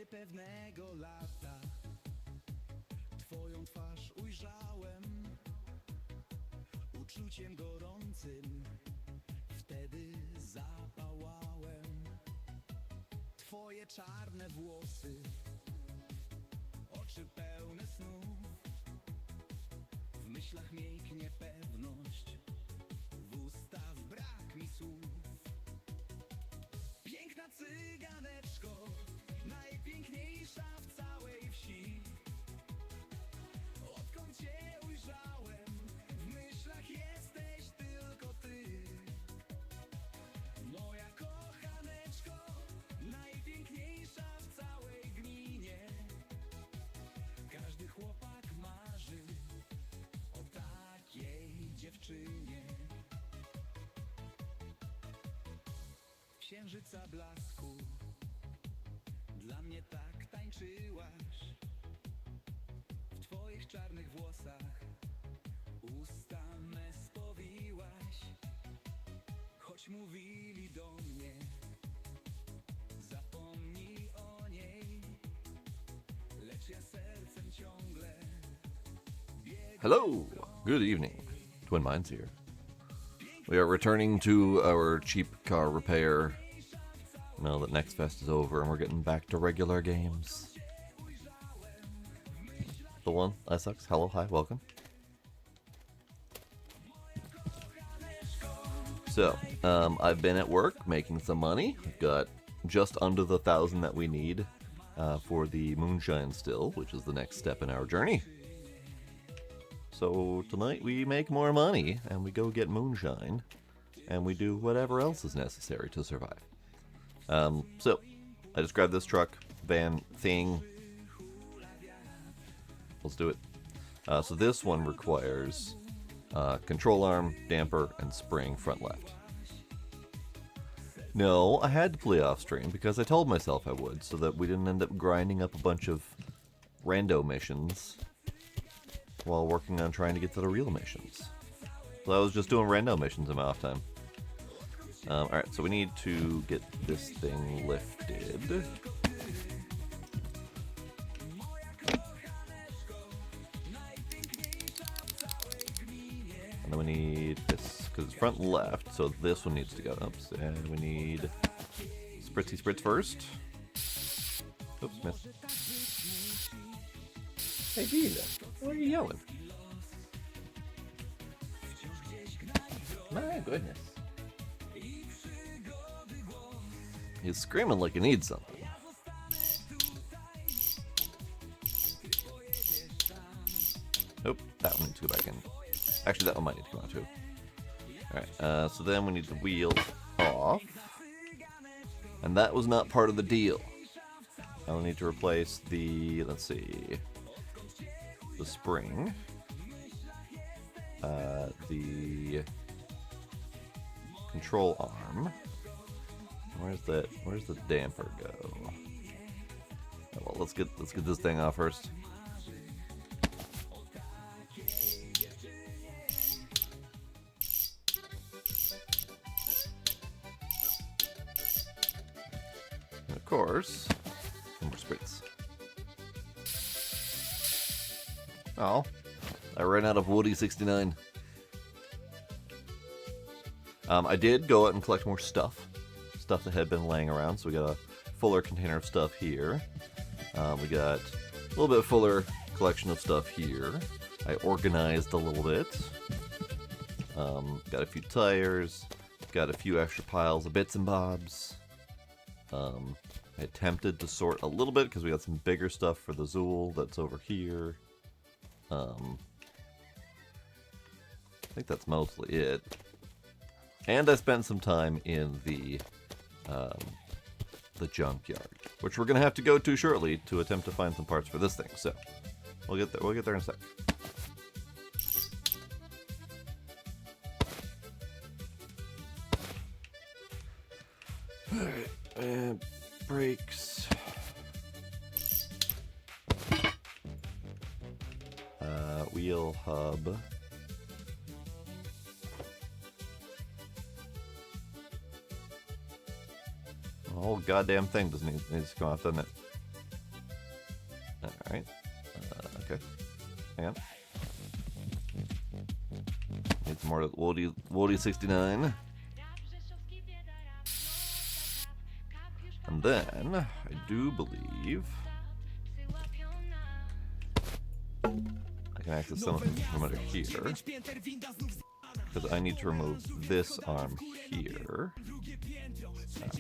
pewnego lata twoją twarz ujrzałem, uczuciem gorącym wtedy zapałałem. Twoje czarne włosy, oczy pełne snów, w myślach mięk niepewność, w ustach brak mi słów. Piękna cyganeczko, najpiękniejsza w całej wsi. Odkąd cię ujrzałem, w myślach jesteś tylko ty. Moja kochaneczko, najpiękniejsza w całej gminie. Każdy chłopak marzy o takiej dziewczynie. Księżyca blasku, dla mnie tak tańczyłaś. W twoich czarnych włosach usta me spowiłaś. Choć mówili do mnie, zapomnij o niej, lecz ja sercem ciągle biegam. Hello, good evening. Twin Minds here. We are returning to our cheap car repair now that Next Fest is over and we're getting back to regular games. The one, Essex, hello, hi, welcome. So, I've been at work making some money. I've got just under the 1,000 that we need for the moonshine still, which is the next step in our journey. So tonight we make more money and we go get moonshine and we do whatever else is necessary to survive. So I just grabbed this truck, van thing. Let's do it. So this one requires control arm, damper, and spring front left. No, I had to play off stream because I told myself I would so that we didn't end up grinding up a bunch of rando missions while working on trying to get to the real missions. So I was just doing random missions in my off time. Alright, so we need to get this thing lifted. And then we need this, because it's front left, so this one needs to go up. And we need Spritzy Spritz first. Oops, missed. Hey, Jesus, why are you yelling? My goodness. He's screaming like he needs something. Nope, that one needs to go back in. Actually, that one might need to come out too. Alright, so then we need the wheel off. And that was not part of the deal. I'll need to replace the, let's see, the spring, the control arm. Where's the damper go? Oh, well, let's get this thing off first. And of course, more spritz. Oh, I ran out of Woody 69. I did go out and collect more stuff that had been laying around, so we got a fuller container of stuff here. We got a little bit fuller collection of stuff here. I organized a little bit. Got a few tires, got a few extra piles of bits and bobs. I attempted to sort a little bit because we got some bigger stuff for the Zool that's over here. I think that's mostly it. And I spent some time in the junkyard, which we're gonna have to go to shortly to attempt to find some parts for this thing. So we'll get there. We'll get there in a sec. All right, and brakes. Wheel hub. The whole goddamn thing needs to come off, doesn't it? Alright. Okay. Hang on. Need some more Woody 69. And then, I do believe I can access something from under here. Because I need to remove this arm here.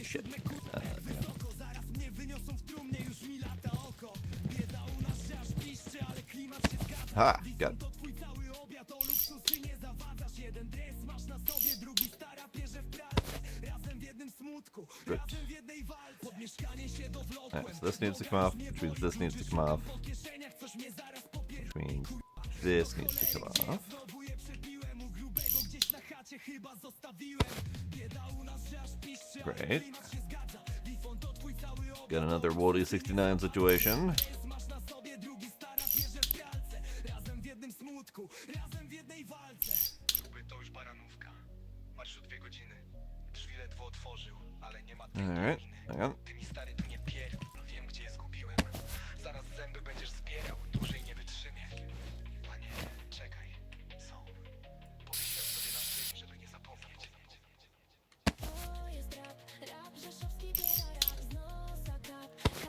Shit. Hang on. Ha! Got it. Good. Alright, so this needs to come off, which means this needs to come off, which means this needs to come off. Great. Got another Woody 69 situation. Alright, hang on.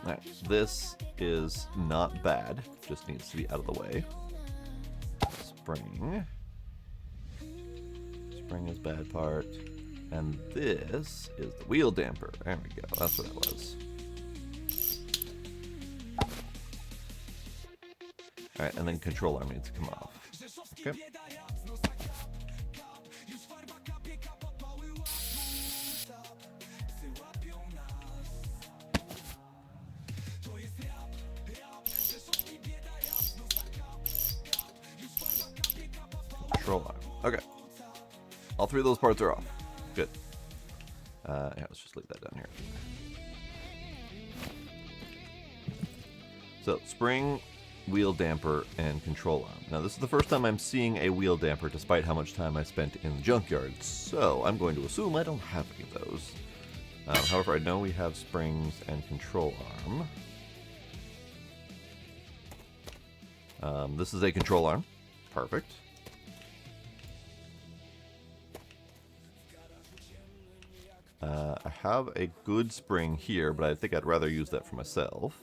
Alright, this is not bad, just needs to be out of the way. Spring. Spring is bad part. And this is the wheel damper. There we go, that's what it was. Alright, and then control arm needs to come off. Okay. Control arm. Okay. All three of those parts are off. Good. Yeah, let's just leave that down here. So, spring, wheel damper, and control arm. Now, this is the first time I'm seeing a wheel damper despite how much time I spent in the junkyard, so I'm going to assume I don't have any of those. However, I know we have springs and control arm. This is a control arm. Perfect. I have a good spring here, but I think I'd rather use that for myself.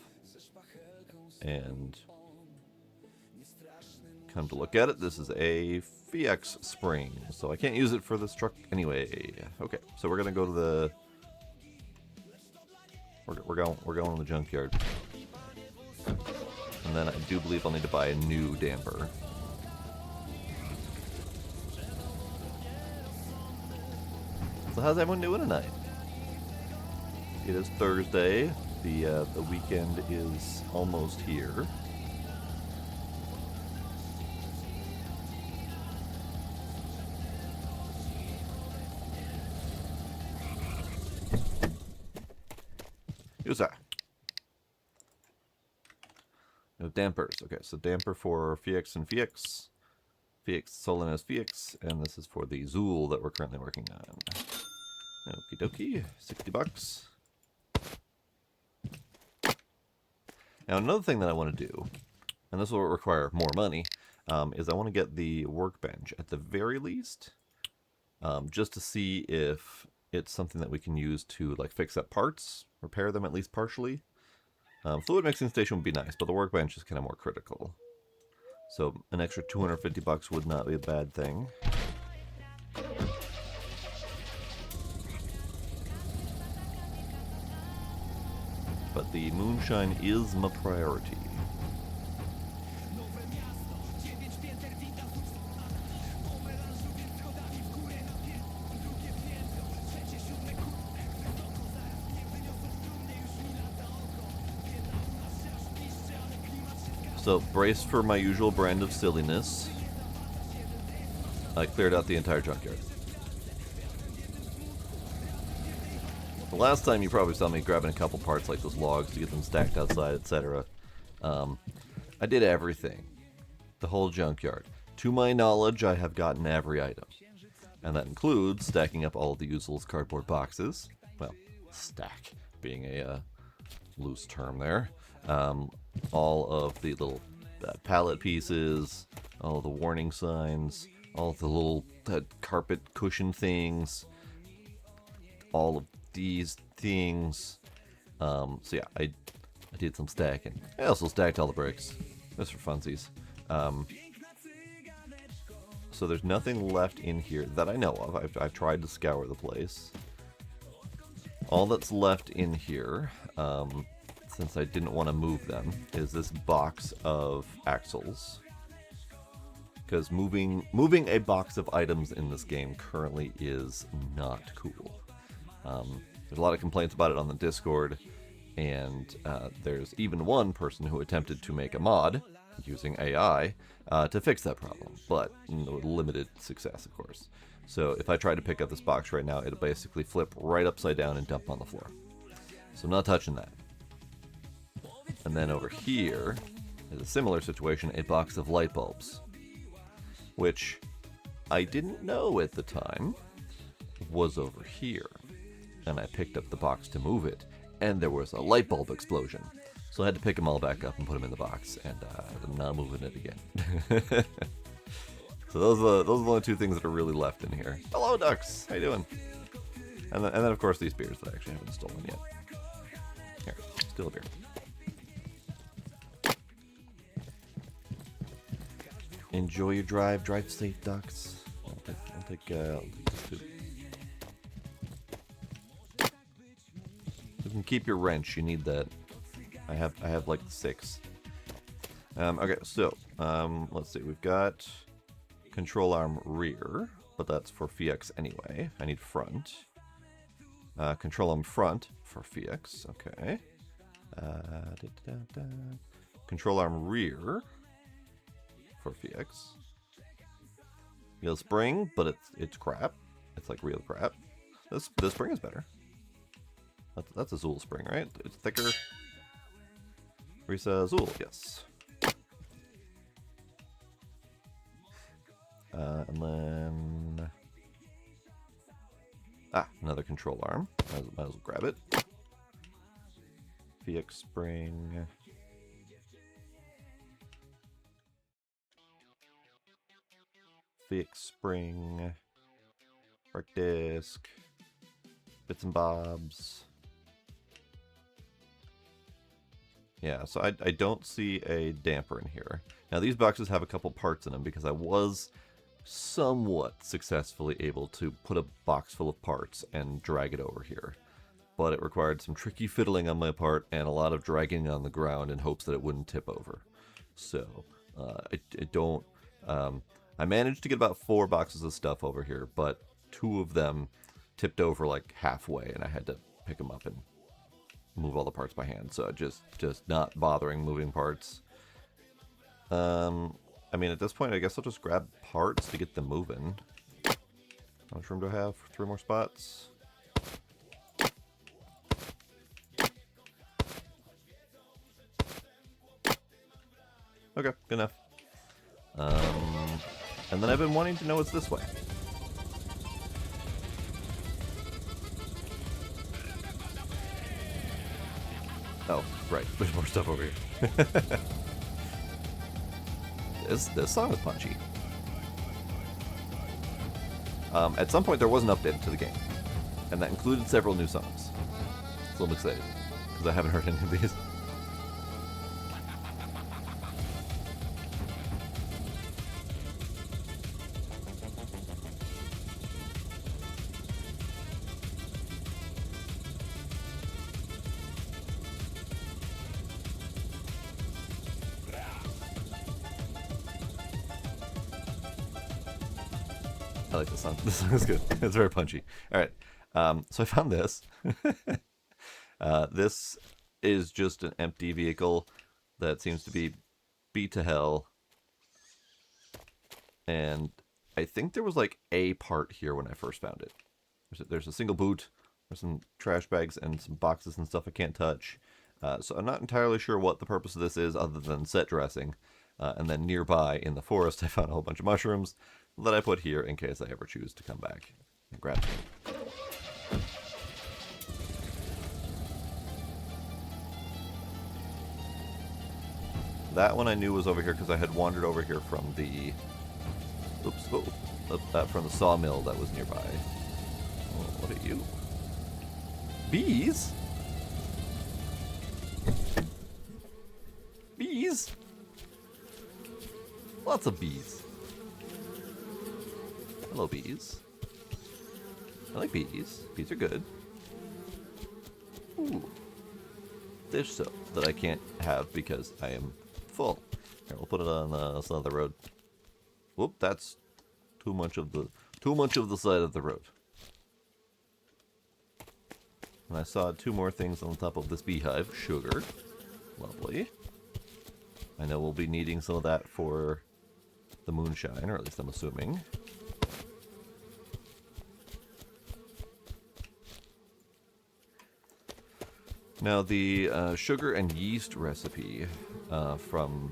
And come to look at it, this is a FX spring, so I can't use it for this truck anyway. Okay, so we're gonna go to the we're going to the junkyard, and then I do believe I'll need to buy a new damper. So how's everyone doing tonight? It is Thursday. The weekend is almost here. Who's that? No dampers. Okay, so damper for FX and FX. FX Solana's FX, and this is for the Zool that we're currently working on. Okie dokie, $60. Now another thing that I want to do, and this will require more money, is I want to get the workbench at the very least, just to see if it's something that we can use to like fix up parts, repair them at least partially. Fluid mixing station would be nice, but the workbench is kind of more critical. So an extra $250 would not be a bad thing. But the moonshine is my priority. So, brace for my usual brand of silliness. I cleared out the entire junkyard. The last time you probably saw me grabbing a couple parts like those logs to get them stacked outside, etc. I did everything. The whole junkyard. To my knowledge, I have gotten every item. And that includes stacking up all of the useless cardboard boxes. Well, stack being a loose term there. all of the little pallet pieces, all the warning signs, all the little carpet cushion things, all of these things. So yeah, I did some stacking. I also stacked all the bricks, just for funsies. So there's nothing left in here that I know of. I've tried to scour the place. All that's left in here, since I didn't want to move them, is this box of axles. Because moving a box of items in this game currently is not cool. There's a lot of complaints about it on the Discord, and there's even one person who attempted to make a mod using AI to fix that problem, but with limited success, of course. So if I try to pick up this box right now, it'll basically flip right upside down and dump on the floor. So I'm not touching that. And then over here is a similar situation, a box of light bulbs, which I didn't know at the time was over here. And I picked up the box to move it, and there was a light bulb explosion. So I had to pick them all back up and put them in the box, and I'm not moving it again. So those are the only two things that are really left in here. Hello, ducks! How you doing? And then of course these beers that I actually haven't stolen yet. Here, steal a beer. Enjoy your drive. Drive safe, ducks. I'll take two. You can keep your wrench. You need that. I have like 6. Okay, so let's see. We've got control arm rear, but that's for FX anyway. I need front. Control arm front for FX. Okay. Control arm rear for FX. Real spring, but it's crap. It's like real crap. This spring is better. That's a Zool spring, right? It's thicker. Risa Zool, yes. And then another control arm. Might as well grab it. VX spring. VX spring. Brake disc. Bits and bobs. Yeah, so I don't see a damper in here. Now these boxes have a couple parts in them because I was somewhat successfully able to put a box full of parts and drag it over here. But it required some tricky fiddling on my part and a lot of dragging on the ground in hopes that it wouldn't tip over. So, I managed to get about 4 boxes of stuff over here, but 2 of them tipped over like halfway and I had to pick them up and move all the parts by hand. So just not bothering moving parts. I mean, at this point, I guess I'll just grab parts to get them moving. How much room do I have? 3 more spots. Okay, good enough. And then I've been wanting to know what's this way. Oh, right. There's more stuff over here. This song is punchy. At some point, there was an update to the game, and that included several new songs. So I'm excited because I haven't heard any of these. I like this song. This song is good. It's very punchy. All right. So I found this. This is just an empty vehicle that seems to be beat to hell. And I think there was like a part here when I first found it. There's a single boot. There's some trash bags and some boxes and stuff I can't touch. So I'm not entirely sure what the purpose of this is other than set dressing. And then nearby in the forest I found a whole bunch of mushrooms that I put here in case I ever choose to come back and grab them. That one I knew was over here because I had wandered over here from the... Oops, from the sawmill that was nearby. Oh, what are you? Bees? Bees? Lots of bees. Hello, bees. I like bees. Bees are good. Ooh. Dish soap that I can't have because I am full. Here, we'll put it on the side of the road. Whoop, that's too much of the side of the road. And I saw 2 more things on top of this beehive. Sugar. Lovely. I know we'll be needing some of that for the moonshine, or at least I'm assuming. Now, the sugar and yeast recipe from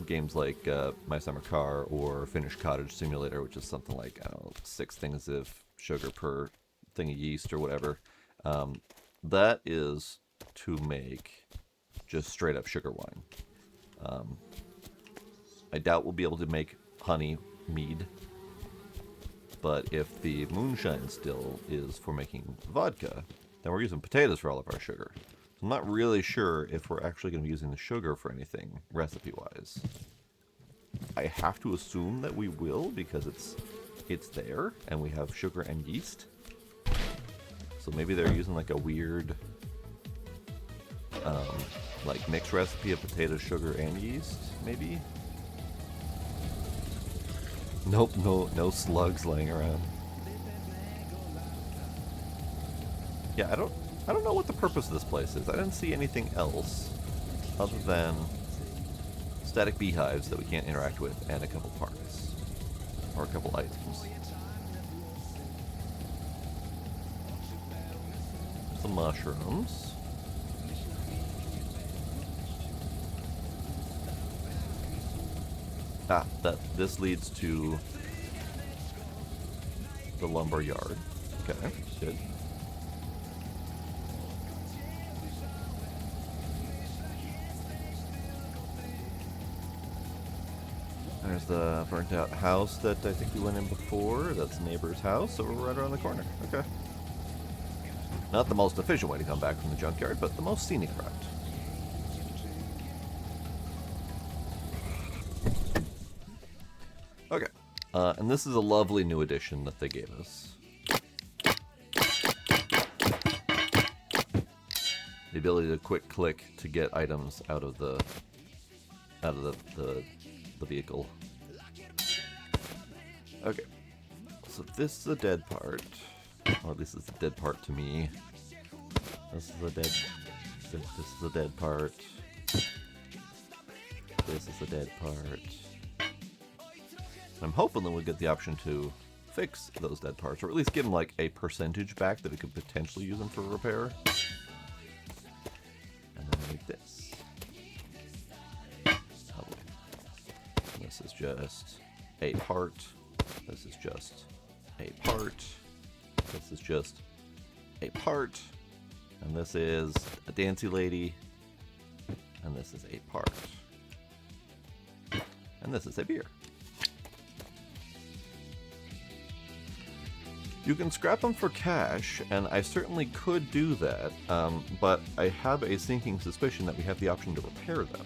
games like My Summer Car or Finnish Cottage Simulator, which is something like, I don't know, 6 things of sugar per thing of yeast or whatever, that is to make just straight up sugar wine. I doubt we'll be able to make honey mead, but if the moonshine still is for making vodka, then we're using potatoes for all of our sugar. So I'm not really sure if we're actually going to be using the sugar for anything, recipe-wise. I have to assume that we will, because it's there, and we have sugar and yeast. So maybe they're using like a weird, like mixed recipe of potato, sugar, and yeast, maybe? Nope, no slugs laying around. Yeah, I don't know what the purpose of this place is. I didn't see anything else other than static beehives that we can't interact with and a couple parts. Or a couple items. Some mushrooms. Ah, this leads to the lumber yard. Okay, good. There's the burnt out house that I think we went in before. That's the neighbor's house, so we're right around the corner. Okay. Not the most efficient way to come back from the junkyard, but the most scenic route. Okay. And this is a lovely new addition that they gave us. The ability to quick click to get items out of the vehicle. Okay, so this is the dead part, or at least it's the dead part to me. This is the dead part. This is the dead part. I'm hoping that we'll get the option to fix those dead parts, or at least give them like a percentage back that we could potentially use them for repair. And then we need this. This is just a part. This is just a part. This is just a part. And this is a dancy lady. And this is a part. And this is a beer. You can scrap them for cash, and I certainly could do that, but I have a sinking suspicion that we have the option to repair them.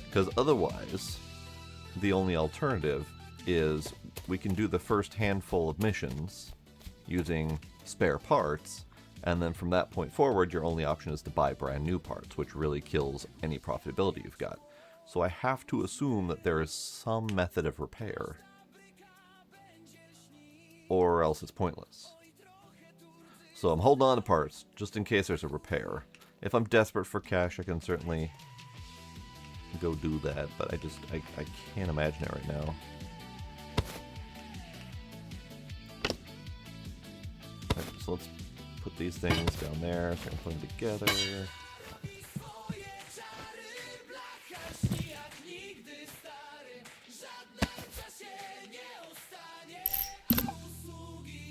Because otherwise, the only alternative is we can do the first handful of missions using spare parts, and then from that point forward, your only option is to buy brand new parts, which really kills any profitability you've got. So I have to assume that there is some method of repair, or else it's pointless. So I'm holding on to parts, just in case there's a repair. If I'm desperate for cash, I can certainly go do that, but I can't imagine it right now. Right, so let's put these things down there, so I can put them together.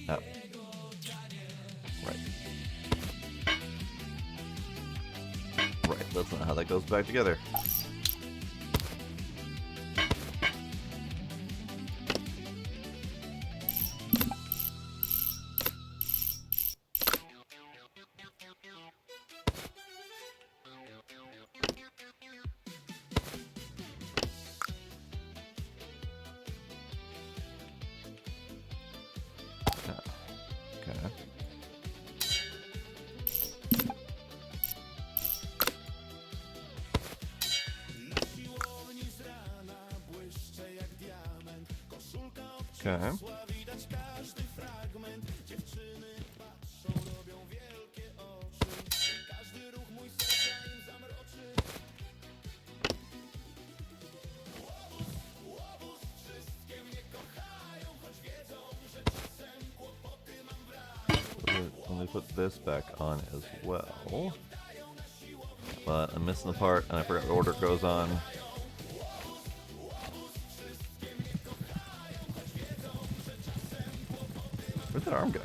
Oh. Right. Right, that's not how that goes back together. Okay. Let me put this back on as well. But I'm missing the part, and I forgot the order it goes on. Where'd that arm go?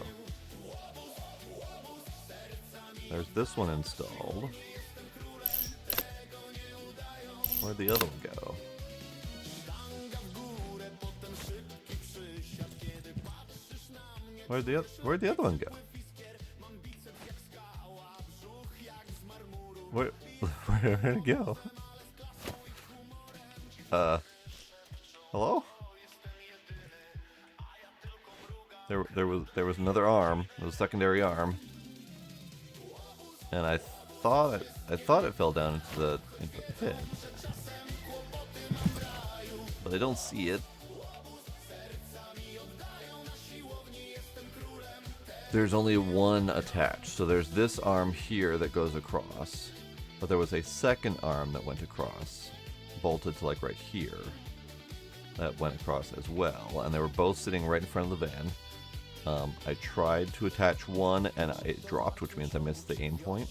There's this one installed. Where'd the other one go? Where'd the other one go? Where'd it go? Hello? There was another arm, there was a secondary arm, and I thought it fell down into the pit, but I don't see it. There's only one attached, so there's this arm here that goes across, but there was a second arm that went across, bolted to like right here, that went across as well, and they were both sitting right in front of the van. I tried to attach one and it dropped, which means I missed the aim point,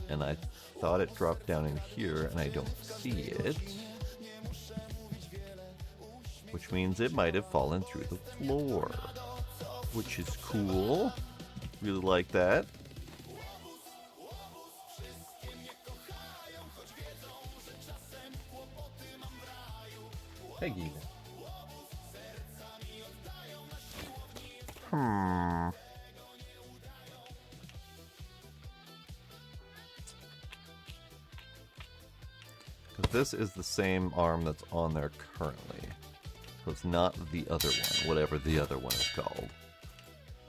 and I thought it dropped down in here and I don't see it, which means it might have fallen through the floor, which is cool. Really like that. Peggy. Because this is the same arm that's on there currently. So it's not the other one, whatever the other one is called.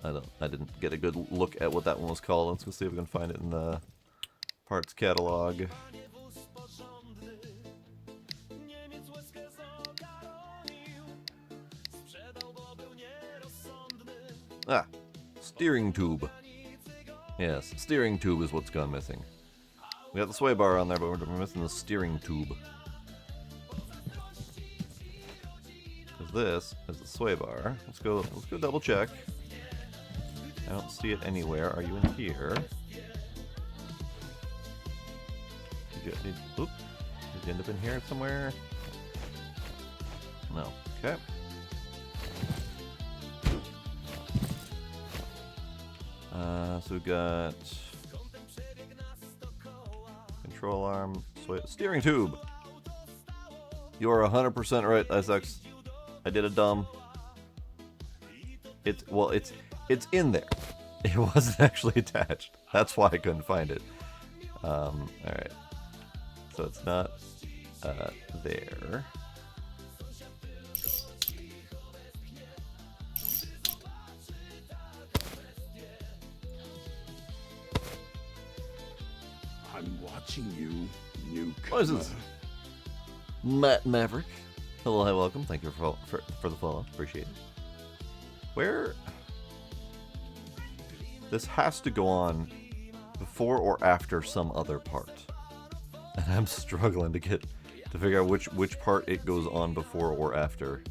I didn't get a good look at what that one was called. Let's go see if we can find it in the parts catalog. Ah, steering tube. Yes, steering tube is what's gone missing. We got the sway bar on there, but we're missing the steering tube. Because this is the sway bar. Let's go double check. I don't see it anywhere. Are you in here? Did you end up in here somewhere? No. Okay. So we got control arm, steering tube. You are 100% right, Isaacs. I did a dumb. It's in there. It wasn't actually attached. That's why I couldn't find it. All right. So it's not there. I'm watching you, newcomer. What is this? Matt Maverick. Hello, hi, welcome. Thank you for the follow. Appreciate it. Where? This has to go on before or after some other part, and I'm struggling to figure out which part it goes on before or after.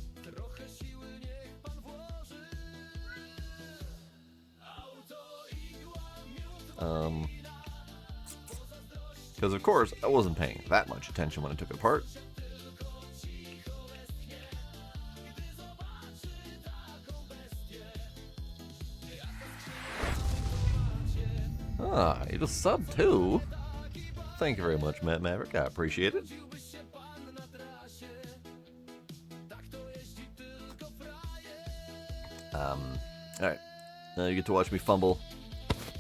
Because of course I wasn't paying that much attention when I took it apart. Ah, you just subbed too. Thank you very much, Matt Maverick. I appreciate it. Alright. Now you get to watch me fumble,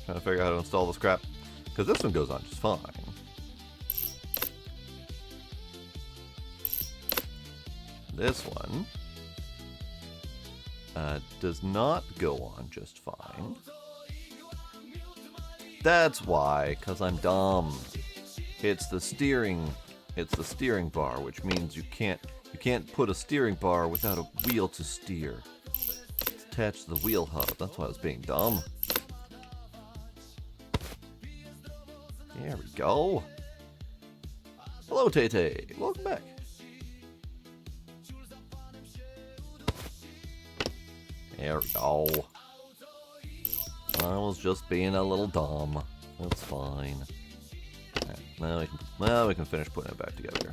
trying to figure out how to install this crap. Because this one goes on just fine. This one does not go on just fine. That's why, because I'm dumb. It's the steering bar, which means you can't put a steering bar without a wheel to steer. It's attached to the wheel hub. That's why I was being dumb. There we go. Hello, Tay-Tay. Welcome back. There we go. I was just being a little dumb. That's fine. Right, now we can finish putting it back together.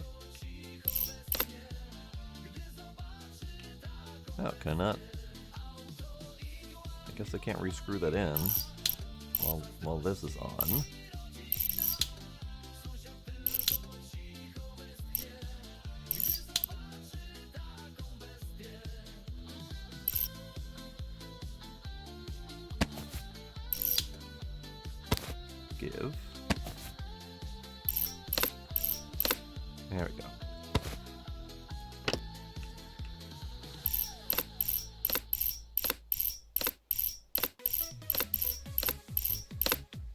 Oh, can I not? I guess I can't re-screw that in while this is on. Give. There we go.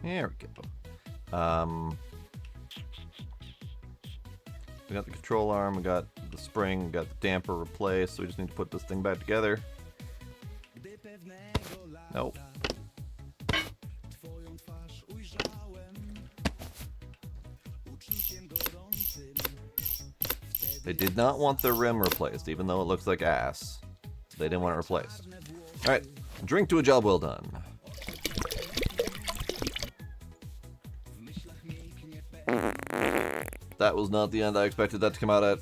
There we go. We got the control arm, we got the spring, we got the damper replaced, so we just need to put this thing back together. Nope. They did not want the rim replaced, even though it looks like ass. They didn't want it replaced. Alright, drink to a job well done. That was not the end I expected that to come out at.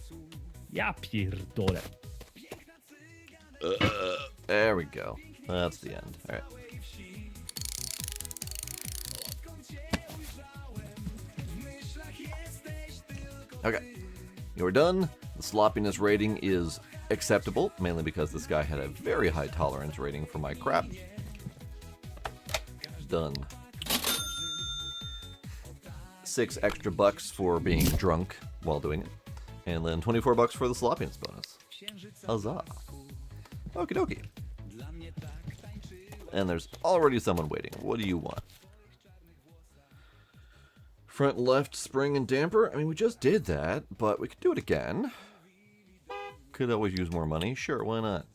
Ja pierdolę. There we go. That's the end. Alright. Okay. You're done. The sloppiness rating is acceptable, mainly because this guy had a very high tolerance rating for my crap. Done. 6 extra bucks for being drunk while doing it. And then 24 bucks for the sloppiness bonus. Huzzah. Okie dokie. And there's already someone waiting. What do you want? Front left spring and damper? I mean, we just did that, but we could do it again. Could always use more money. Sure, why not?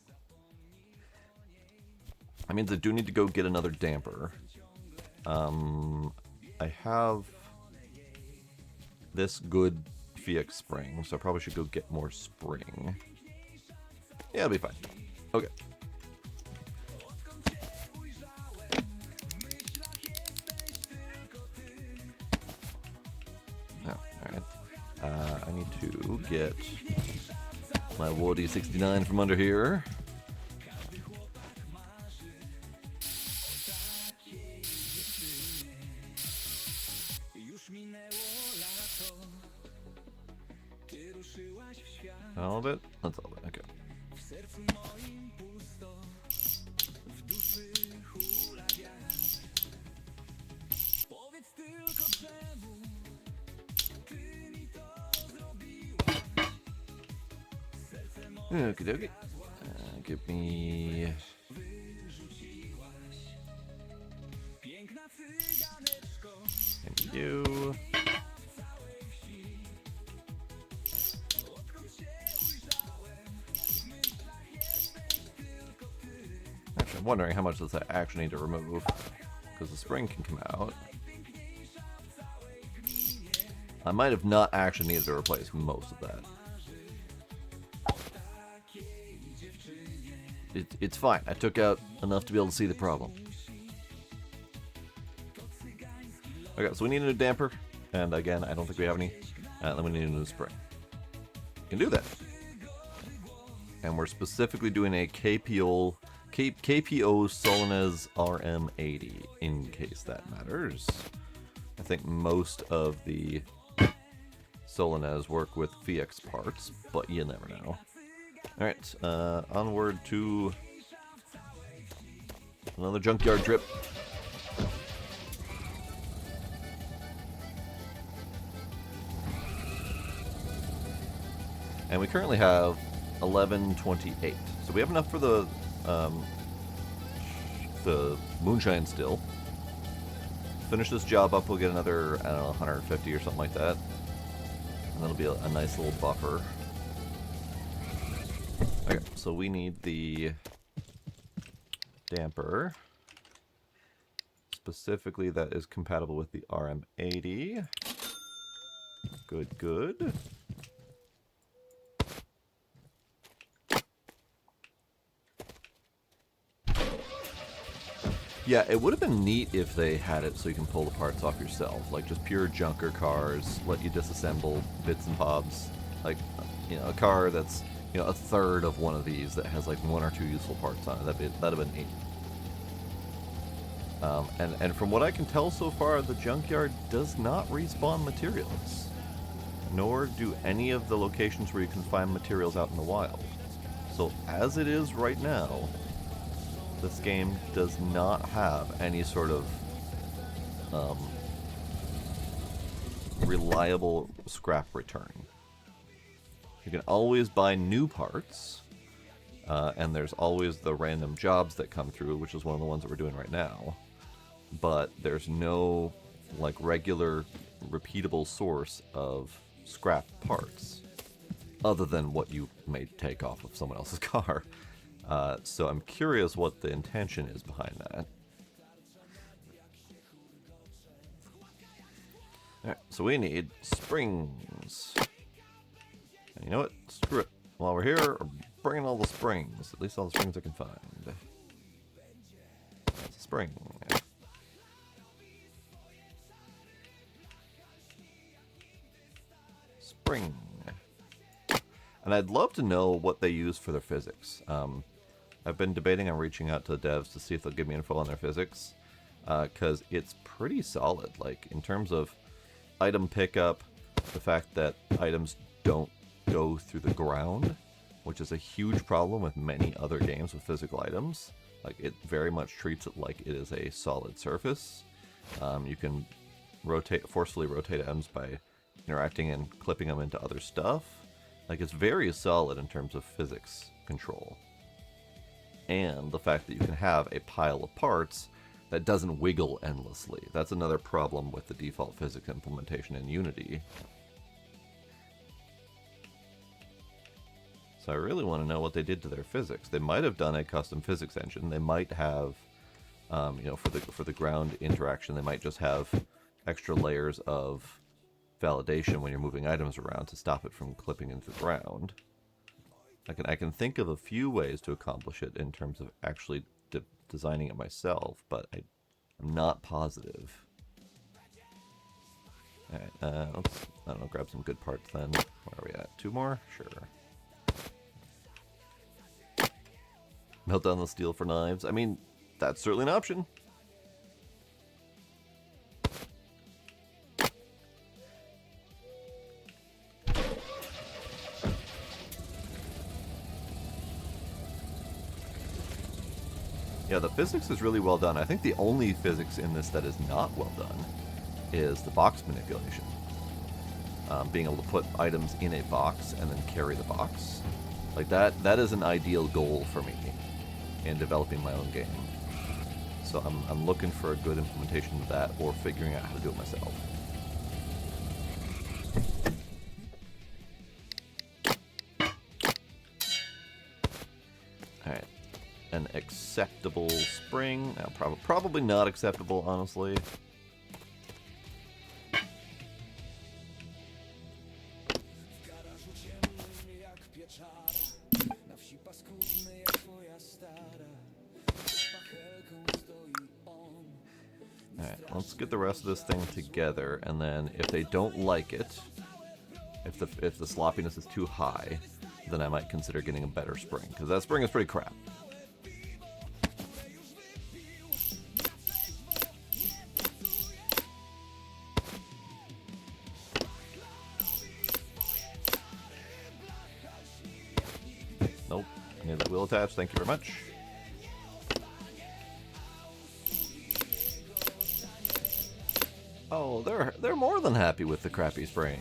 I mean, I do need to go get another damper. I have this good FX spring, so I probably should go get more spring. Yeah, it'll be fine. Okay. I need to get my Woody 69 from under here. All of it? That's all of it, okay. Okie dokie. Give me... Thank you. Actually, I'm wondering how much does I actually need to remove, because the spring can come out. I might have not actually needed to replace most of that. It's fine. I took out enough to be able to see the problem. Okay, so we need a new damper. And again, I don't think we have any. Then we need a new spring. We can do that. And we're specifically doing a KPO Solanez RM80, in case that matters. I think most of the Solanez work with VX parts, but you never know. Alright, onward to another junkyard trip. And we currently have 1128. So we have enough for the moonshine still. Finish this job up, we'll get another, I don't know, 150 or something like that. And that'll be a nice little buffer. Okay, so we need the damper. Specifically, that is compatible with the RM80. Good, good. Yeah, it would have been neat if they had it so you can pull the parts off yourself. Like, just pure junker cars, let you disassemble bits and bobs. Like, you know, a car that's, you know, a third of one of these that has, like, 1 or 2 useful parts on it. That'd have been neat. And from what I can tell so far, the junkyard does not respawn materials. Nor do any of the locations where you can find materials out in the wild. So, as it is right now, this game does not have any sort of reliable scrap return. You can always buy new parts, and there's always the random jobs that come through, which is one of the ones that we're doing right now. But there's no like regular, repeatable source of scrap parts, other than what you may take off of someone else's car. So I'm curious what the intention is behind that. Alright, so we need springs. And you know what? Screw it. While we're here, we're bringing all the springs. At least all the springs I can find. That's a spring. Spring. And I'd love to know what they use for their physics. I've been debating on reaching out to the devs to see if they'll give me info on their physics, because it's pretty solid. Like, in terms of item pickup, the fact that items don't go through the ground, which is a huge problem with many other games with physical items. Like, it very much treats it like it is a solid surface. You can forcefully rotate items by interacting and clipping them into other stuff. Like, it's very solid in terms of physics control. And the fact that you can have a pile of parts that doesn't wiggle endlessly. That's another problem with the default physics implementation in Unity. So I really want to know what they did to their physics. They might have done a custom physics engine. They might have, you know, for the ground interaction, they might just have extra layers of validation when you're moving items around to stop it from clipping into the ground. I can think of a few ways to accomplish it in terms of actually designing it myself, but I'm not positive. Alright, let's, I don't know, grab some good parts then. Where are we at? 2 more? Sure. Melt down the steel for knives. I mean, that's certainly an option. Yeah, the physics is really well done. I think the only physics in this that is not well done is the box manipulation. Being able to put items in a box and then carry the box. Like, that is an ideal goal for me in developing my own game. So I'm looking for a good implementation of that, or figuring out how to do it myself. Alright. An acceptable spring. Probably not acceptable, honestly. Alright, let's get the rest of this thing together, and then if they don't like it, if the sloppiness is too high, then I might consider getting a better spring, because that spring is pretty crap. Nope, I need that wheel attached, thank you very much. Oh, they're more than happy with the crappy spring.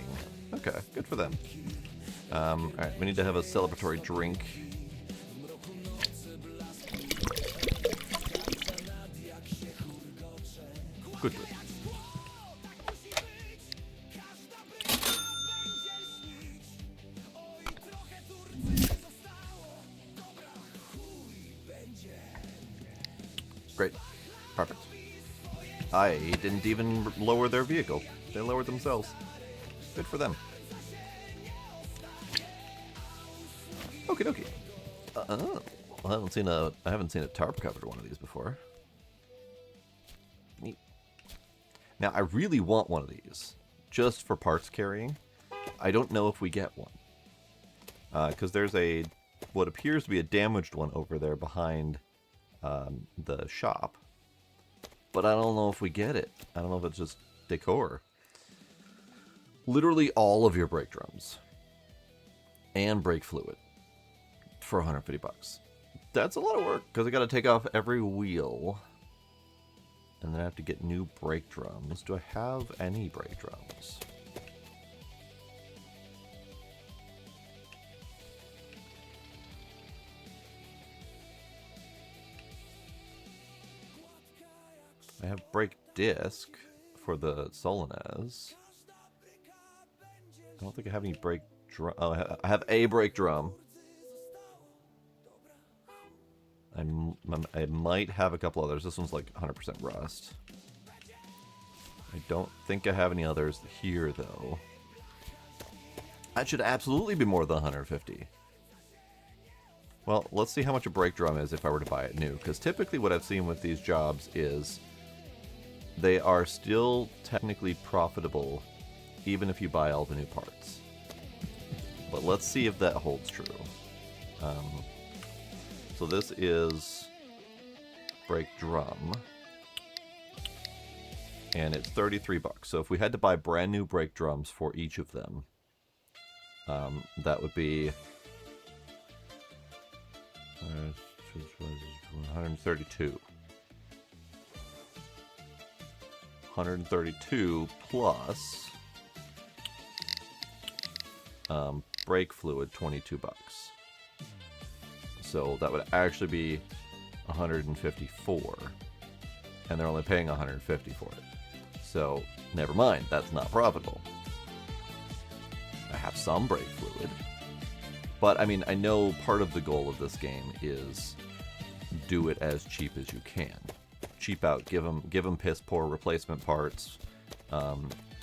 Okay, good for them. Alright, we need to have a celebratory drink. Good, good. Great. Perfect. I didn't even lower their vehicle. They lowered themselves. Good for them. Okie dokie. I haven't seen a tarp covered one of these before. Neat. Now I really want one of these, just for parts carrying. I don't know if we get one, because there's what appears to be a damaged one over there behind the shop, but I don't know if we get it. I don't know if it's just decor. Literally all of your brake drums and brake fluid for 150 bucks. That's a lot of work, because I got to take off every wheel, and then I have to get new brake drums. Do I have any brake drums? I have brake disc for the Solanez. I don't think I have any brake drum. Oh, I have a brake drum. I might have a couple others. This one's like 100% rust. I don't think I have any others here, though. That should absolutely be more than 150. Well, let's see how much a brake drum is if I were to buy it new. Because typically what I've seen with these jobs is they are still technically profitable even if you buy all the new parts. But let's see if that holds true. So this is brake drum, and it's 33 bucks. So if we had to buy brand new brake drums for each of them, that would be 132. 132 plus brake fluid, 22 bucks. So that would actually be 154, and they're only paying 150 for it. So never mind, that's not profitable. I have some brake fluid, but I mean, I know part of the goal of this game is do it as cheap as you can. Cheap out, give them piss poor replacement parts,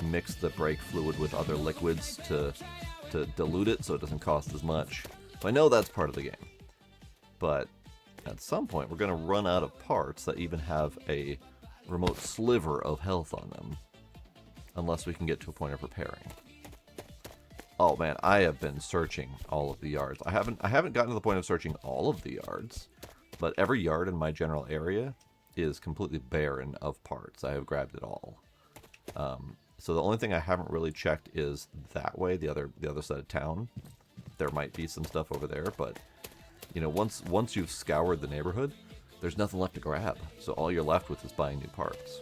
mix the brake fluid with other liquids to dilute it so it doesn't cost as much. So I know that's part of the game. But at some point, we're going to run out of parts that even have a remote sliver of health on them, unless we can get to a point of repairing. Oh man, I have been searching all of the yards. I haven't gotten to the point of searching all of the yards, but every yard in my general area is completely barren of parts. I have grabbed it all. So the only thing I haven't really checked is that way, the other side of town. There might be some stuff over there, but you know, once you've scoured the neighborhood, there's nothing left to grab. So all you're left with is buying new parts.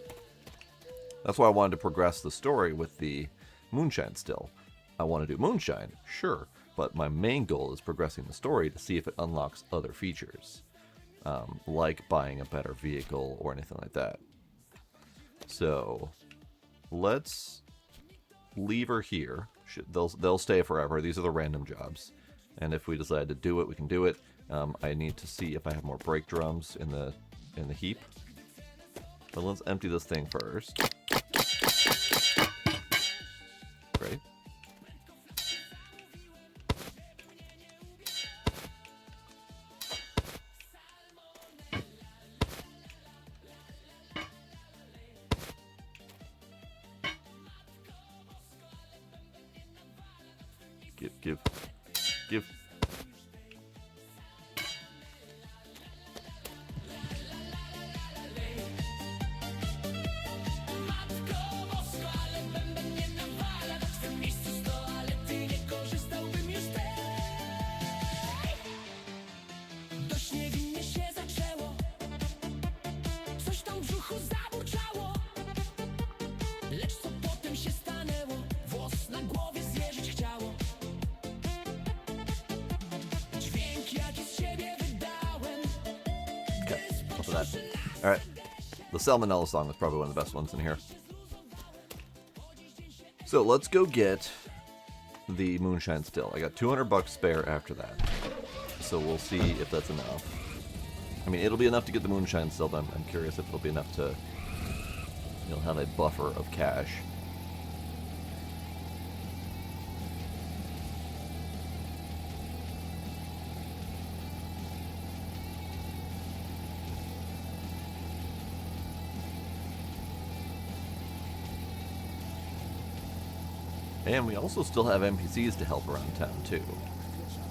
That's why I wanted to progress the story with the moonshine still. I want to do moonshine, sure, but my main goal is progressing the story to see if it unlocks other features, like buying a better vehicle or anything like that. So let's leave her here. They'll stay forever. These are the random jobs, and if we decide to do it, we can do it. I need to see if I have more brake drums in the heap. But let's empty this thing first. Great. Give. Alright, the Salmonella song is probably one of the best ones in here. So let's go get the moonshine still. I got 200 bucks spare after that. So we'll see if that's enough. I mean, it'll be enough to get the moonshine still, but I'm curious if it'll be enough to, have a buffer of cash. And we also still have NPCs to help around town, too.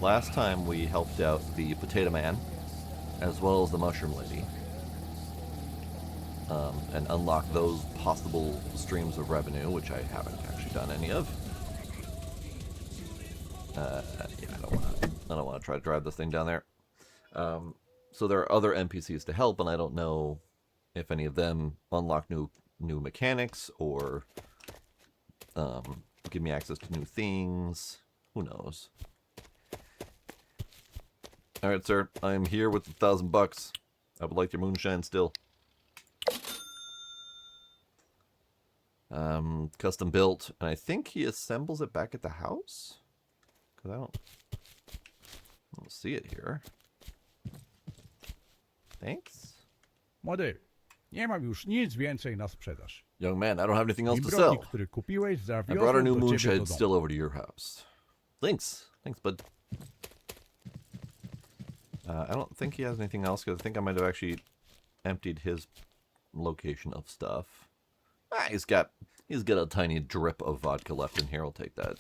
Last time we helped out the Potato Man, as well as the Mushroom Lady, and unlocked those possible streams of revenue, which I haven't actually done any of. Yeah, I don't want to try to drive this thing down there. So there are other NPCs to help, and I don't know if any of them unlock new mechanics or give me access to new things. Who knows? Alright, sir. I'm here with $1,000. I would like your moonshine still. Custom built. And I think he assembles it back at the house? Because I don't see it here. Thanks. Młody, nie mam już nic więcej na sprzedaż. Young man, I don't have anything else I to sell. bronik, który kupiłeś, I brought our zawiozłem new do ciebie moonshine do domu. still over to your house. Thanks. Thanks, bud. I don't think he has anything else, because I think I might have actually emptied his location of stuff. He's got a tiny drip of vodka left in here. I'll take that.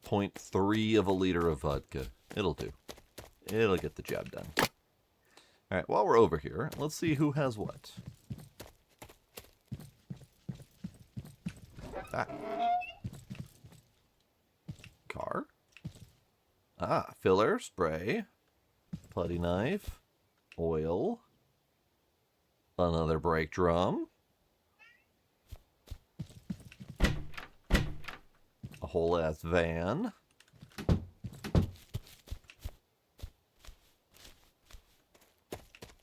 0.3 of a liter of vodka. It'll do. It'll get the job done. Alright, while we're over here, let's see who has what. Car. Filler, spray, putty knife, oil, another brake drum, a whole ass van,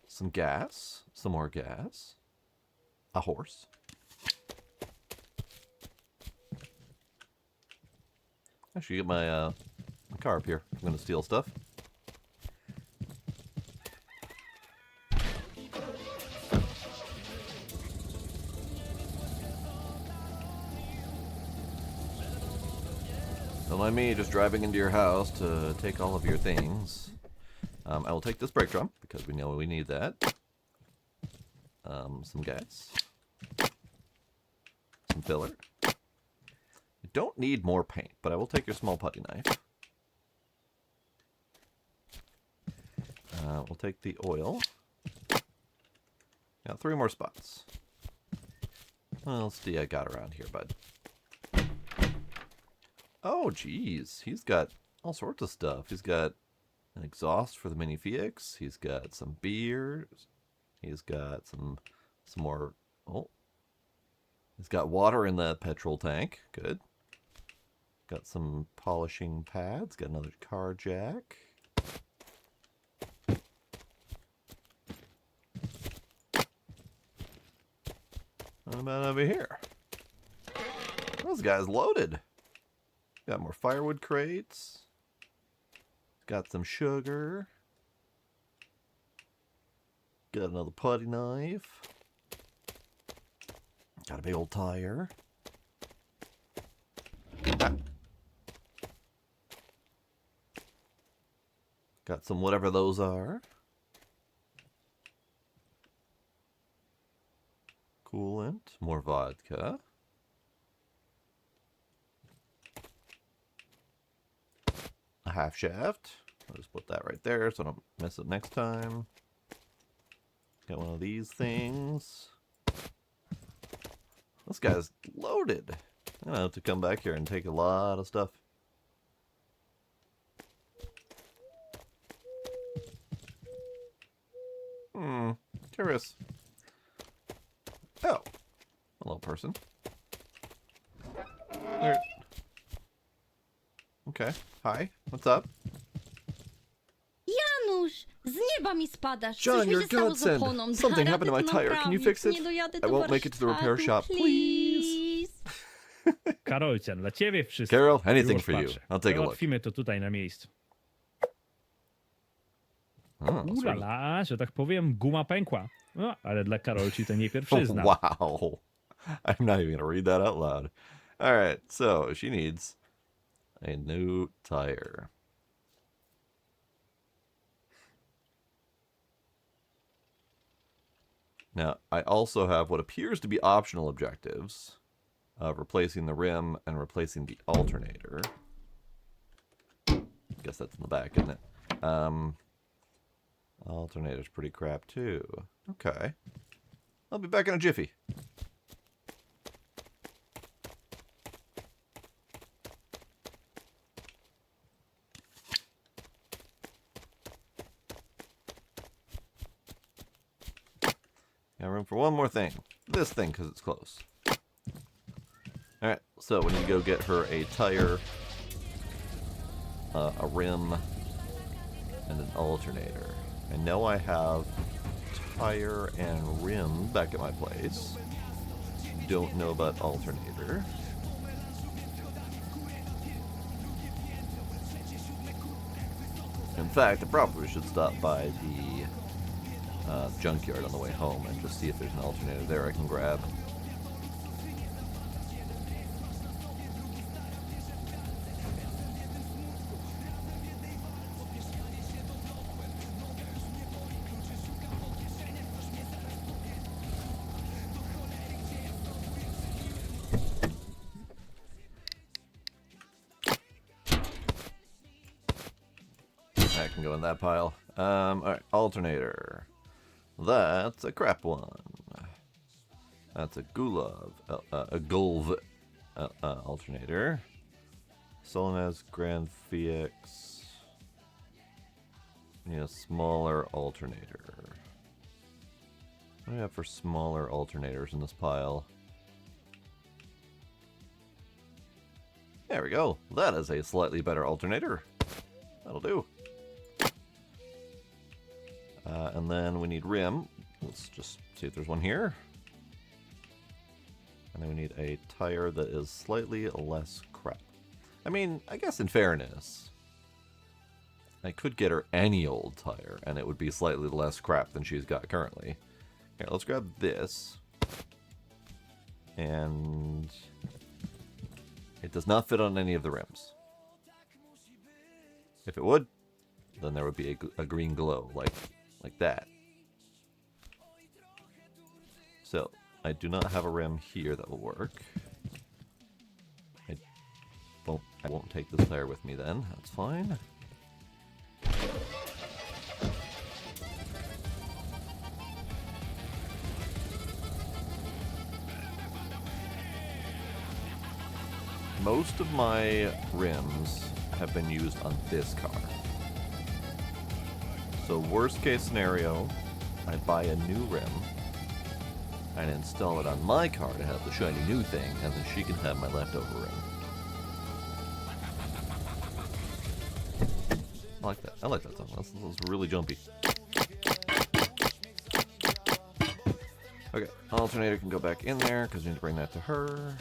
some gas, some more gas, a horse. I should get my car up here. I'm gonna steal stuff. Don't mind me just driving into your house to take all of your things. I will take this brake drum because we know we need that. Some gas. Some filler. You don't need more paint, but I will take your small putty knife. We'll take the oil. Got 3 more spots. What else do I got around here, bud? Oh, geez. He's got all sorts of stuff. He's got an exhaust for the Mini Fiix. He's got some beers. He's got some more... Oh. He's got water in the petrol tank. Good. Got some polishing pads. Got another car jack. What about over here? This guy's loaded. Got more firewood crates. Got some sugar. Got another putty knife. Got a big old tire. Got some whatever those are. Coolant, more vodka. A half shaft. I'll just put that right there so I don't miss it next time. Got one of these things. This guy's loaded. I'm gonna have to come back here and take a lot of stuff. Curious. Oh. Hello, person. There. Okay. Hi. What's up? Janusz, z nieba mi spadasz. John, Coś mi you're się stało z godsend. oponą. Something Da happened to radę my to tire. Can you naprawić. fix it? Nie dojadę I do won't make it to the repair shop. warsztatu, Please. Karolcian, dla ciebie wszystko. Carol, anything Już for you. patrzę. I'll take a look. Załatwimy to tutaj na miejscu. Ulala, że tak powiem, guma pękła. No, ale dla Karolci to nie pierwszyzna. Wow. I'm not even gonna read that out loud. Alright, so she needs a new tire. Now, I also have what appears to be optional objectives of replacing the rim and replacing the alternator. Guess that's in the back, isn't it? Alternator's pretty crap too. Okay. I'll be back in a jiffy. Got room for one more thing. This thing, because it's close. Alright, so we need to go get her a tire, a rim, and an alternator. I know I have tire and rim back at my place. Don't know about alternator. In fact, I probably should stop by the junkyard on the way home and just see if there's an alternator there I can grab. That can go in that pile. Alright, alternator. That's a crap one. That's a Gulov, a Gulv alternator. Solonez Grand Fix. Need a smaller alternator. What do we have for smaller alternators in this pile? There we go. That is a slightly better alternator. That'll do. And then we need rim. Let's just see if there's one here. And then we need a tire that is slightly less crap. I mean, I guess in fairness, I could get her any old tire, and it would be slightly less crap than she's got currently. Here, let's grab this. And it does not fit on any of the rims. If it would, then there would be a green glow, like that. So, I do not have a rim here that will work. I won't take this tire with me then, that's fine. Most of my rims have been used on this car. So worst case scenario, I buy a new rim and install it on my car to have the shiny new thing, and then she can have my leftover rim. I like that. I like that song. That's really jumpy. Okay, alternator can go back in there because we need to bring that to her.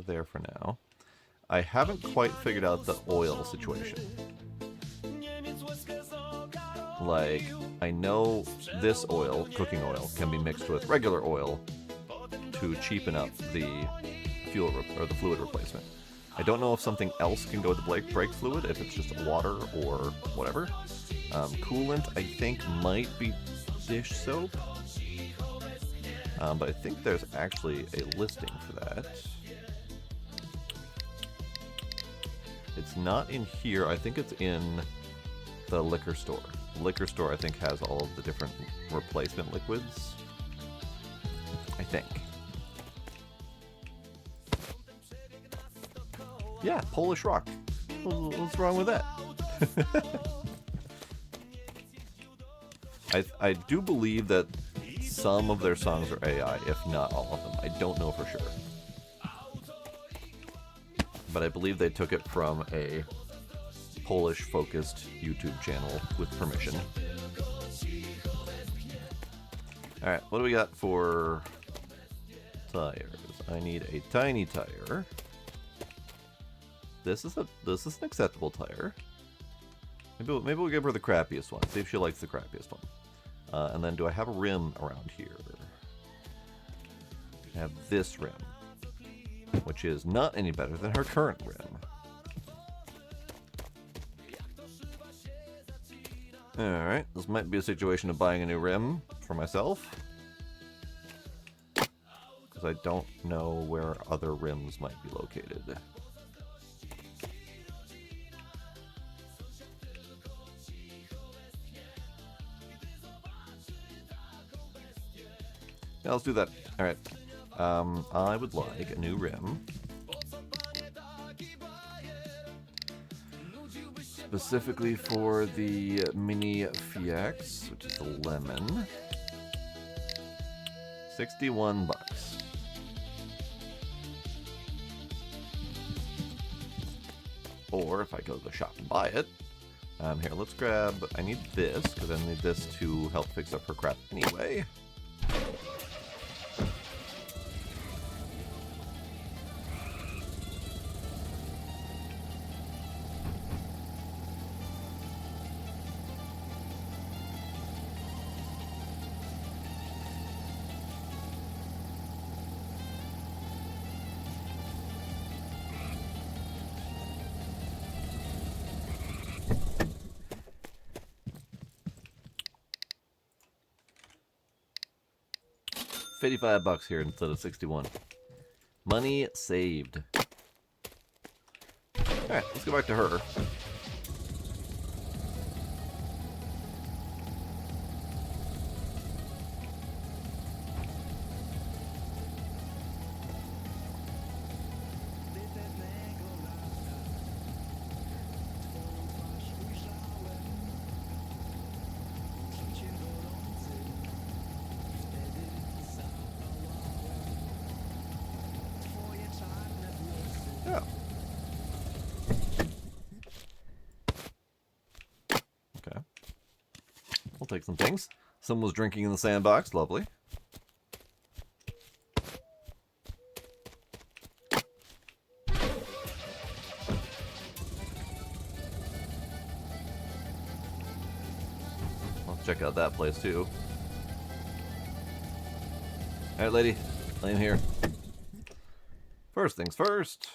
There for now. I haven't quite figured out the oil situation. Like, I know this oil, cooking oil, can be mixed with regular oil to cheapen up the fuel or the fluid replacement. I don't know if something else can go with the brake fluid, if it's just water or whatever. Coolant, I think, might be dish soap. But I think there's actually a listing for that. It's not in here. I think it's in the liquor store. The liquor store, I think, has all of the different replacement liquids. I think. Yeah, Polish rock. What's wrong with that? I do believe that some of their songs are AI, if not all of them. I don't know for sure. But I believe they took it from a Polish-focused YouTube channel with permission. Alright, what do we got for tires? I need a tiny tire. This is an acceptable tire. Maybe we'll give her the crappiest one. See if she likes the crappiest one. And then do I have a rim around here? I have this rim, which is not any better than her current rim. Alright, this might be a situation of buying a new rim for myself. Because I don't know where other rims might be located. Yeah, let's do that. Alright. I would like a new rim. Specifically for the Mini FX, which is the lemon. 61 bucks. Or if I go to the shop and buy it. Here, let's grab... I need this, because I need this to help fix up her crap anyway. $55 here instead of 61. Money saved. Alright, let's go back to her. Yeah. Okay. We'll take some things. Someone was drinking in the sandbox. Lovely. Let's check out that place too. Alright, lady. Lay in here. First things first.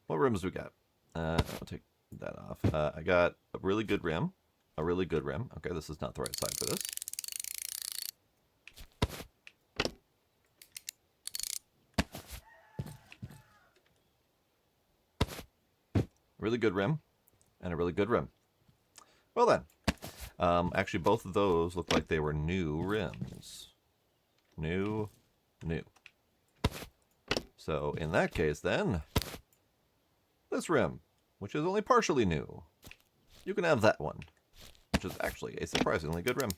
What rims we got? I'll take that off. I got a really good rim. A really good rim. Okay, this is not the right side for this. Really good rim. And a really good rim. Well then. Actually, both of those look like they were new rims. New. So, in that case, then, this rim, which is only partially new. You can have that one, which is actually a surprisingly good rim.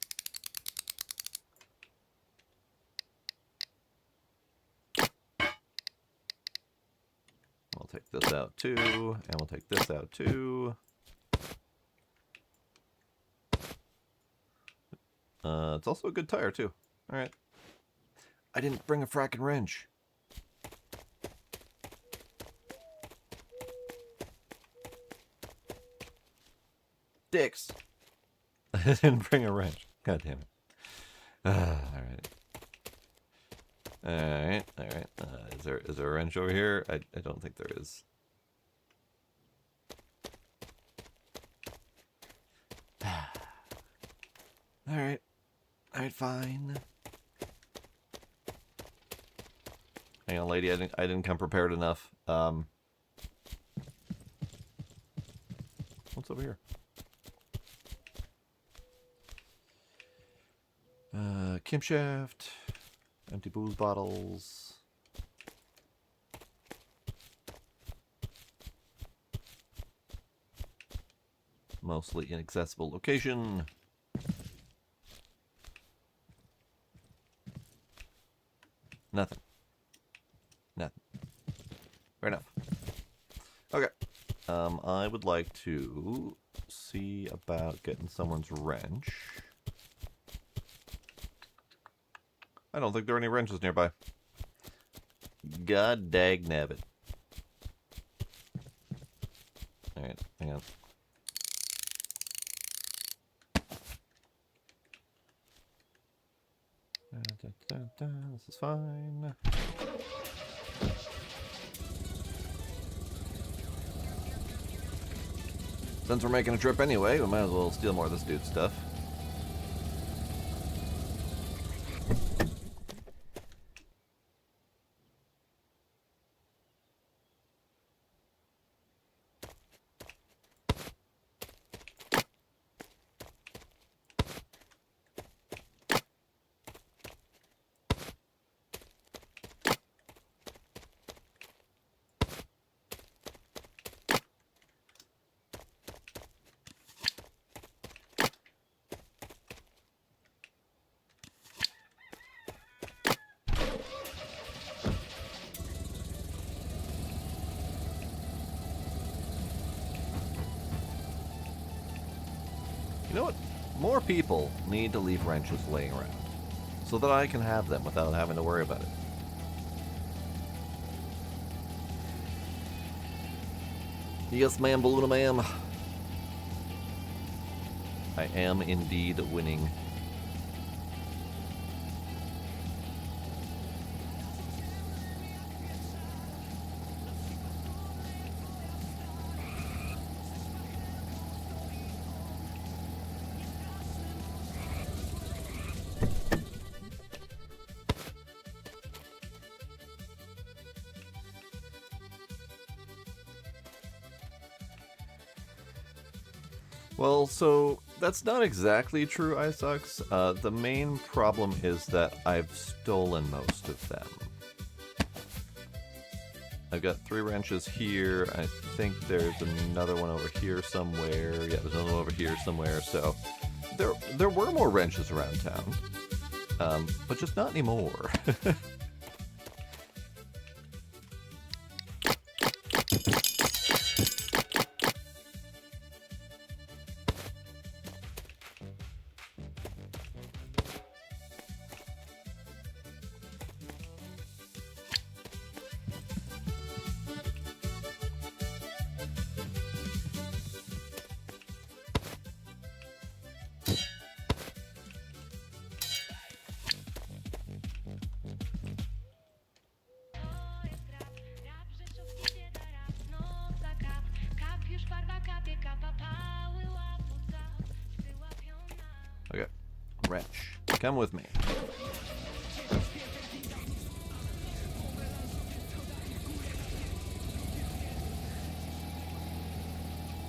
We'll take this out too, and we'll take this out too. It's also a good tire too. Alright. I didn't bring a fracking wrench. Dicks. I didn't bring a wrench. God damn it. Alright. Alright. Is there a wrench over here? I don't think there is. Alright. Alright, fine. Hang on, lady, I didn't come prepared enough. What's over here? Camshaft, empty booze bottles. mostly inaccessible location. Nothing. Nothing. Fair enough. Okay. I would like to see about getting someone's wrench. I don't think there are any wrenches nearby. God dag nabbit. Alright, hang on. This is fine. Since we're making a trip anyway, we might as well steal more of this dude's stuff. You know what? More people need to leave wrenches laying around so that I can have them without having to worry about it. Yes, ma'am, balloon ma'am. I am indeed winning. Well, so that's not exactly true, iSucks. The main problem is that I've stolen most of them. I've got 3 wrenches here. I think there's another one over here somewhere. Yeah, there's another one over here somewhere. So there were more wrenches around town, but just not anymore. Okay, wrench, come with me.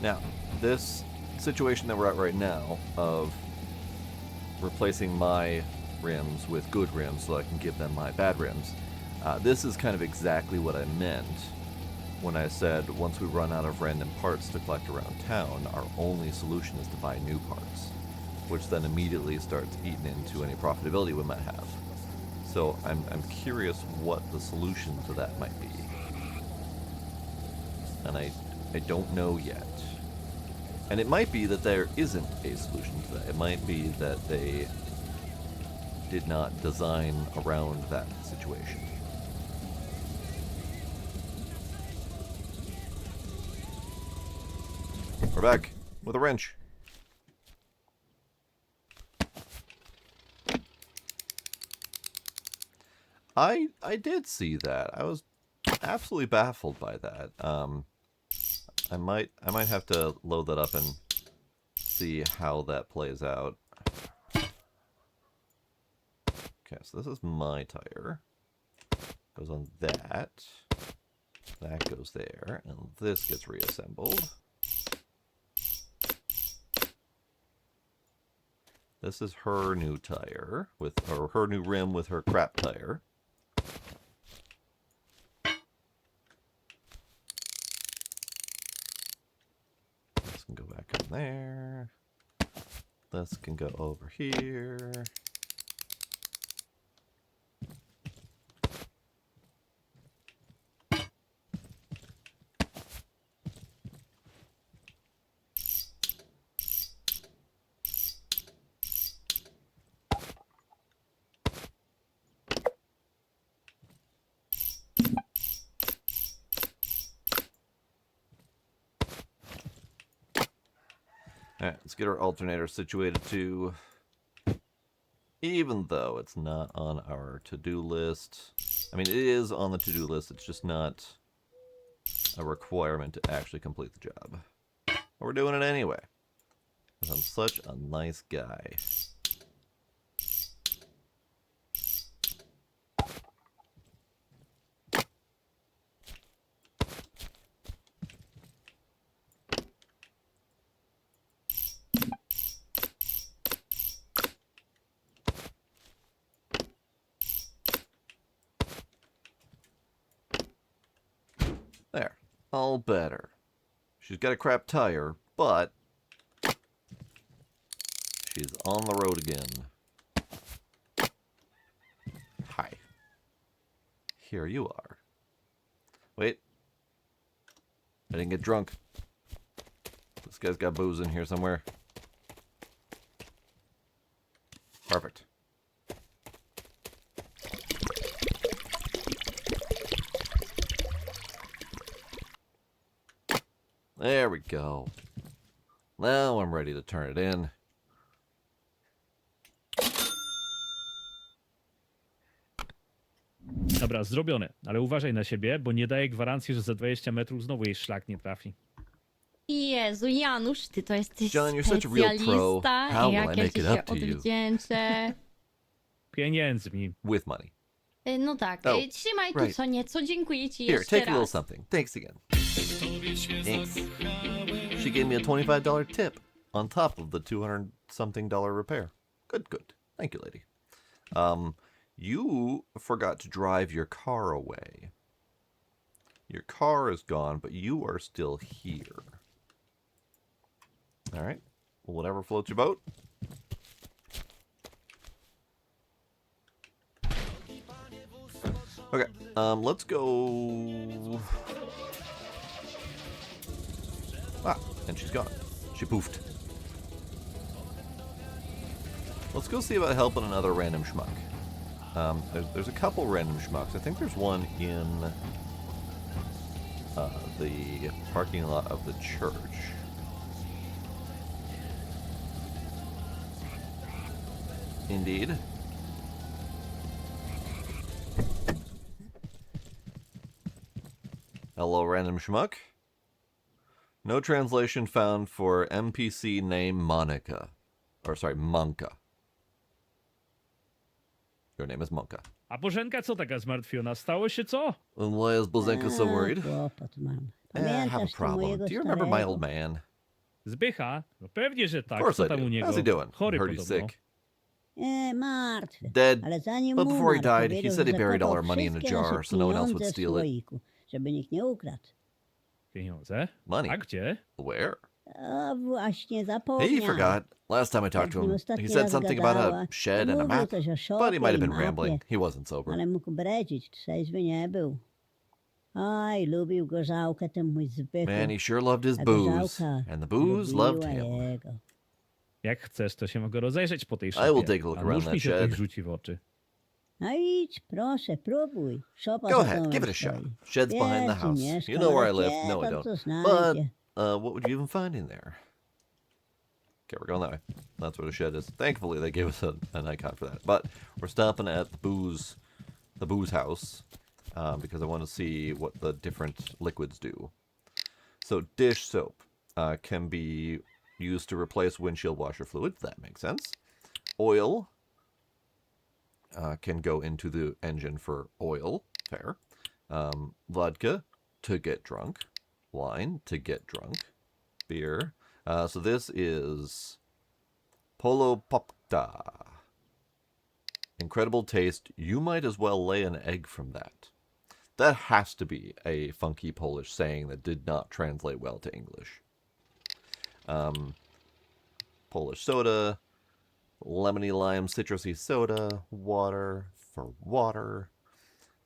Now, this situation that we're at right now of replacing my rims with good rims so I can give them my bad rims, this is kind of exactly what I meant when I said once we run out of random parts to collect around town, our only solution is to buy new parts, which then immediately starts eating into any profitability we might have. So I'm curious what the solution to that might be. And I don't know yet. And it might be that there isn't a solution to that. It might be that they did not design around that situation. We're back with a wrench. I did see that. I was absolutely baffled by that. I might have to load that up and see how that plays out. Okay, so this is my tire. Goes on that. That goes there, and this gets reassembled. This is her new tire with her new rim with her crap tire. This can go back on there. This can go over here. Alright, let's get our alternator situated too. Even though it's not on our to-do list. I mean, it is on the to-do list, it's just not a requirement to actually complete the job. But we're doing it anyway. Because I'm such a nice guy. There. All better. She's got a crap tire, but she's on the road again. Hi. Here you are. Wait. I didn't get drunk. This guy's got booze in here somewhere. Perfect. There we go. Now I'm ready to turn it in. Dobra, zrobione. Ale uważaj na siebie, bo nie daję gwarancji, że za 20 metrów znowu jej szlak nie trafi. Jezu, Janusz, ty to jesteś John, you're such a real pro. specjalista. How will Jak I ja make ci it się up to you? odwdzięczę. Pieniędzmi. With money. No tak, Oh, trzymaj tu right. co nieco, dziękuję ci Here, jeszcze take a little raz. something. Thanks again. Thanks. She gave me a $25 tip on top of the $200-something repair. Good, good. Thank you, lady. You forgot to drive your car away. Your car is gone, but you are still here. All right. Well, whatever floats your boat. Okay, let's go. Ah, and she's gone. She poofed. Let's go see about helping another random schmuck. There's a couple random schmucks. I think there's one in the parking lot of the church. Indeed. Hello, random schmuck. No translation found for NPC name Monica. Or, sorry, Monka. Your name is Monka. A Bożenka co taka zmartwiona? Stało się co? And why is Bozenka so worried? Kłopot mam. I have a Pamiętasz tu problem. mojego Do you remember my starego? old man? Zbycha? No pewnie, że Of tak. course Co I tam do. u niego? How's he doing? Chory Heard he's podobno. sick. Martwy. Dead. Ale zanim But before he umarł, died, he powiedział, said he że buried all zakopał our money in a wszystkie jar nasze so no one else would pieniądze w steal it. słoiku, żeby nikt nie ukradł. Pieniądze? Money. A gdzie? Where? A właśnie zapomniał. He forgot. Last time I talked to Jak him, ostatni he said raz something about gadała, a shed to and a mówił map. coś o But he szopie might have i been mapie, rambling. He wasn't sober. ale mógł bredzić, trzeźwy nie był. Oj, lubił gorzałkę ten mój Zbychu. Man, he sure loved his A booze. gorzałka And the booze loved lubiła him. jego. Jak chcesz, to się mogę rozejrzeć po tej I will szopie. take a look A around nóż that mi się shed. coś rzuci w oczy. No idź, proszę, próbuj. Szopa Go za ahead, domem give it a shot. stoi. Shed's behind the Wiesz, house. mieszka, You know where I ale live. No, I wie pan, don't. co But znajdzie. what would you even find in there? Okay, we're going that way. That's where the shed is. Thankfully, they gave us an icon for that. But we're stopping at the booze house, because I want to see what the different liquids do. So dish soap can be used to replace windshield washer fluid. That makes sense. Oil can go into the engine for oil. Fair. Vodka to get drunk. Wine to get drunk. Beer. So this is Polo Popta. Incredible taste. You might as well lay an egg from that. That has to be a funky Polish saying that did not translate well to English. Polish soda, lemony lime citrusy soda, water for water.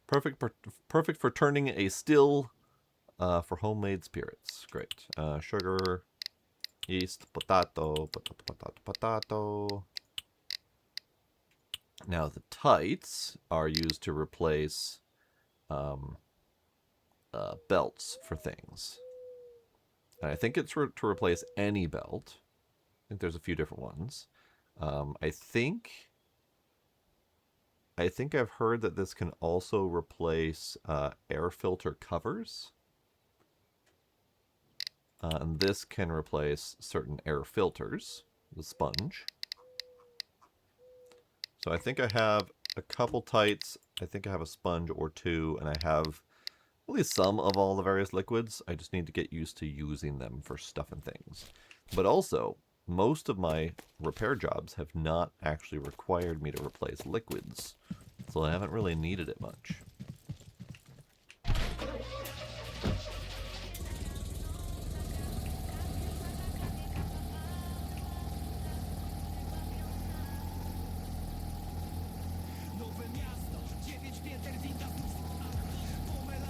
Perfect for turning a still for homemade spirits. Great. Sugar, yeast, potato. Now the tights are used to replace belts for things. And I think it's to replace any belt. I think there's a few different ones. I think I've heard that this can also replace air filter covers. And this can replace certain air filters, the sponge. So I think I have a couple tights, I think I have a sponge or two, and I have at least some of all the various liquids. I just need to get used to using them for stuff and things. But also, most of my repair jobs have not actually required me to replace liquids, so I haven't really needed it much.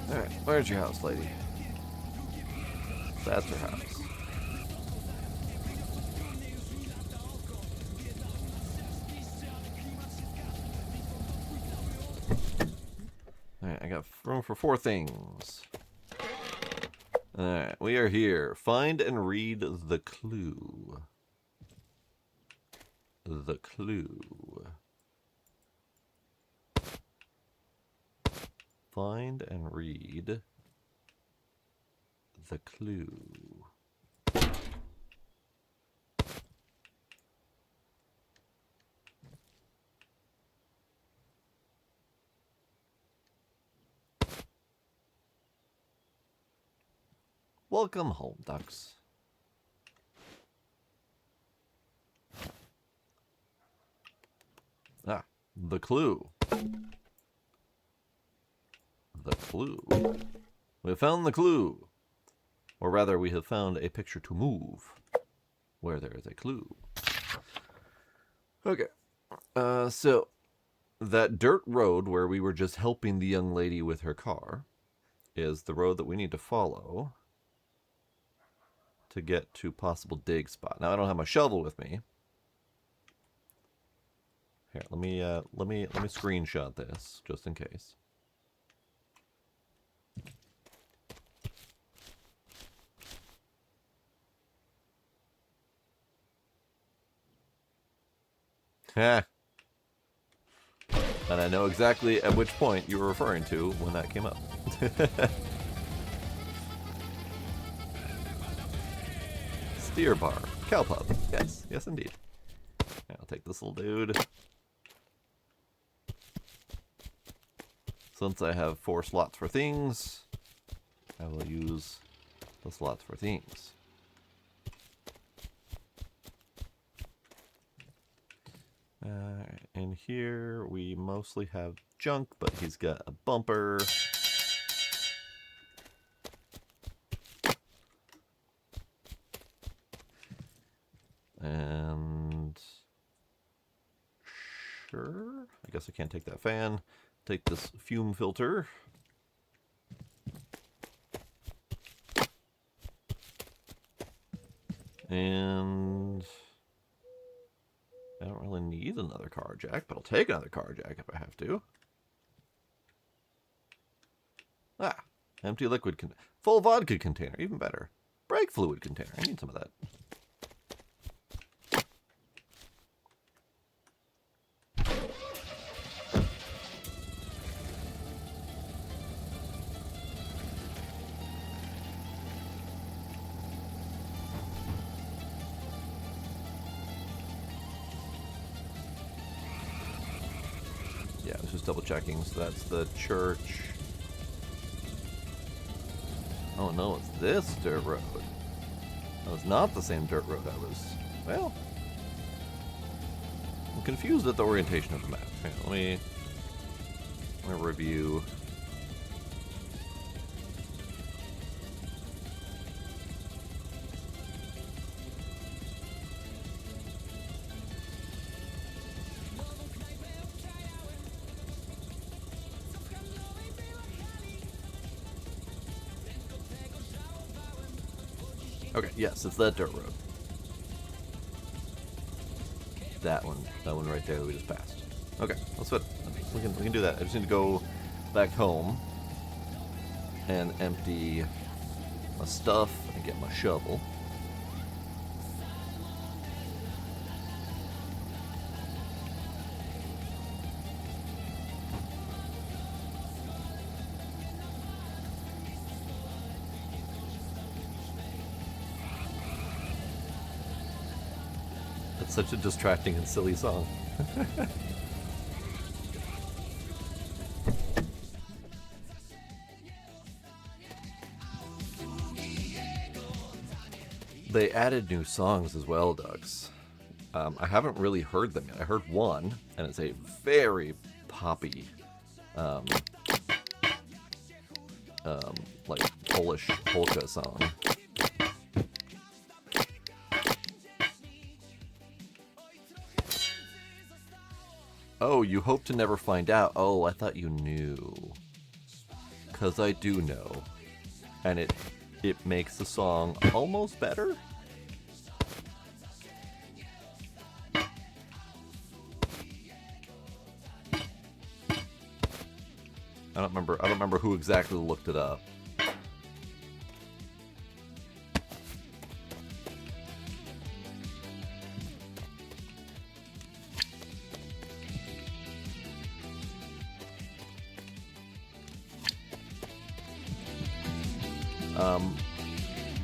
Alright, where's your house, lady? That's her house. Alright, I got room for 4 things. Alright, we are here. Find and read the clue. The clue. Find and read the clue. Welcome home, ducks. Ah, the clue. The clue. We have found the clue. Or rather, we have found a picture to move where there is a clue. Okay. So, that dirt road where we were just helping the young lady with her car is the road that we need to follow to get to possible dig spot. Now, I don't have my shovel with me. Here, let me screenshot this just in case. Ha! And I know exactly at which point you were referring to when that came up. Steer bar. Cow pub. Yes. Yes, indeed. Yeah, I'll take this little dude. Since I have 4 slots for things, I will use the slots for things. And here we mostly have junk, but he's got a bumper. And sure, I guess I can't take that fan. Take this fume filter. And I don't really need another car jack, but I'll take another car jack if I have to. Ah, empty liquid full vodka container, even better. Brake fluid container, I need some of that. Yeah, I was just double checking, so that's the church. Oh no, it's this dirt road. That was not the same dirt road I was... Well... I'm confused at the orientation of the map. Hang on, let me review. Okay, yes, it's that dirt road. That one right there that we just passed. Okay, that's good. We can do that. I just need to go back home and empty my stuff and get my shovel. It's such a distracting and silly song. They added new songs as well, Ducks. I haven't really heard them yet. I heard one, and it's a very poppy, like Polish polka song. Oh, you hope to never find out. Oh, I thought you knew. 'Cause I do know. And it makes the song almost better. I don't remember who exactly looked it up.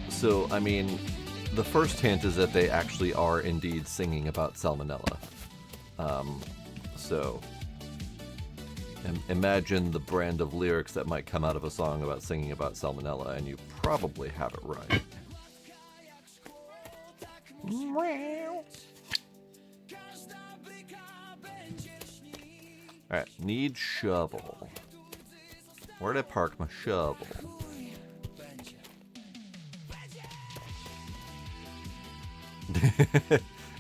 So, I mean, the first hint is that they actually are indeed singing about salmonella. So, imagine the brand of lyrics that might come out of a song about singing about salmonella, and you probably have it right. Alright, need shovel. Where'd I park my shovel?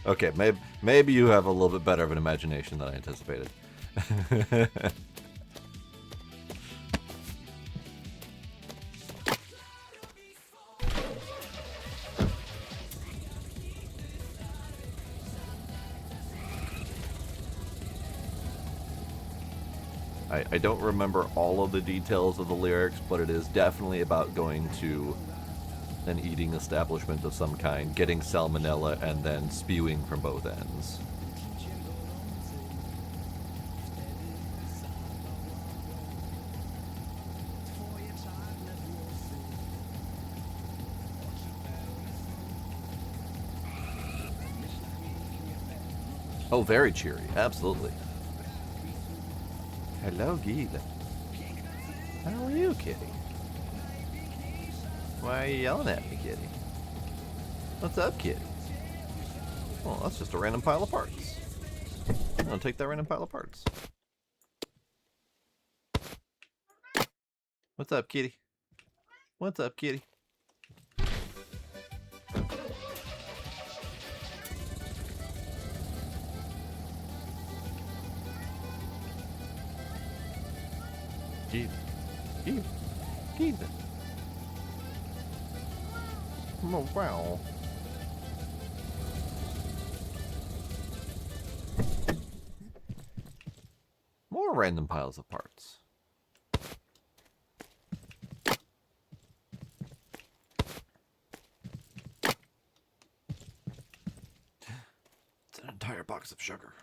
Okay, maybe you have a little bit better of an imagination than I anticipated. I don't remember all of the details of the lyrics, but it is definitely about going to an eating establishment of some kind, getting salmonella, and then spewing from both ends. Oh, very cheery, absolutely. Hello, Gila. How are you, kitty? Why are you yelling at me, kitty? What's up, kitty? Well, that's just a random pile of parts. I'll take that random pile of parts. What's up, kitty? What's up, kitty? Keep it. Oh, wow. More random piles of parts. It's an entire box of sugar.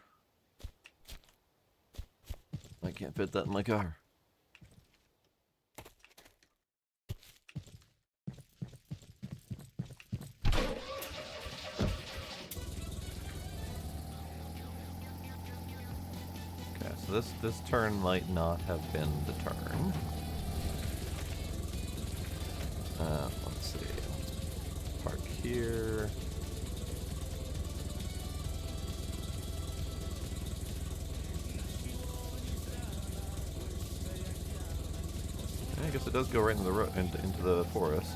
I can't fit that in my car. This turn might not have been the turn. Let's see. Park here. I guess it does go right into the into the forest.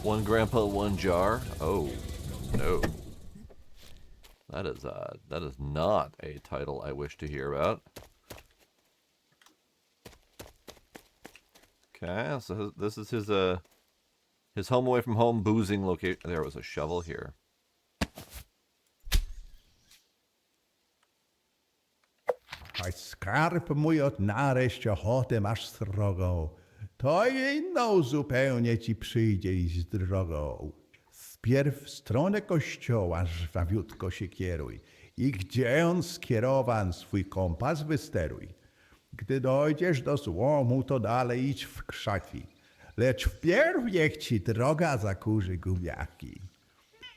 One grandpa, one jar. Oh, no. That is not a title I wish to hear about. Okay, so this is his home away from home boozing location. There was a shovel here. Choć skarb mój od nareszcie ochotę masz srogą, to inną zupełnie ci przyjdzie iść drogą. Wpierw w stronę kościoła żwawiutko się kieruj i gdzie on skierowan swój kompas wysteruj. Gdy dojdziesz do złomu, to dalej idź w krzaki, lecz wpierw niech ci droga zakurzy gumiaki.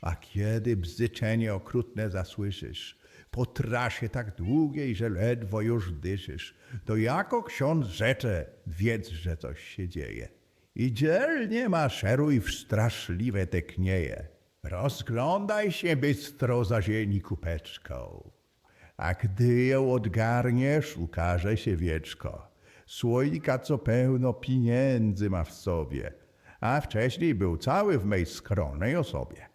A kiedy bzyczenie okrutne zasłyszysz, po trasie tak długiej, że ledwo już dyszysz, to jako ksiądz rzecze, wiedz, że coś się dzieje. I dzielnie maszeruj w straszliwe te knieje. Rozglądaj się bystro za ziemi kupeczką. A gdy ją odgarniesz, ukaże się wieczko. Słoika, co pełno pieniędzy ma w sobie, a wcześniej był cały w mej skromnej osobie.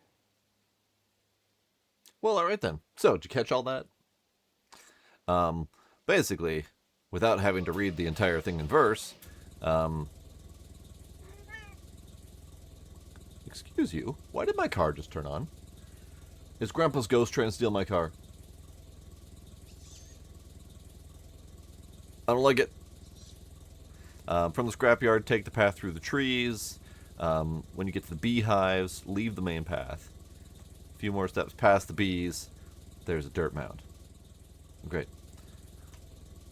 Well, all right then. So, did you catch all that? Basically, without having to read the entire thing in verse, excuse you, why did my car just turn on? Is Grandpa's ghost trying to steal my car? I don't like it. From the scrapyard, take the path through the trees. When you get to the beehives, leave the main path. A few more steps past the bees, there's a dirt mound. Great.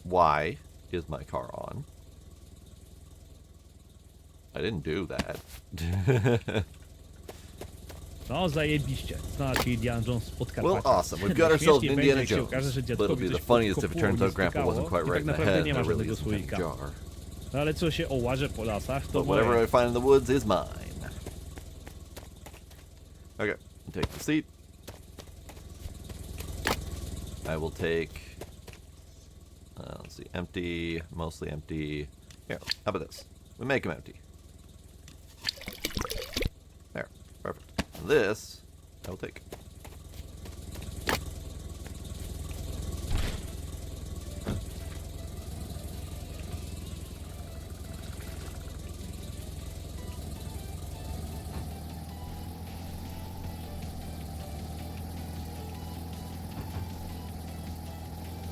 Why is my car on? I didn't do that. No, zajebiście. Znalazł Indiana Jones z Podkarpacia. Well, awesome. We've got ourselves an Indiana Będzie, jak się Jones. okaże, że But it'll dziadkowi be the coś funniest if it turns out Grandpa stykało wasn't quite i right tak in the naprawdę head. nie ma There really żadnego isn't a słoika. jar. No ale co się ołaże po lasach, to But whatever moje. I find in the woods is mine. Okay, take the seat. I will take, let's see, empty, mostly empty. Here, how about this? We make them empty. There, perfect. This, I will take.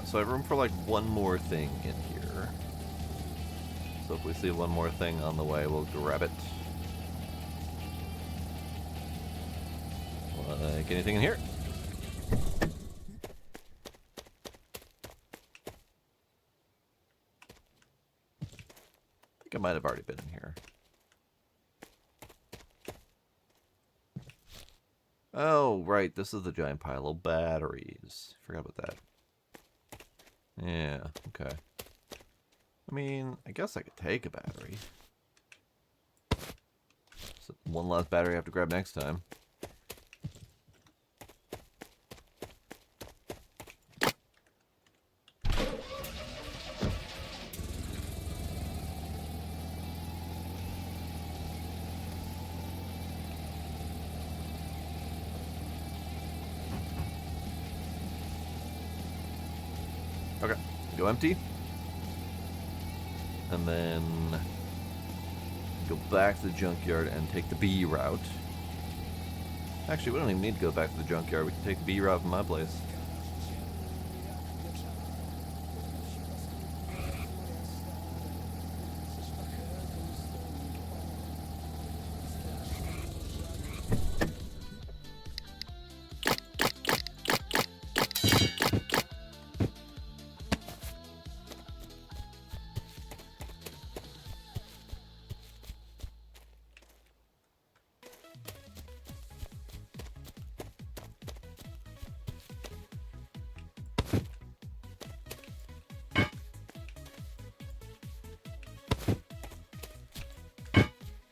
So I have room for like one more thing in here. So if we see one more thing on the way, we'll grab it. Like anything in here? I think I might have already been in here. Oh, right, this is the giant pile of batteries. Forgot about that. Yeah, okay. I mean, I guess I could take a battery. So one last battery I have to grab next time. Okay, go empty. And then go back to the junkyard and take the B route. Actually, we don't even need to go back to the junkyard. We can take the B route from my place.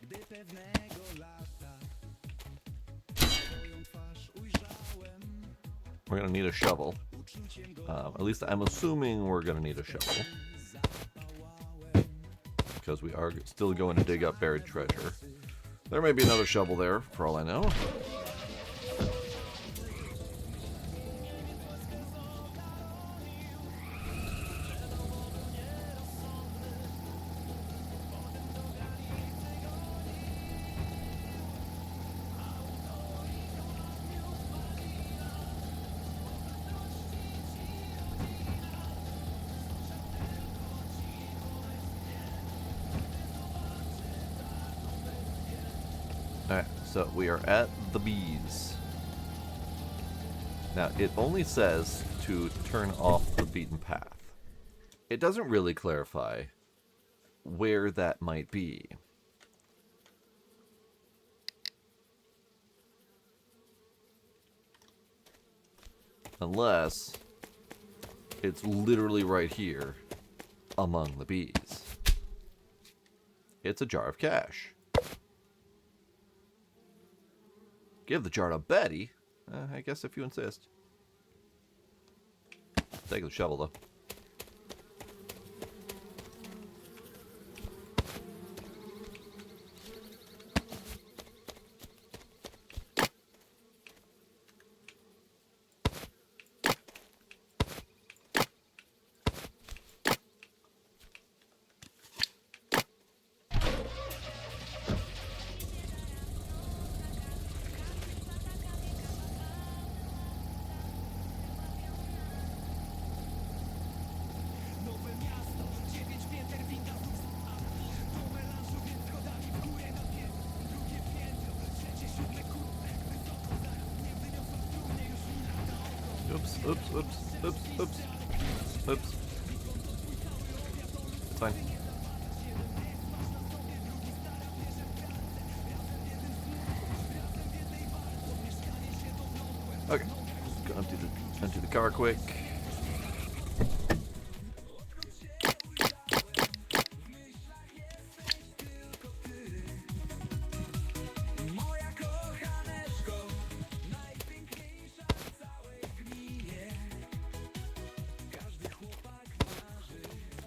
Gdy pewnego lata twoją twarz ujrzałem, We're gonna need a shovel. At least I'm assuming we're gonna need a shovel. Because we are still going to dig up buried treasure. There may be another shovel there, for all I know. So we are at the bees. Now, it only says to turn off the beaten path. It doesn't really clarify where that might be. Unless it's literally right here among the bees. It's a jar of cash. Give the jar to Betty? I guess if you insist. Take the shovel, though. Oops, oops, oops, oops, oops, oops. It's fine. Okay, just go empty the car quick.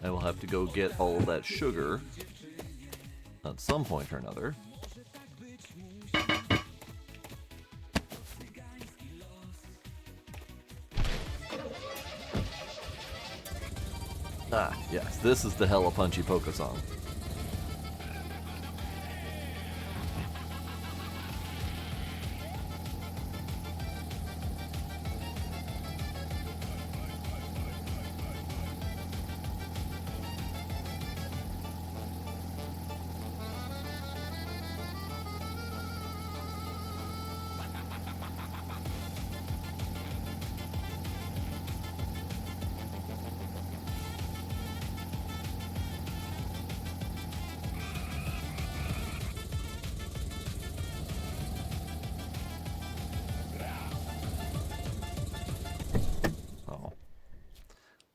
I will have to go get all of that sugar at some point or another. Ah, yes, this is the hella punchy polka song.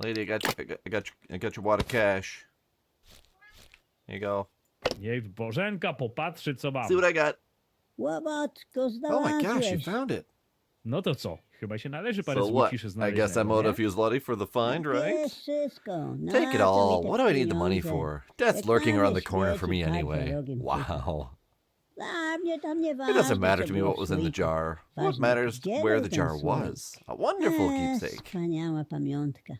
Lady, I got your wad of cash. Here you go. Niech Bożenka popatrzy, co mam. See what I got. Łopatko Oh my gosh, you znalazłeś. found it. No to co? Chyba się należy parę So what? złociszy I znaleźć. guess I'm owed a few zloty for the find, Bierz right? wszystko. Na Take it co all. mi te What do I need the money pieniądze? for? Death's Jak lurking na around mnie the corner for me śmieci anyway. patrzę rogiem Wow. Dla mnie tam nie It ważne, doesn't matter co to me było what w was in the słoiku. jar. What Ważne, matters gdzie where był the ten jar słoik. was. A wonderful keepsake. Wspaniała pamiątka.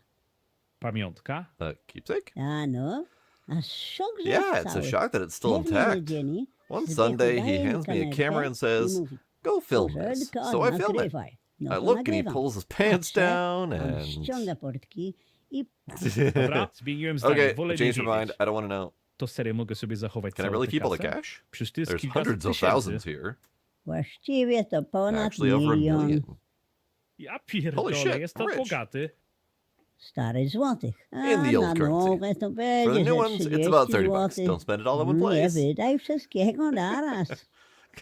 Pamiątka? Keepsake? A no, aż szok, że Yeah, jest it's a cały. shock that it's still Pewnie, że intact. dzieli, One z Sunday, wieku he daje mi hands me a kamerkę camera and i says, mówi, go film this. "Bożenko, So I film it. nagrywaj." No I to look and he nagrywam. pulls his pants Patrzę, down on and... ściąga portki i Dobra, zmieniłem zdanie. Okay, Wolę I nie changed my mind. wiedzieć. I don't want to know. To serio mogę sobie zachować Can I całą really tę keep all the kasę? cash? Przecież to jest There's kilkaset hundreds of tysięcy. thousands here. właściwie to ponad Actually, over a milion million. Ja Holy pierdolę, shit, jestem rich. bogaty. starych złotych. A In the old na currency. nowę to For the będzie, new że ones, it's 30 about 30 bucks. złotych. Don't spend it all in one Nie place. wydaj wszystkiego naraz.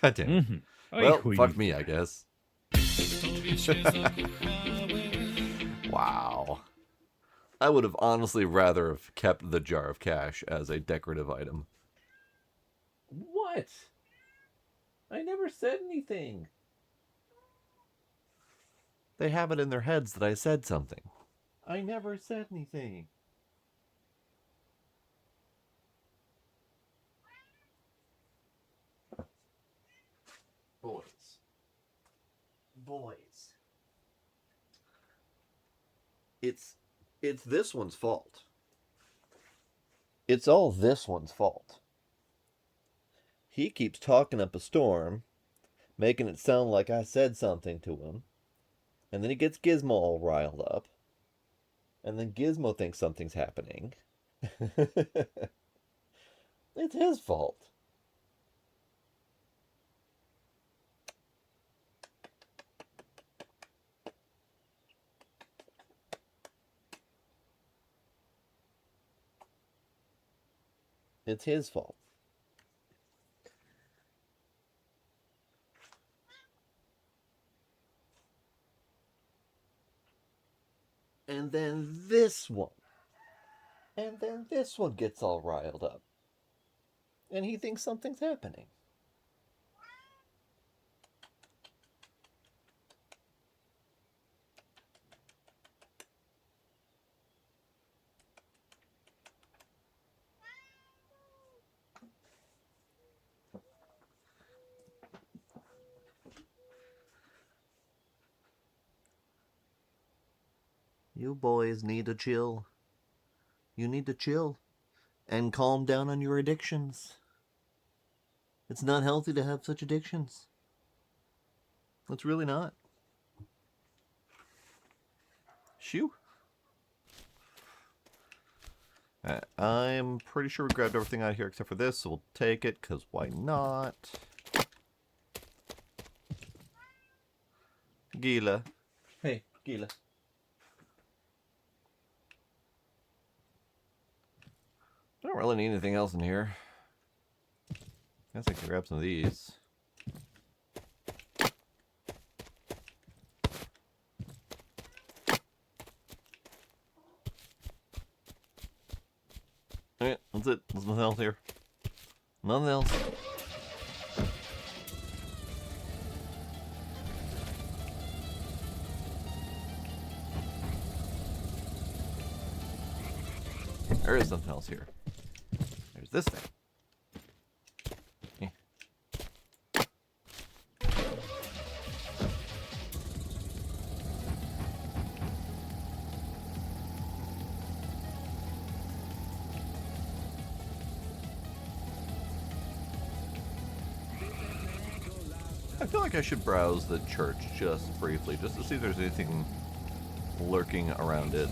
God damn. Mhm. Oj, Well, chuj. fuck me, I guess. Wow. I would have honestly rather have kept the jar of cash as a decorative item. What? I never said anything. They have it in their heads that I said something. I never said anything. Boys. Boys. It's this one's fault. It's all this one's fault. He keeps talking up a storm, making it sound like I said something to him, and then he gets Gizmo all riled up, and then Gizmo thinks something's happening. It's his fault. It's his fault. And then this one. And then this one gets all riled up. And he thinks something's happening. You boys need to chill. You need to chill and calm down on your addictions. It's not healthy to have such addictions. It's really not. Shoo. Alright, I'm pretty sure we grabbed everything out of here except for this, so we'll take it, because why not? Gila. Hey, Gila. I don't really need anything else in here. Guess I can grab some of these. Alright, that's it. There's nothing else here. Nothing else. There is something else here. There's this thing. I feel like I should browse the church just briefly, just to see if there's anything lurking around it.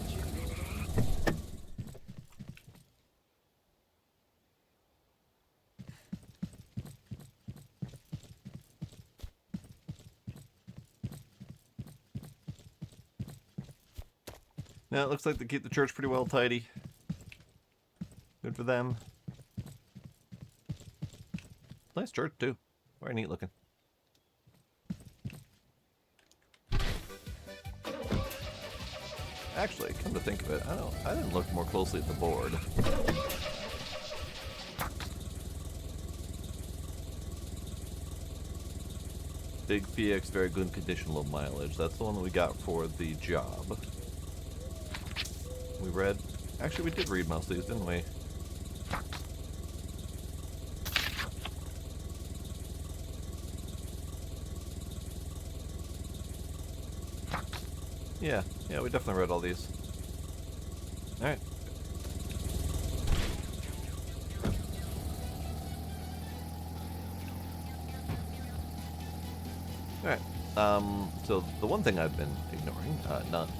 Now, it looks like they keep the church pretty well tidy. Good for them. Nice church, too. Very neat looking. Actually, come to think of it, I didn't look more closely at the board. Big PX, very good condition, low mileage. That's the one that we got for the job. We read... Actually, we did read most of these, didn't we? Yeah, we definitely read all these. Alright. Alright, so the one thing I've been ignoring, not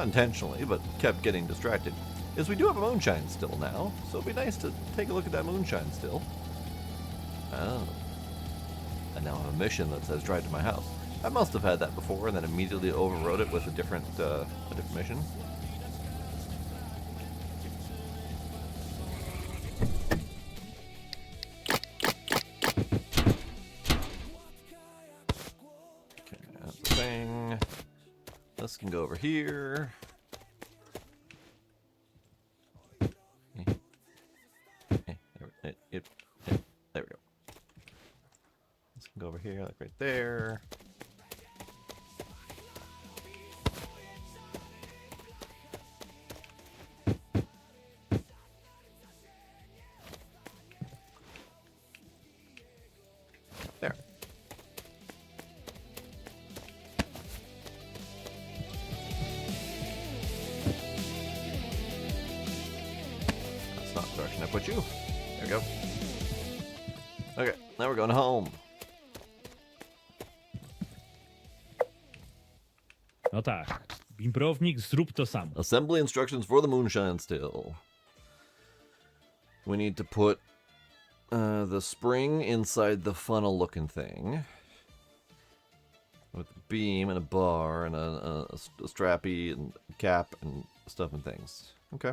intentionally, but kept getting distracted, is we do have a moonshine still now, so it'd be nice to take a look at that moonshine still. Oh. And now I have a mission that says drive to my house. I must have had that before and then immediately overrode it with a different mission. Okay, that's the thing. This can go over here. There we go. This can go over here, like right there. There. That's not the direction I put you. There we go. Okay, now we're going home. No tak. Bimbrownik, zrób to samo. Assembly instructions for the moonshine still. We need to put the spring inside the funnel looking thing. With a beam and a bar and a strappy and cap and stuff and things. Okay.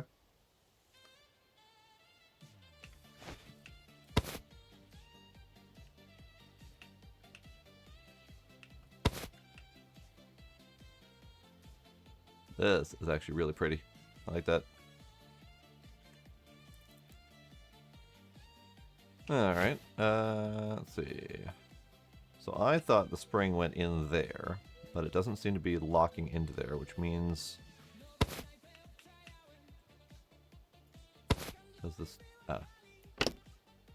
This is actually really pretty. I like that. Alright, let's see. So I thought the spring went in there, but it doesn't seem to be locking into there, which means... Does this...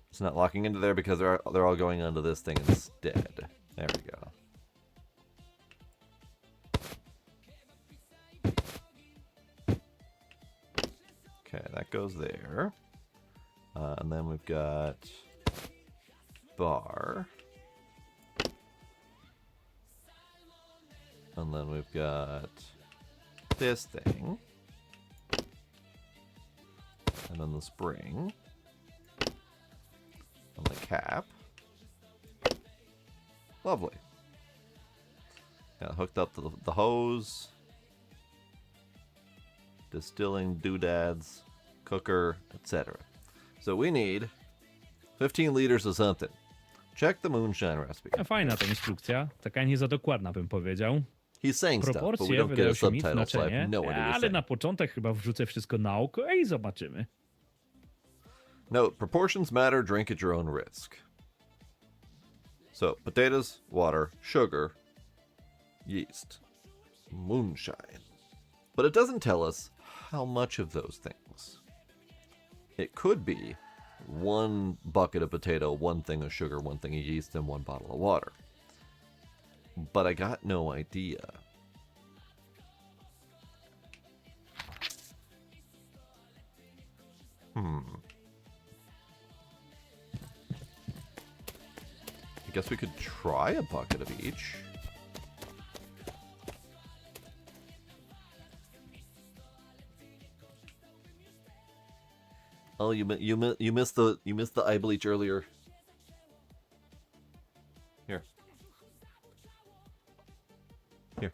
It's not locking into there because they're all going onto this thing instead. There we go. Okay, that goes there. And then we've got bar. And then we've got this thing. And then the spring. And the cap. Lovely. Got hooked up to the hose. Distilling doodads, cooker, etc. So we need 15 liters of something. Check the moonshine recipe. Fajna ta instrukcja, taka nie za dokładna bym powiedział. He's saying stuff, but we Proporcje don't get wydają a się mieć subtitle, so I znaczenie, have no idea what he's ale saying. na początek chyba wrzucę wszystko na oko i zobaczymy. Note, proportions matter, drink at your own risk. So, potatoes, water, sugar, yeast, moonshine. But it doesn't tell us how much of those things. It could be 1 bucket of potato, 1 thing of sugar, 1 thing of yeast, and 1 bottle of water. But I got no idea. I guess we could try a bucket of each. Oh, you missed the eye bleach earlier. Here. Here.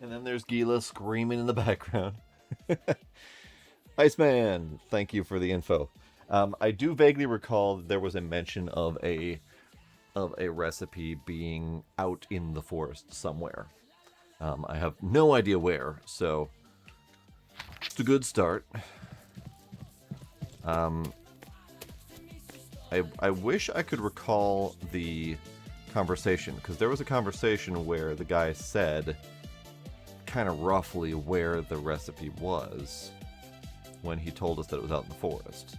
And then there's Gila screaming in the background. Iceman, thank you for the info. I do vaguely recall that there was a mention of a recipe being out in the forest somewhere. I have no idea where, so it's a good start. I wish I could recall the conversation, because there was a conversation where the guy said kind of roughly where the recipe was when he told us that it was out in the forest.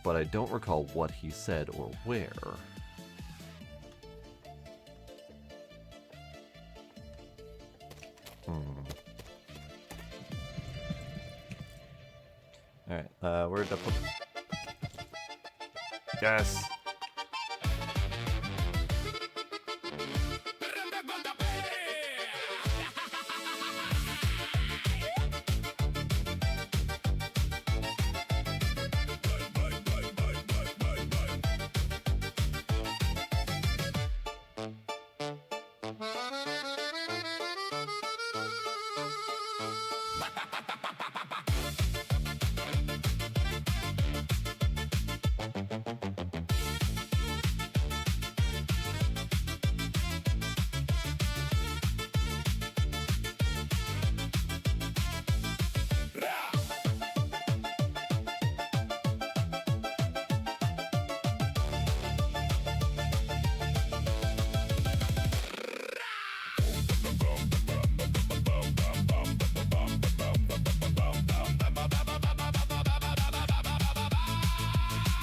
But I don't recall what he said or where. Alright, where did I put... Yes!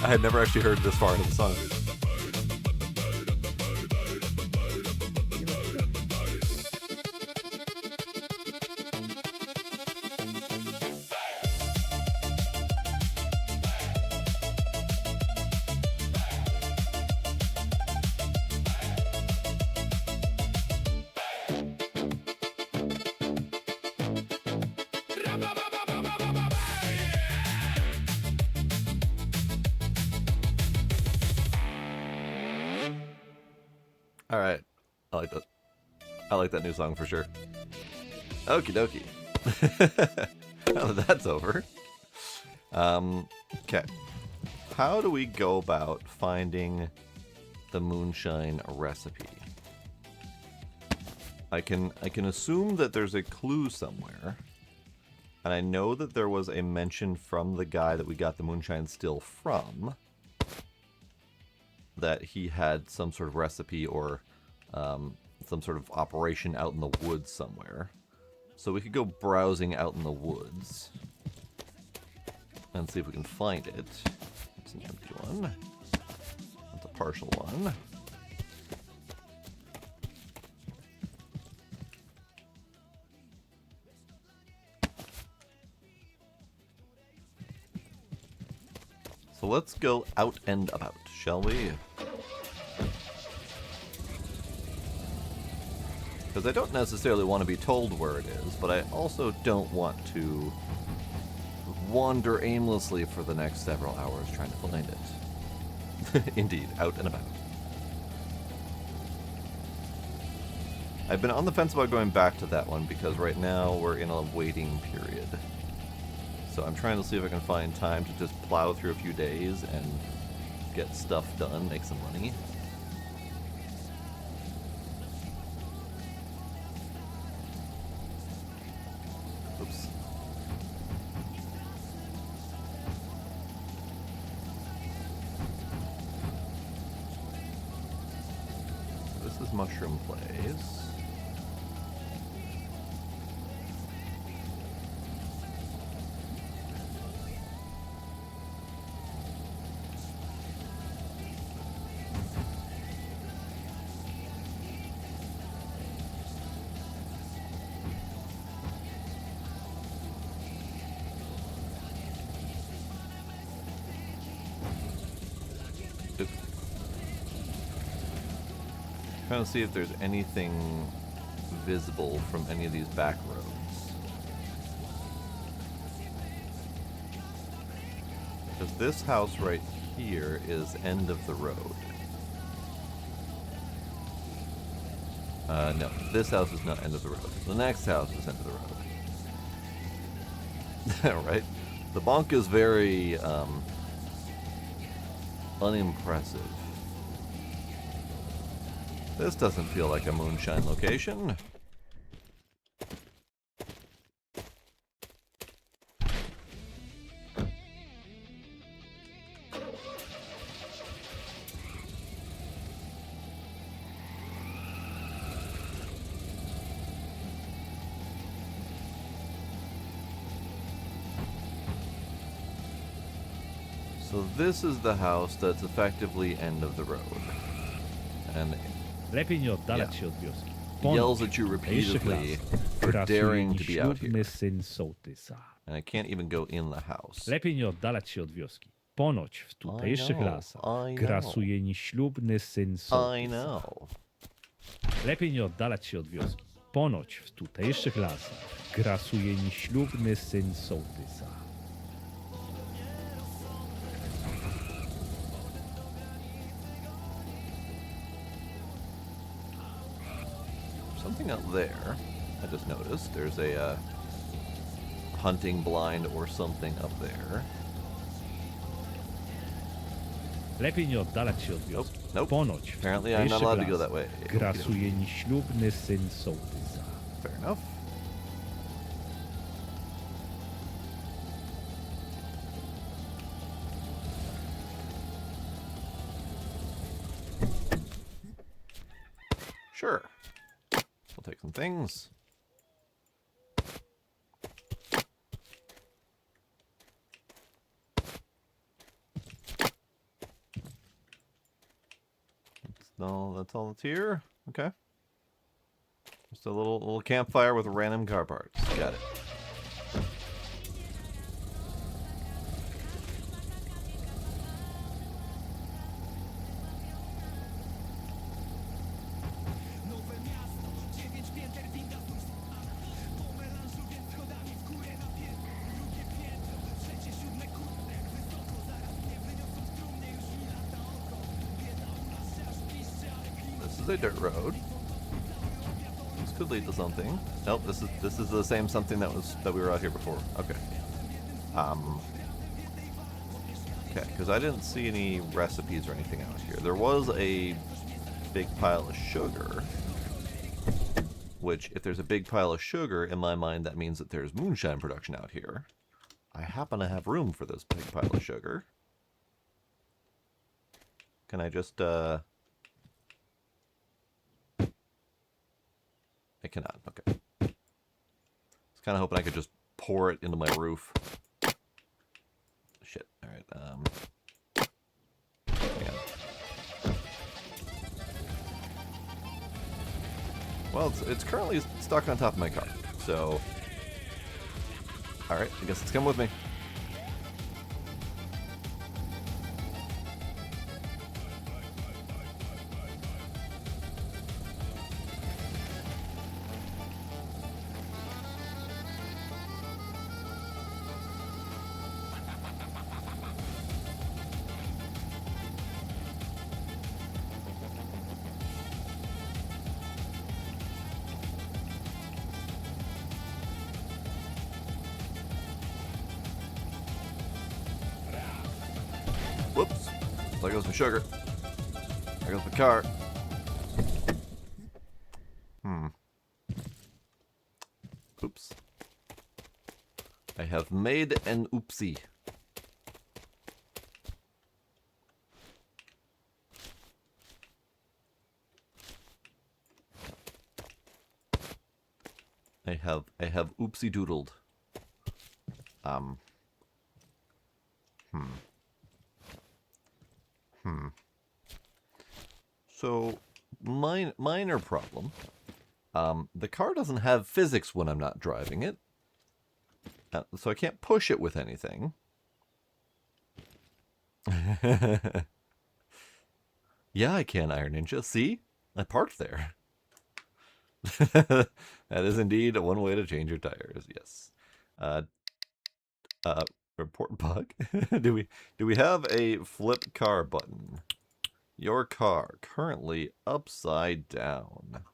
I had never actually heard this far into the song. All right, I like that. I like that new song for sure. Okie dokie. Now that that's over. Okay. How do we go about finding the moonshine recipe? I can assume that there's a clue somewhere. And I know that there was a mention from the guy that we got the moonshine still from, that he had some sort of recipe or some sort of operation out in the woods somewhere. So we could go browsing out in the woods and see if we can find it. It's an empty one. That's a partial one. So let's go out and about, shall we? Because I don't necessarily want to be told where it is, but I also don't want to wander aimlessly for the next several hours trying to find it. Indeed, out and about. I've been on the fence about going back to that one because right now we're in a waiting period. So I'm trying to see if I can find time to just plow through a few days and get stuff done, make some money. Oops. This is Mushroom Place. Trying to see if there's anything visible from any of these back roads. Because this house right here is end of the road. No, this house is not end of the road. The next house is end of the road. Right? The bonk is very unimpressive. This doesn't feel like a moonshine location. So this is the house that's effectively end of the road. And Lepiej nie oddalać Yeah. się od wioski. yells at you repeatedly for daring to be out here. Ślubny syn sołtysa. And I can't even go in the house. Lepiej nie oddalać się od wioski. Ponoć w tutejszych know, lasach I know. grasuje nieślubny syn I sołtysa. know. Lepiej nie oddalać się od wioski. Ponoć w tutejszych lasach grasuje nieślubny syn sołtysa. Something out there. I just noticed. There's a hunting blind or something up there. Lepiej nie oddalać się od wioski. Nope. Ponoć w Apparently I'm not tutejszych allowed to go lasach that way. grasuje nieślubny syn sołtysa. Fair enough. Sure. We'll take some things. That's all that's here. Okay. Just a little campfire with random car parts. Got it. This is a dirt road. This could lead to something. Nope, this is the same something that we were out here before. Okay. Okay, because I didn't see any recipes or anything out here. There was a big pile of sugar, which if there's a big pile of sugar, in my mind that means that there's moonshine production out here. I happen to have room for this big pile of sugar. Can I just I cannot. Okay. I was kind of hoping I could just pour it into my roof. Shit. All right. Yeah. Well, it's currently stuck on top of my car. So, all right. I guess it's come with me. Whoops. There goes my sugar. There goes my car. Oops. I have made an oopsie. I have oopsie doodled. So, minor problem. The car doesn't have physics when I'm not driving it. So I can't push it with anything. Yeah, I can, Iron Ninja. See? I parked there. That is indeed one way to change your tires, yes. Report bug. Do we have a flip car button? Your car currently upside down.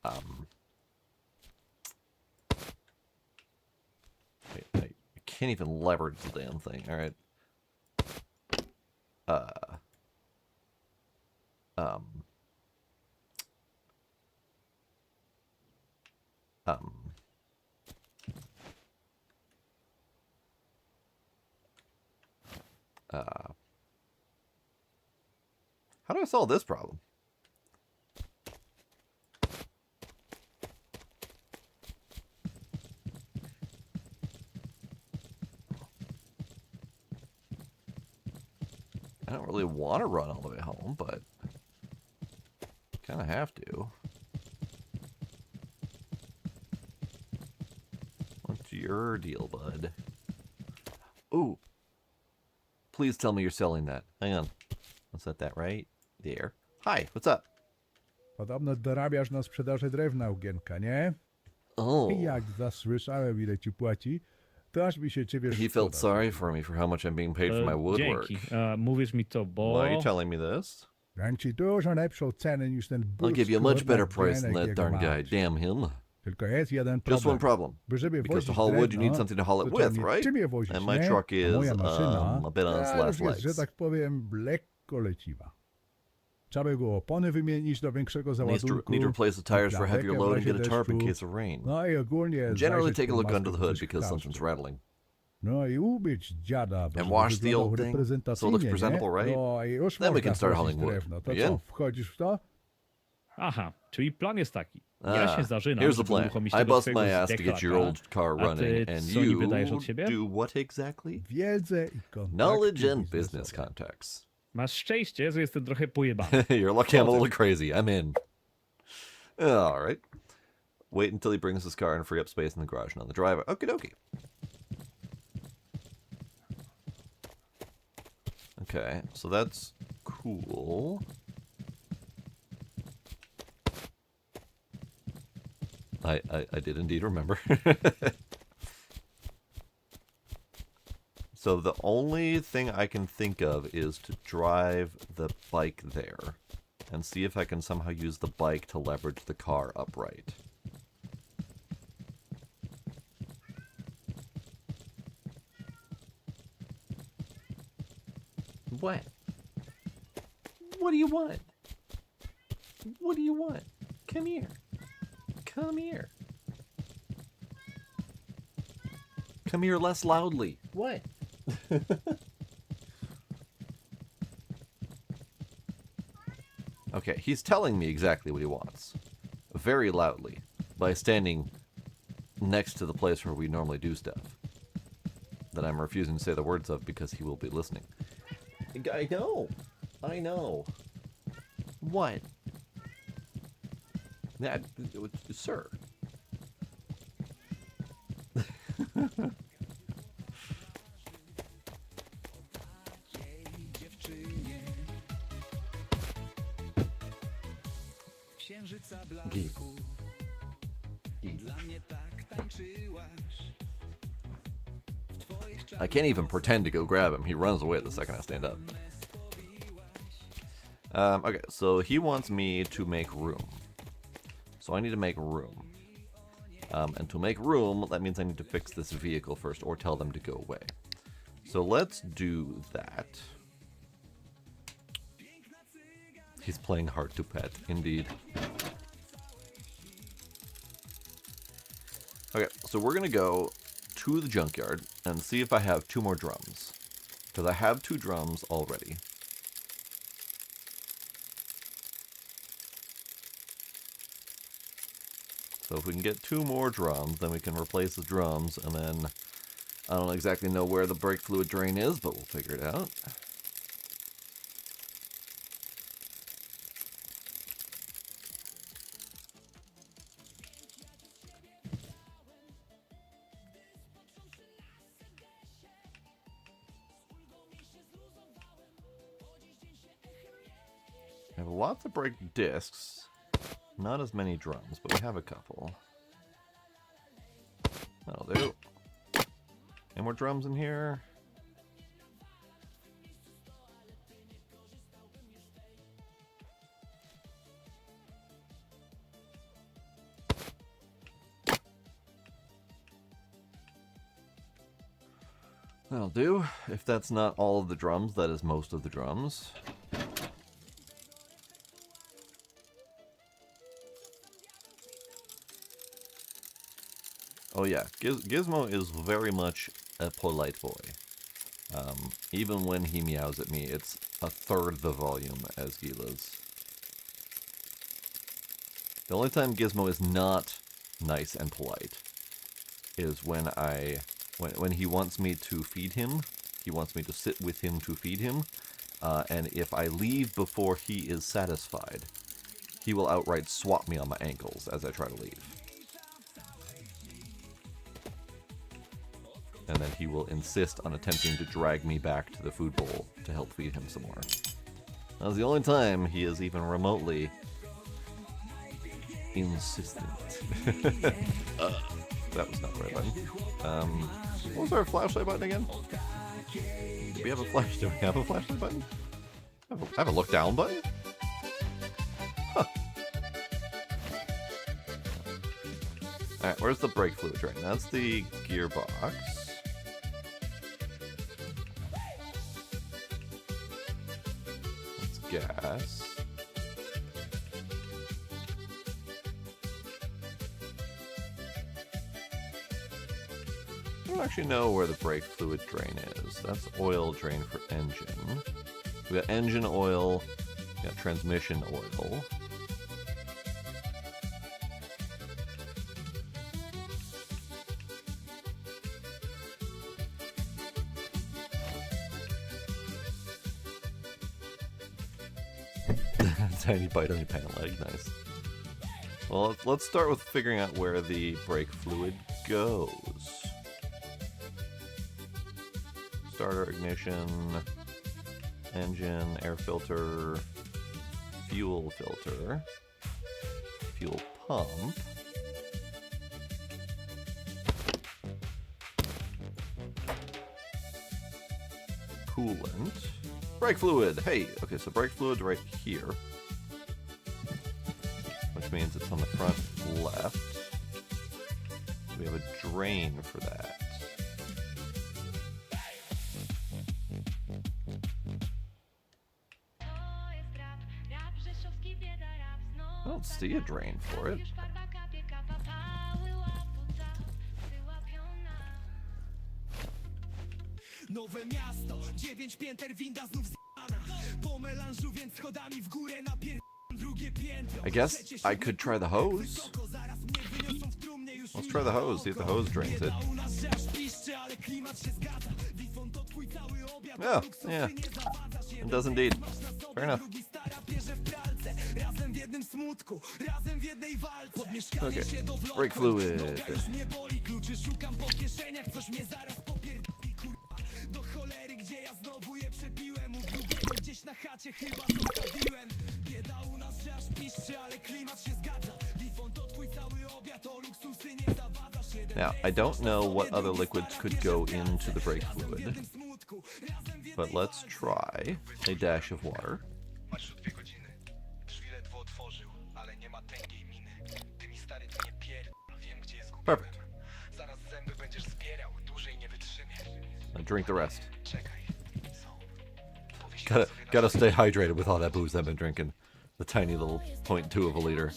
I can't even leverage the damn thing. All right. How do I solve this problem? I don't really want to run all the way home, but kind of have to. What's your deal, bud? Ooh. Please tell me you're selling that. Hang on. Let's set that right there. Hi, what's up? Podobno dorabiasz na sprzedaży drewna u Gienka, nie? Oh. I jak zasłyszałem, ile ci płaci, to aż mi się ciebie He felt sorry for me for how much I'm being paid for my woodwork. Dzięki. Mówisz mi to, bo... Why are you telling me this? Dam ci dużo lepszą cenę niż ten I'll give you a much better price than Gienek, that darn jakiego guy. masz. Damn him. Tylko jest jeden Just one problem. problem. Bo żeby Because to wozić haul wood, you drewno, need something to haul to it trzeba with, mieć right? czym je wozić, And my nie? truck A is moja maszyna, a bit on its last już jest, że legs. tak powiem, lekko leciwa. Trzeba by było opony wymienić do większego załadunku. Need to replace the tires for heavier Bladekę w load and razie get a tarp in deszczu. case of rain. No i ogólnie Generally zajrzeć take a pod look maskę under the hood coś because klaszczą. something's rattling. No i ubić dziada, And żeby wash the wyglądał old thing so it looks reprezentacyjnie, presentable, nie? right? No i już Then we można can start wchodzić hauling w wood. drewno. To Yeah. co, wchodzisz w to? Aha, czyli plan jest taki. Ja się zażynam, here's the żeby plan. uruchomić I tego bust twojego my ass to get your zdeklaka. old car A running, ty and co niby you dajesz od siebie? do what exactly? Wiedzę i kontakty Knowledge and biznesowe. business contacts. Masz szczęście, że jestem trochę pojebany. You're lucky I'm a little crazy. I'm in. All right. Wait until he brings his car and free up space in the garage and on the driveway. Okie dokie. Okay, so that's cool. I did indeed remember. So the only thing I can think of is to drive the bike there and see if I can somehow use the bike to leverage the car upright. What? What do you want? What do you want? Come here. Come here. Come here less loudly. What? Okay, he's telling me exactly what he wants. Very loudly. By standing next to the place where we normally do stuff. That I'm refusing to say the words of because he will be listening. I know. I know. What? That, sir. Księżyca Git. blasku. Dla mnie tak tańczyłaś. W twoich I can't even pretend to go grab him. He runs away the second I stand up. Okay, so he wants me to make room. So I need to make room. And to make room, that means I need to fix this vehicle first or tell them to go away. So let's do that. He's playing hard to pet, indeed. Okay, so we're gonna go to the junkyard and see if I have 2 more drums. Because I have 2 drums already. So if we can get 2 more drums, then we can replace the drums, and then I don't exactly know where the brake fluid drain is, but we'll figure it out. I have lots of brake discs. Not as many drums, but we have a couple. That'll do. Any more drums in here? That'll do. If that's not all of the drums, that is most of the drums. Oh yeah, Gizmo is very much a polite boy. Even when he meows at me, it's a third the volume as Gila's. The only time Gizmo is not nice and polite is when when he wants me to feed him. He wants me to sit with him to feed him, and if I leave before he is satisfied, he will outright swat me on my ankles as I try to leave. And then he will insist on attempting to drag me back to the food bowl to help feed him some more. That was the only time he is even remotely insistent. That was not the right button. What was our flashlight button again? Do we have a flashlight button? I have a look down button? Huh. Alright, where's the brake fluid drain? That's the gearbox. That's gas. I don't actually know where the brake fluid drain is. That's oil drain for engine. We got engine oil, we got transmission oil. tiny bite on your pant leg. Nice. Well, let's start with figuring out where the brake fluid goes. Starter, ignition, engine, air filter, fuel filter, fuel pump, coolant, brake fluid. Hey, okay, so brake fluid's right here, which means it's on the front left. We have a drain for that. I don't see a drain for it. Nowe miasto, 9 pięter, winda znów zjana. Po melanżu, więc schodami w górę drugie piętro. I guess I could try the hose. Let's try the hose, see if the hose drains it. Oh, yeah. It does indeed. Fair enough. Okay, brake fluid. Do cholery, gdzie ja znowu je przepiłem. Gdzieś na chacie chyba zostawiłem. Bieda u nas, że aż piszczy, ale klimat się zgadza. Lifon to twój cały obiad, to luksusy nie zawadzasz. Now, I don't know what other liquids could go into the brake fluid, but let's try a dash of water. Masz 2 godziny. Drzwi ledwo otworzył, ale nie ma tęgiej miny. Ty mi stary, ty nie wiem gdzie jest gubiłem. Perfect. Zaraz zęby będziesz zbierał, dłużej nie wytrzymiesz. Now drink the rest. Czekaj. Gotta stay hydrated with all that booze I've been drinking. The tiny little 0.2 of a liter.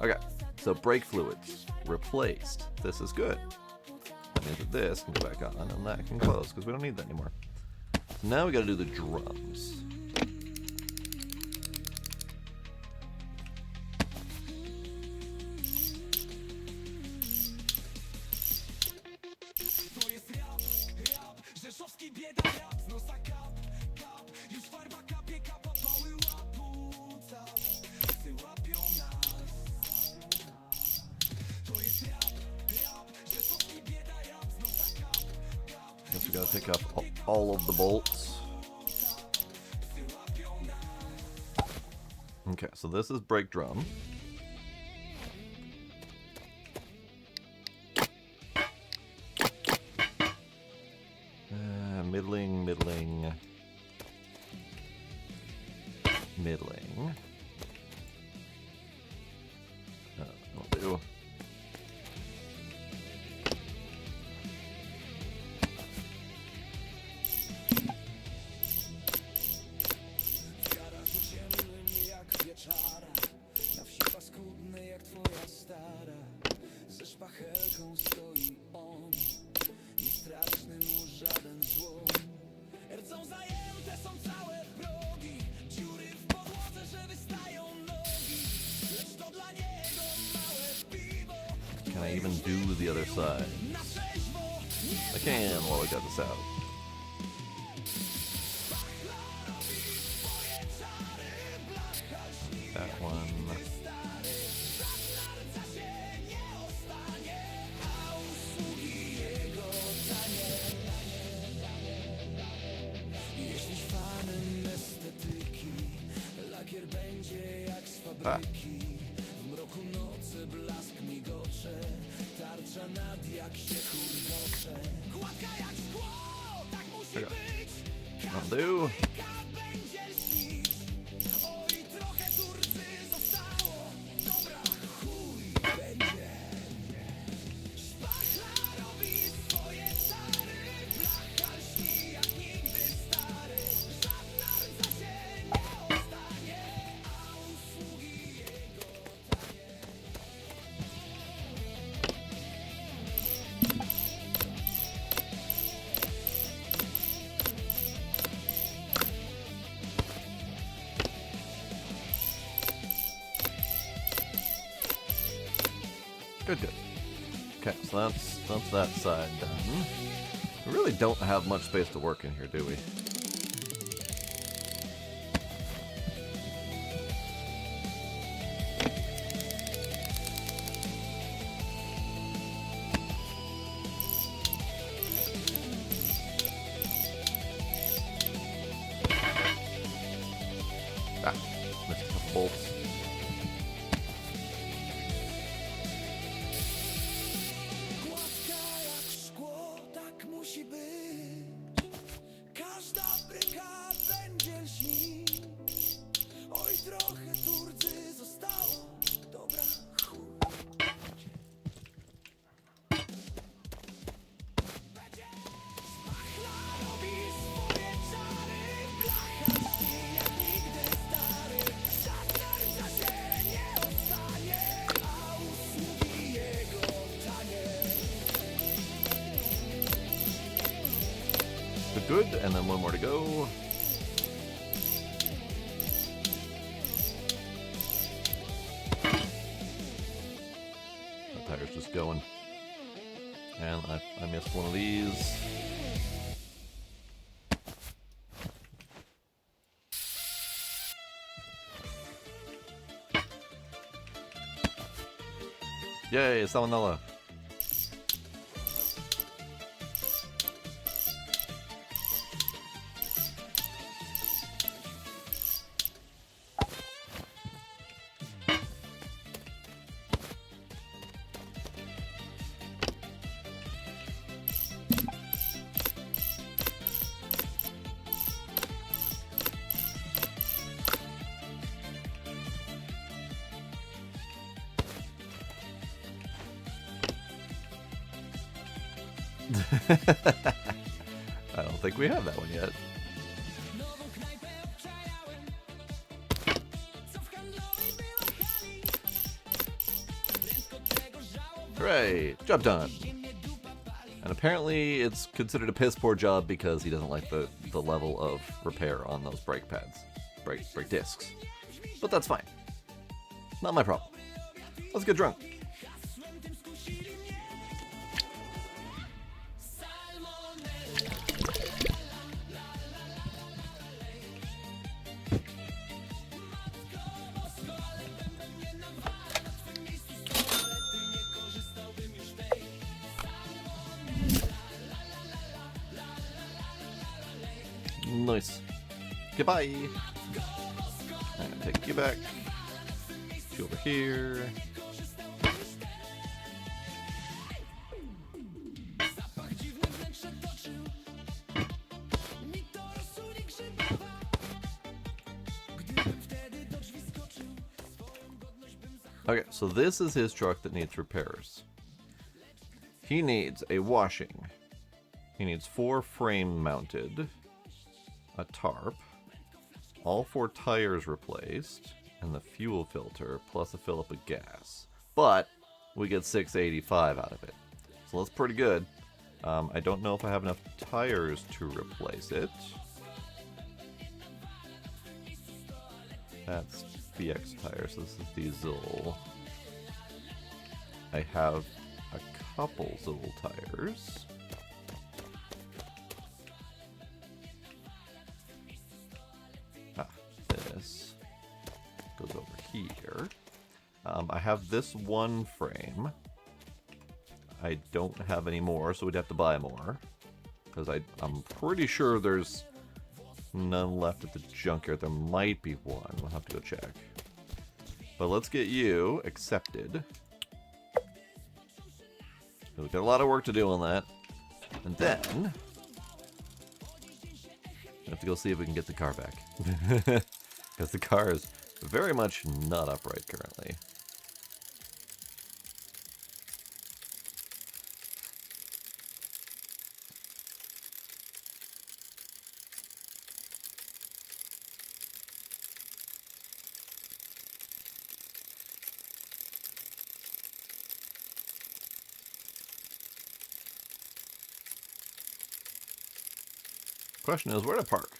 Okay, so brake fluids replaced. This is good. That means that this can go back on and that can close because we don't need that anymore. So now we gotta do the drums. Guess we gotta pick up all of the bolts. Okay, so this is brake drum. Middling. That'll do. Na wsi paskudny jak twoja stara. Ze szpachelką stoi on. Nie straszny mu żaden złom. Rdzą zajęte są całe progi. Dziury w podłodze, że wystają nogi. Lecz to dla niego małe piwo. Can I even do the other side? Na trzeźwo I can while I got this out. That one. Ah. W mroku nocy blask migocze. Tarcza nad jak się kurgocze. Gładka jak szkło, tak musi być. That'll do. Będzie śnić. Oj, trochę turcy zostało. Dobra, chuj będzie. Szpachla robi swoje czary. Blachar śni jak nigdy stary. Żadna rdza się nie ostanie, a usługi jego tanie. Good. Okay, so that's that side done. We really don't have much space to work in here, do we? Good, and then one more to go. The tire's just going. And I missed one of these. Yay, salmonella. I don't think we have that one yet. Hooray! Job done! And apparently it's considered a piss poor job because he doesn't like the level of repair on those brake pads. Brake discs. But that's fine. Not my problem. Let's get drunk. Nice. Goodbye. I'm gonna take you back. You over here. Okay, so this is his truck that needs repairs. He needs a washing. He needs 4 frame mounted, a tarp, all 4 tires replaced, and the fuel filter, plus a fill up of gas. But we get $685 out of it. So that's pretty good. I don't know if I have enough tires to replace it. That's BX tires, so this is diesel. I have a couple Zoll tires. This goes over here. I have this one frame. I don't have any more, so we'd have to buy more. Because I'm pretty sure there's none left at the junkyard. There might be one. We'll have to go check. But let's get you accepted. We've got a lot of work to do on that. And then we have to go see if we can get the car back. Because the car is very much not upright currently. Question is, where to park?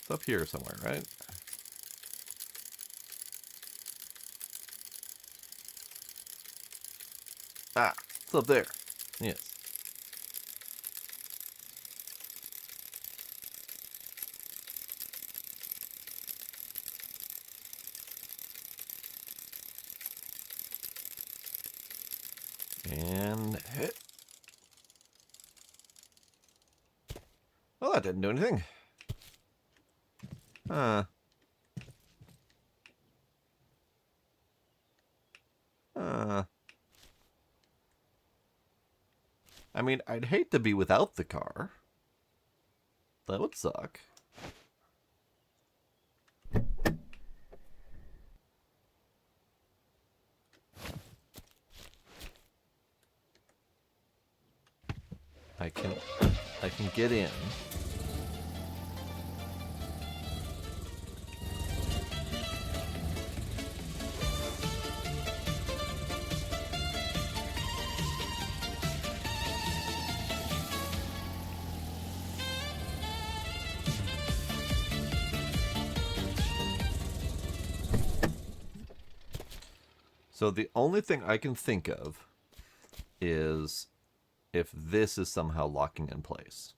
It's up here somewhere, right? Ah, it's up there. Yes. And hit. Well, that didn't do anything. I mean, I'd hate to be without the car. That would suck. I can get in. So the only thing I can think of is if this is somehow locking in place.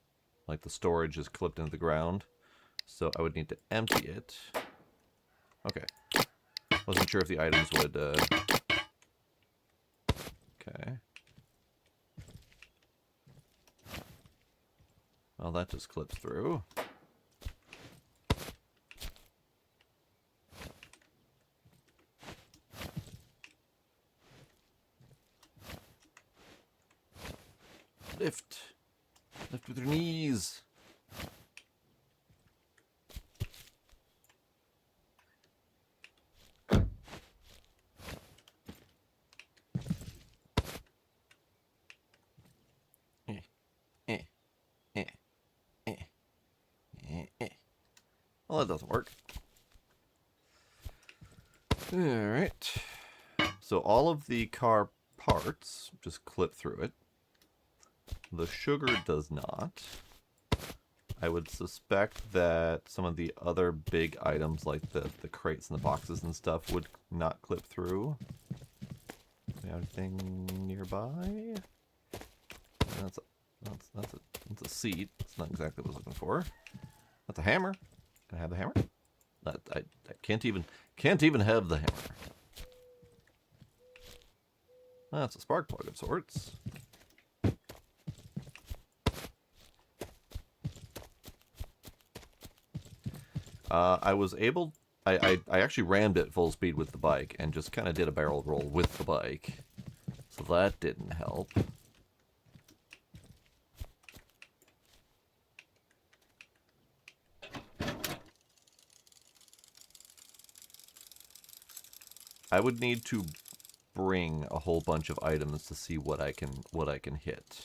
Like the storage is clipped into the ground. So I would need to empty it. Okay. Wasn't sure if the items would... Okay. Well, that just clips through. Lift. Lift with your knees. Well, that doesn't work. Alright. So all of the car parts just clip through it. The sugar does not. I would suspect that some of the other big items like the crates and the boxes and stuff would not clip through. Anything nearby? That's a seat. That's not exactly what I was looking for. That's a hammer. Can I have the hammer? I can't even have the hammer. That's a spark plug of sorts. I was able... I actually rammed it full speed with the bike and just kind of did a barrel roll with the bike. So that didn't help. I would need to bring a whole bunch of items to see what I can hit.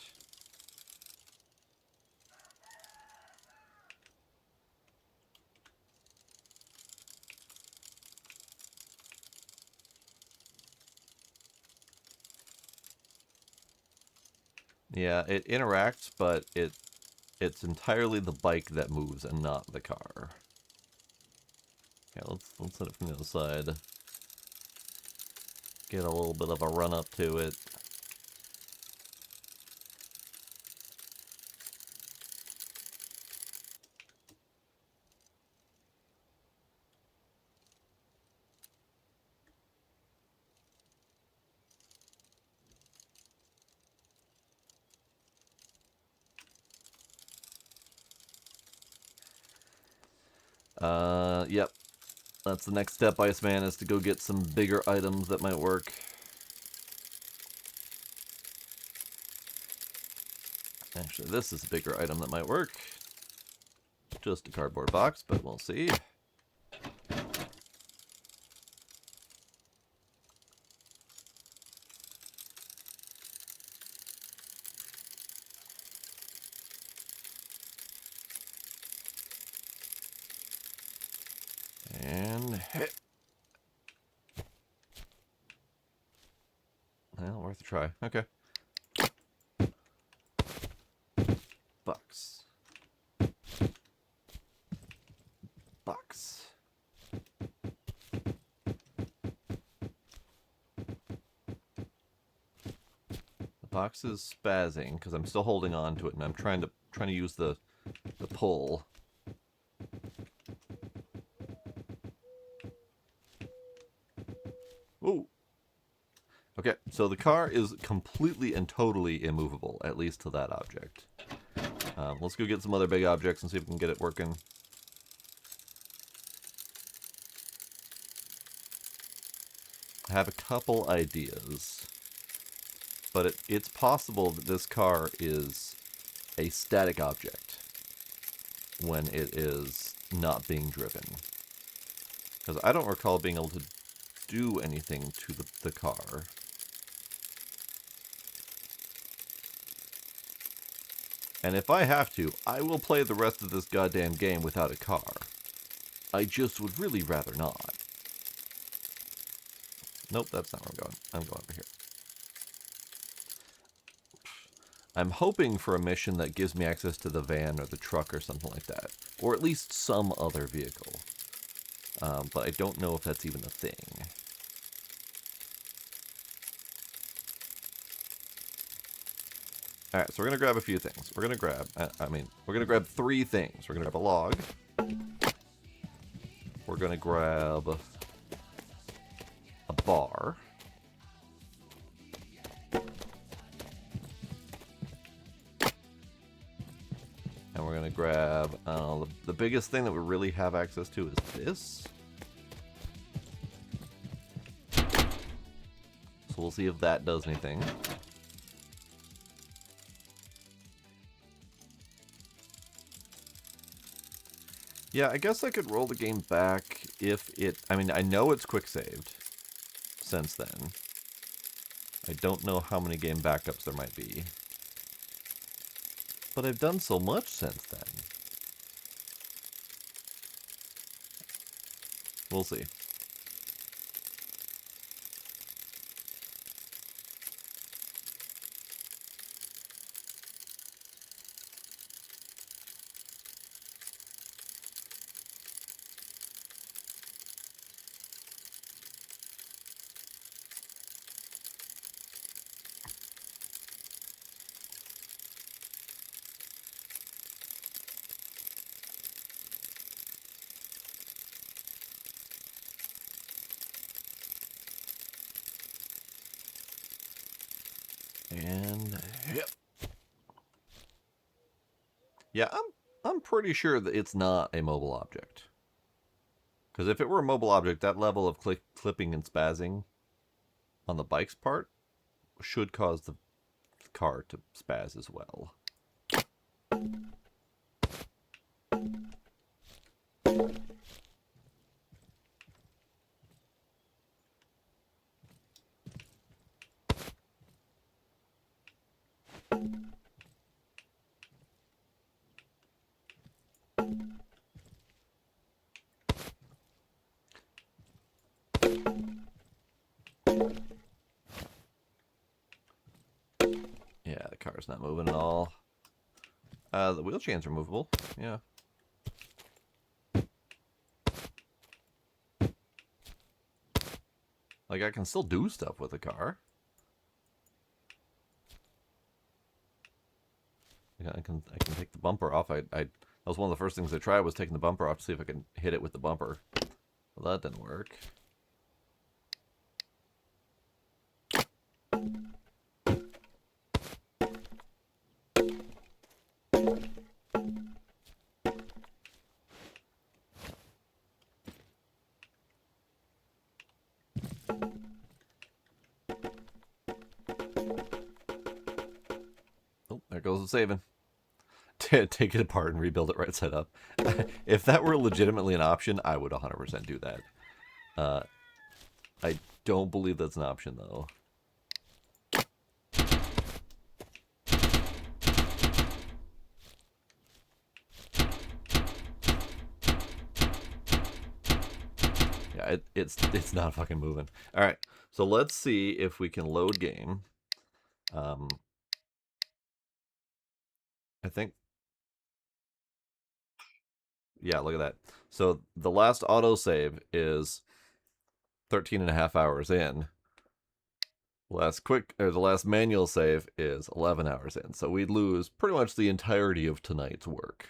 Yeah, it interacts, but it's entirely the bike that moves and not the car. Yeah, let's hit it from the other side. Get a little bit of a run up to it. Yep. That's the next step, Iceman, is to go get some bigger items that might work. Actually, this is a bigger item that might work. Just a cardboard box, but we'll see. And hit. Well, worth a try. Okay. Box. Box. The box is spazzing because I'm still holding on to it, and I'm trying to use the pull. Ooh. Okay, so the car is completely and totally immovable, at least to that object. Let's go get some other big objects and see if we can get it working. I have a couple ideas, but it's possible that this car is a static object when it is not being driven. Because I don't recall being able to do anything to the car. And if I have to, I will play the rest of this goddamn game without a car. I just would really rather not. Nope, that's not where I'm going. I'm going over here. I'm hoping for a mission that gives me access to the van or the truck or something like that. Or at least some other vehicle. But I don't know if that's even a thing. Alright, so we're gonna grab a few things. We're gonna grab, we're gonna grab 3 things. We're gonna grab a log. We're gonna grab a bar. And we're gonna grab, the biggest thing that we really have access to is this. So we'll see if that does anything. Yeah, I guess I could roll the game back if it... I mean, I know it's quick saved since then. I don't know how many game backups there might be. But I've done so much since then. We'll see. And yep. Yeah, I'm pretty sure that it's not a mobile object. Because if it were a mobile object, that level of clipping and spazzing on the bike's part should cause the car to spaz as well. Yeah, the car's not moving at all. The wheel chains are movable. Yeah. Like, I can still do stuff with the car. I can take the bumper off. That was one of the first things I tried, was taking the bumper off to see if I can hit it with the bumper. Well, that didn't work. Oh, there goes the saving. Take it apart and rebuild it right side up. If that were legitimately an option, I would 100% do that. I don't believe that's an option, though. Yeah, it's not fucking moving. All right, so let's see if we can load game. I think. Yeah, look at that. So the last autosave is 13.5 hours in. The last manual save is 11 hours in. So we'd lose pretty much the entirety of tonight's work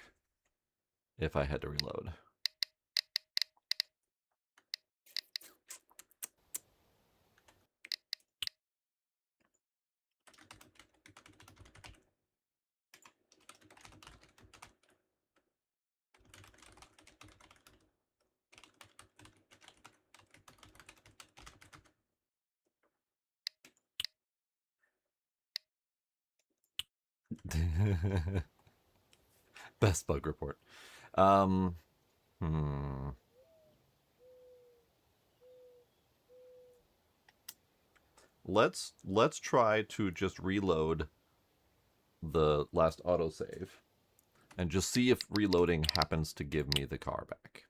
if I had to reload. Best bug report. Let's try to just reload the last autosave and just see if reloading happens to give me the car back.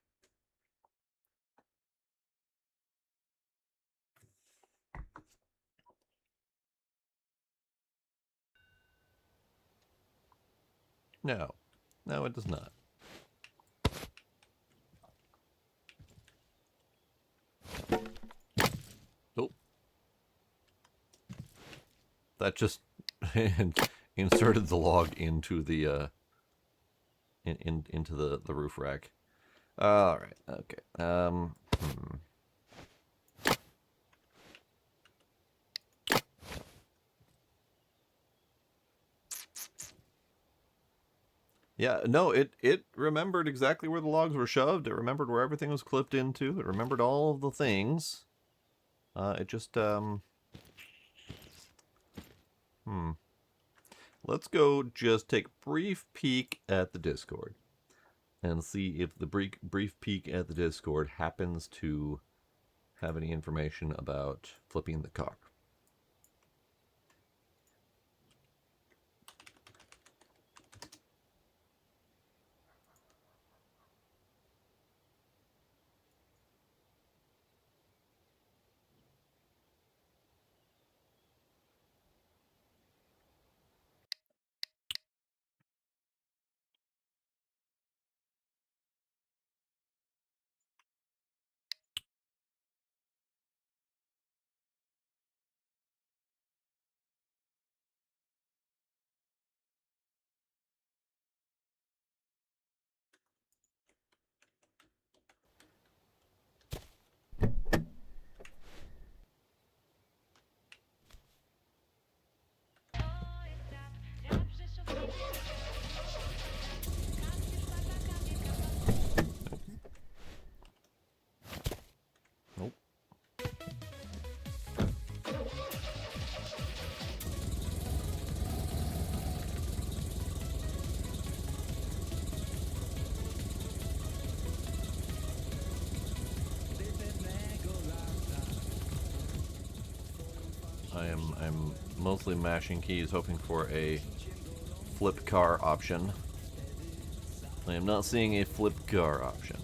No. No, it does not. Oh. That just inserted the log into the into the roof rack. All right. Okay. Yeah, no, it remembered exactly where the logs were shoved. It remembered where everything was clipped into. It remembered all of the things. It just Let's go just take a brief peek at the Discord and see if the brief peek at the Discord happens to have any information about flipping the car. Nope. I'm mostly mashing keys, hoping for a flip car option. I am not seeing a flip car option.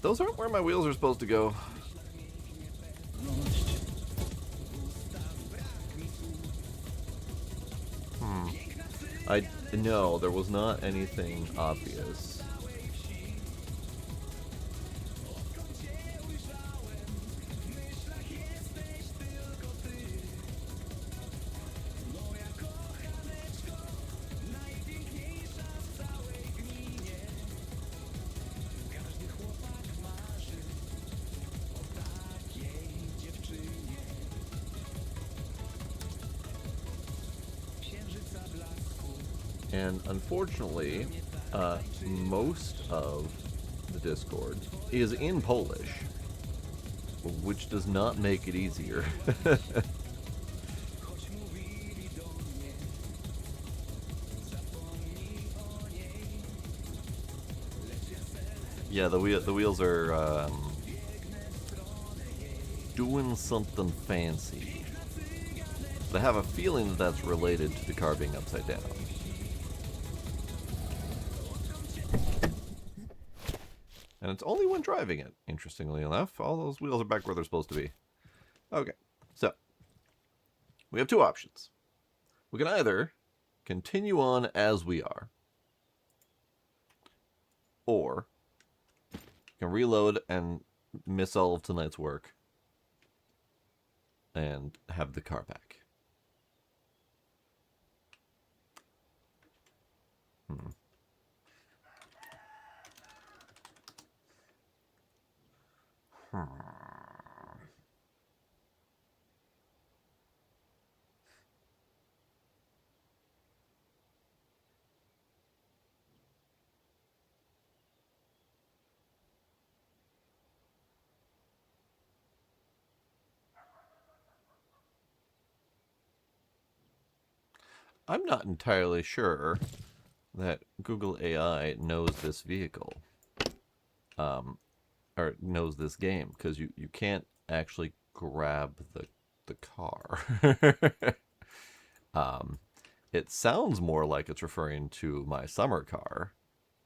Those aren't where my wheels are supposed to go. No, there was not anything obvious. And unfortunately, most of the Discord is in Polish, which does not make it easier. Yeah, the wheels are doing something fancy. But I have a feeling that that's related to the car being upside down. And it's only when driving it, interestingly enough. All those wheels are back where they're supposed to be. Okay, so we have two options. We can either continue on as we are, or we can reload and miss all of tonight's work and have the car back. I'm not entirely sure that Google AI knows this vehicle, or knows this game, because you can't actually grab the car. It sounds more like it's referring to my summer car,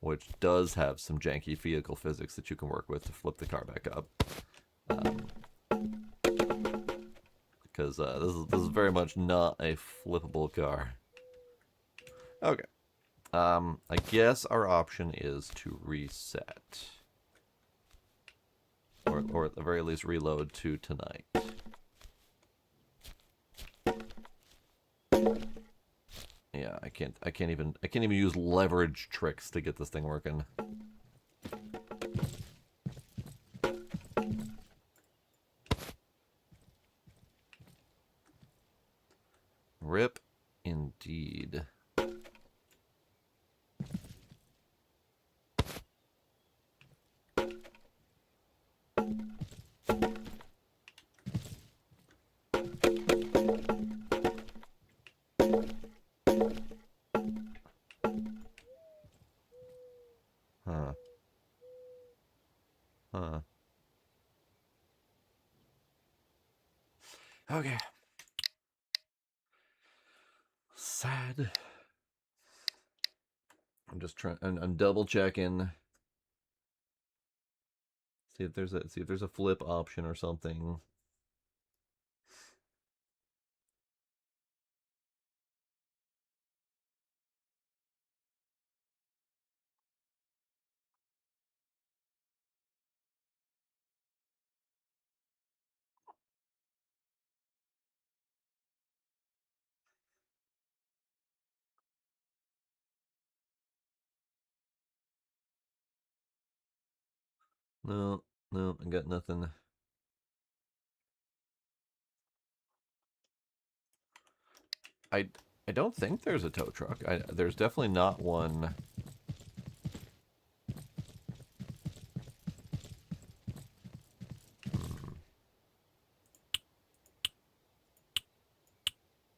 which does have some janky vehicle physics that you can work with to flip the car back up. Because this is very much not a flippable car. Okay. I guess our option is to reset. Or at the very least reload to tonight. Yeah, I can't even use leverage tricks to get this thing working. Rip indeed. Huh. Huh. Okay. Sad. I'm just trying. I'm double checking. See if there's a flip option or something. No, no, I got nothing. I I don't think there's a tow truck. There's definitely not one.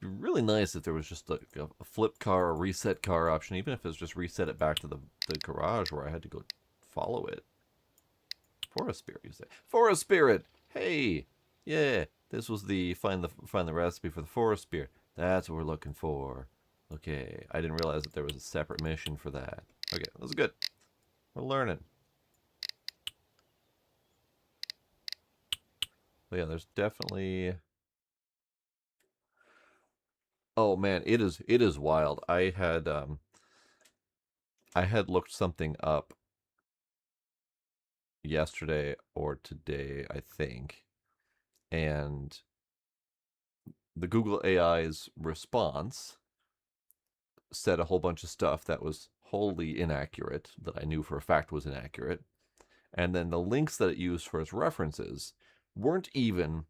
It'd be really nice if there was just like a flip car or reset car option, even if it's just reset it back to the garage where I had to go follow it. Forest Spirit, you say? Forest Spirit! Hey! Yeah, this was the find the recipe for the Forest Spirit. That's what we're looking for. Okay, I didn't realize that there was a separate mission for that. Okay, that's good. We're learning. But yeah, there's definitely... Oh man, it is wild. I had looked something up yesterday or today, I think, and the Google AI's response said a whole bunch of stuff that was wholly inaccurate, that I knew for a fact was inaccurate, and then the links that it used for its references weren't even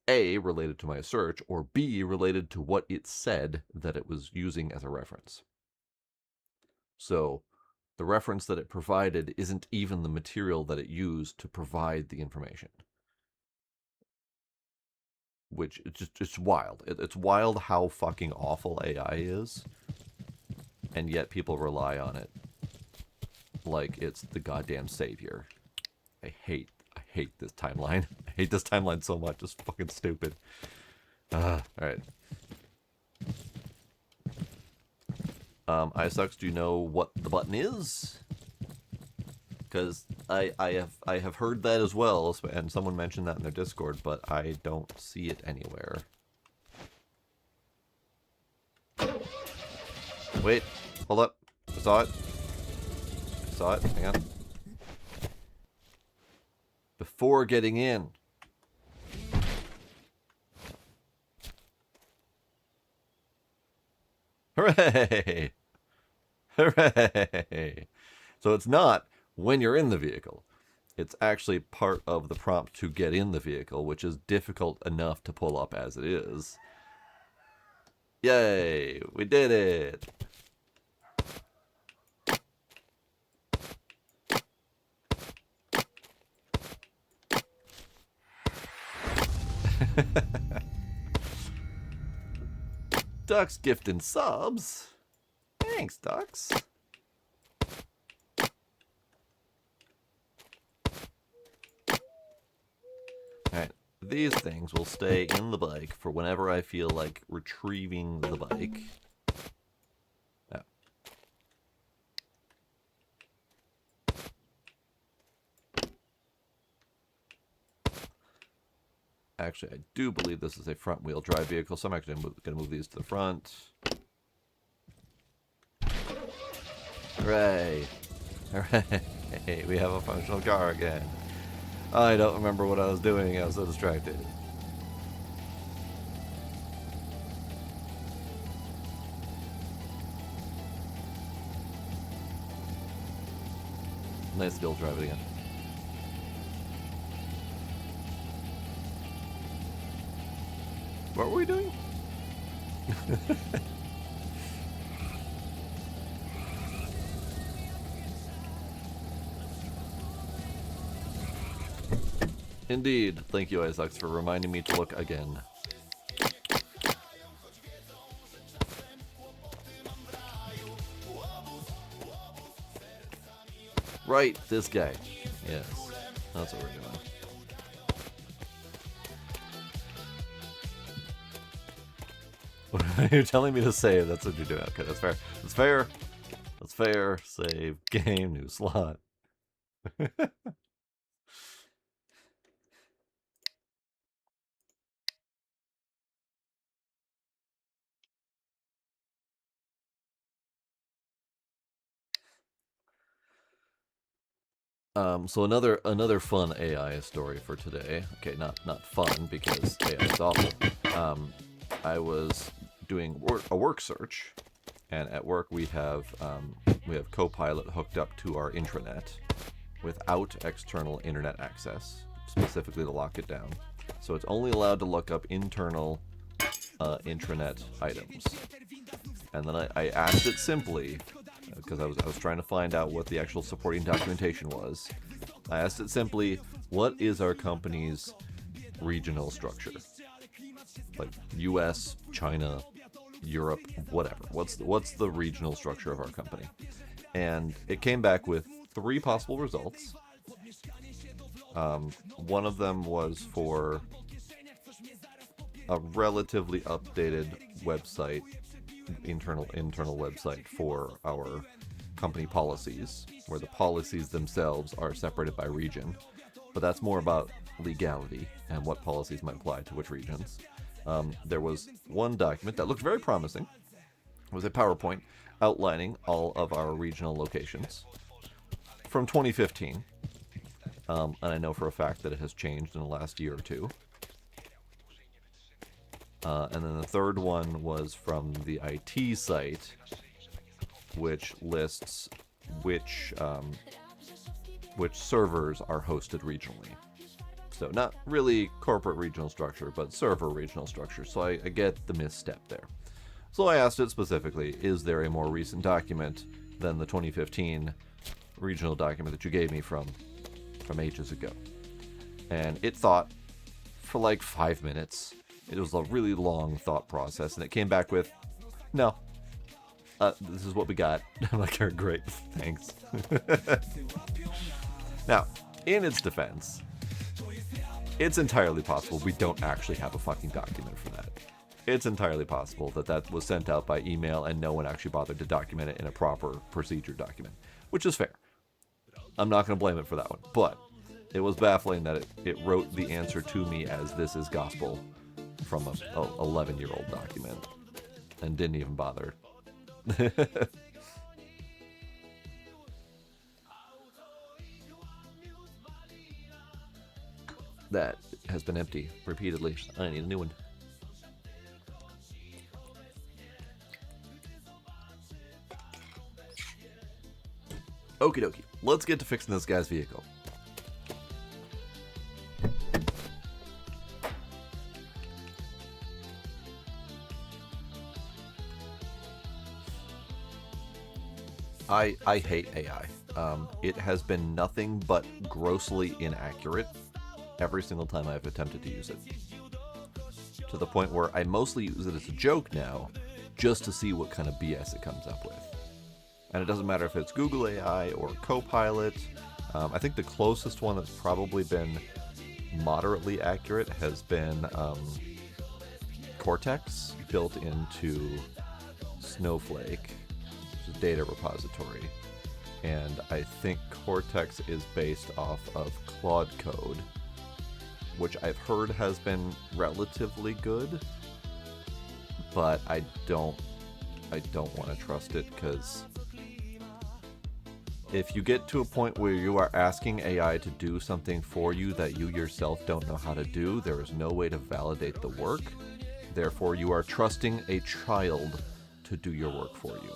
A, related to my search, or B, related to what it said that it was using as a reference. So the reference that it provided isn't even the material that it used to provide the information. Which it's wild. It's wild how fucking awful AI is, and yet people rely on it like it's the goddamn savior. I hate this timeline. I hate this timeline so much. It's fucking stupid. Alright. iSucks, do you know what the button is? Because I have heard that as well, and someone mentioned that in their Discord, but I don't see it anywhere. Wait, hold up. I saw it. I saw it. Hang on. Before getting in. Hooray! Hooray! So it's not when you're in the vehicle. It's actually part of the prompt to get in the vehicle, which is difficult enough to pull up as it is. Yay! We did it! Ducks gifting subs. Thanks, Ducks. Alright, these things will stay in the bike for whenever I feel like retrieving the bike. Oh. Actually, I do believe this is a front-wheel drive vehicle, so I'm actually going to move these to the front. Hooray! Hooray! We have a functional car again. I don't remember what I was doing. I was so distracted. Nice to be able to drive it again. What were we doing? Indeed. Thank you, Isaacs, for reminding me to look again. Right, this guy. Yes, that's what we're doing. You're telling me to save, that's what you're doing. Okay, that's fair. That's fair. That's fair. Save, game, new slot. So another fun AI story for today. Okay, not fun because AI is awful. I was doing a work search, and at work we have Copilot hooked up to our intranet without external internet access, specifically to lock it down. So it's only allowed to look up internal intranet items. And then I asked it simply, because I was trying to find out what the actual supporting documentation was. I asked it simply, what is our company's regional structure? Like US, China, Europe, whatever. What's the regional structure of our company? And it came back with 3 possible results. One of them was for a relatively updated website, internal website for our company policies, where the policies themselves are separated by region, but that's more about legality and what policies might apply to which regions. There was one document that looked very promising. It was a PowerPoint outlining all of our regional locations from 2015, and I know for a fact that it has changed in the last year or two. And then the third one was from the IT site, which lists which servers are hosted regionally. So not really corporate regional structure, but server regional structure. So I get the misstep there. So I asked it specifically, is there a more recent document than the 2015 regional document that you gave me from ages ago? And it thought for like 5 minutes. It was a really long thought process, and it came back with, no, this is what we got. I'm like, great, thanks. Now, in its defense, it's entirely possible we don't actually have a fucking document for that. It's entirely possible that was sent out by email and no one actually bothered to document it in a proper procedure document, which is fair. I'm not going to blame it for that one, but it was baffling that it wrote the answer to me as this is gospel from a 11-year-old document and didn't even bother. That has been empty repeatedly. I need a new one. Okie dokie. Let's get to fixing this guy's vehicle. I hate AI. It has been nothing but grossly inaccurate every single time I've attempted to use it. To the point where I mostly use it as a joke now, just to see what kind of BS it comes up with. And it doesn't matter if it's Google AI or Copilot. I think the closest one that's probably been moderately accurate has been Cortex, built into Snowflake, which is a data repository. And I think Cortex is based off of Claude Code, which I've heard has been relatively good, but I don't want to trust it, because if you get to a point where you are asking AI to do something for you that you yourself don't know how to do, there is no way to validate the work. Therefore, you are trusting a child to do your work for you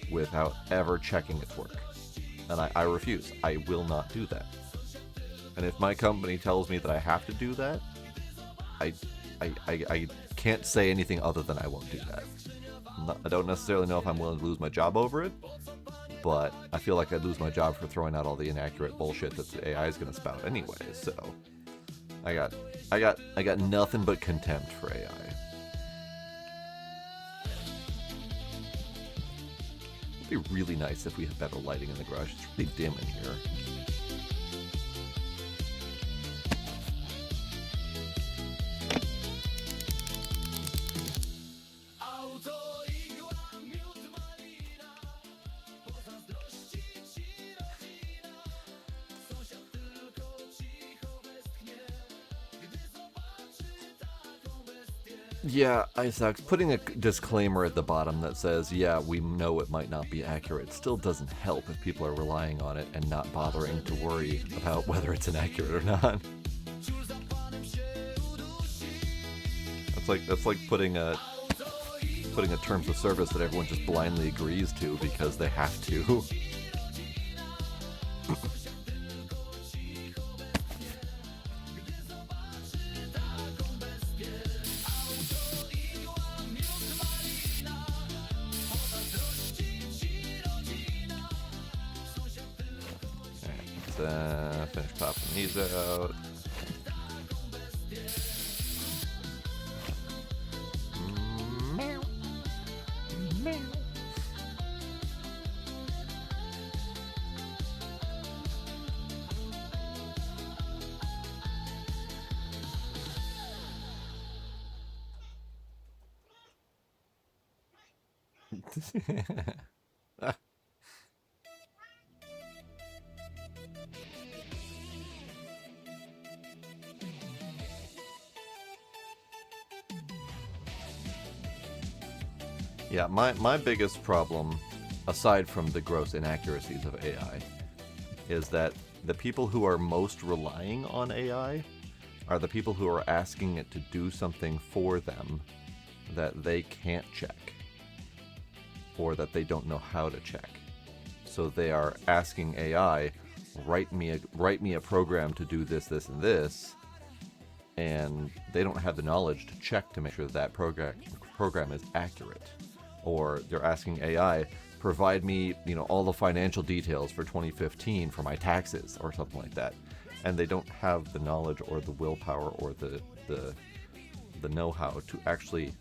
without ever checking its work. And I refuse. I will not do that. And if my company tells me that I have to do that, I can't say anything other than I won't do that. I don't necessarily know if I'm willing to lose my job over it, but I feel like I'd lose my job for throwing out all the inaccurate bullshit that the AI is going to spout anyway. So I got nothing but contempt for AI. It'd be really nice if we had better lighting in the garage. It's really dim in here. Yeah, Isaac, putting a disclaimer at the bottom that says, yeah, we know it might not be accurate still doesn't help if people are relying on it and not bothering to worry about whether it's inaccurate or not. That's like putting a terms of service that everyone just blindly agrees to because they have to. Finish popping these out. Yeah, my biggest problem, aside from the gross inaccuracies of AI, is that the people who are most relying on AI are the people who are asking it to do something for them that they can't check, or that they don't know how to check. So they are asking AI, write me a program to do this, this, and this, and they don't have the knowledge to check to make sure that program is accurate. Or they're asking AI, provide me, all the financial details for 2015 for my taxes or something like that. And they don't have the knowledge or the willpower or the know-how to actually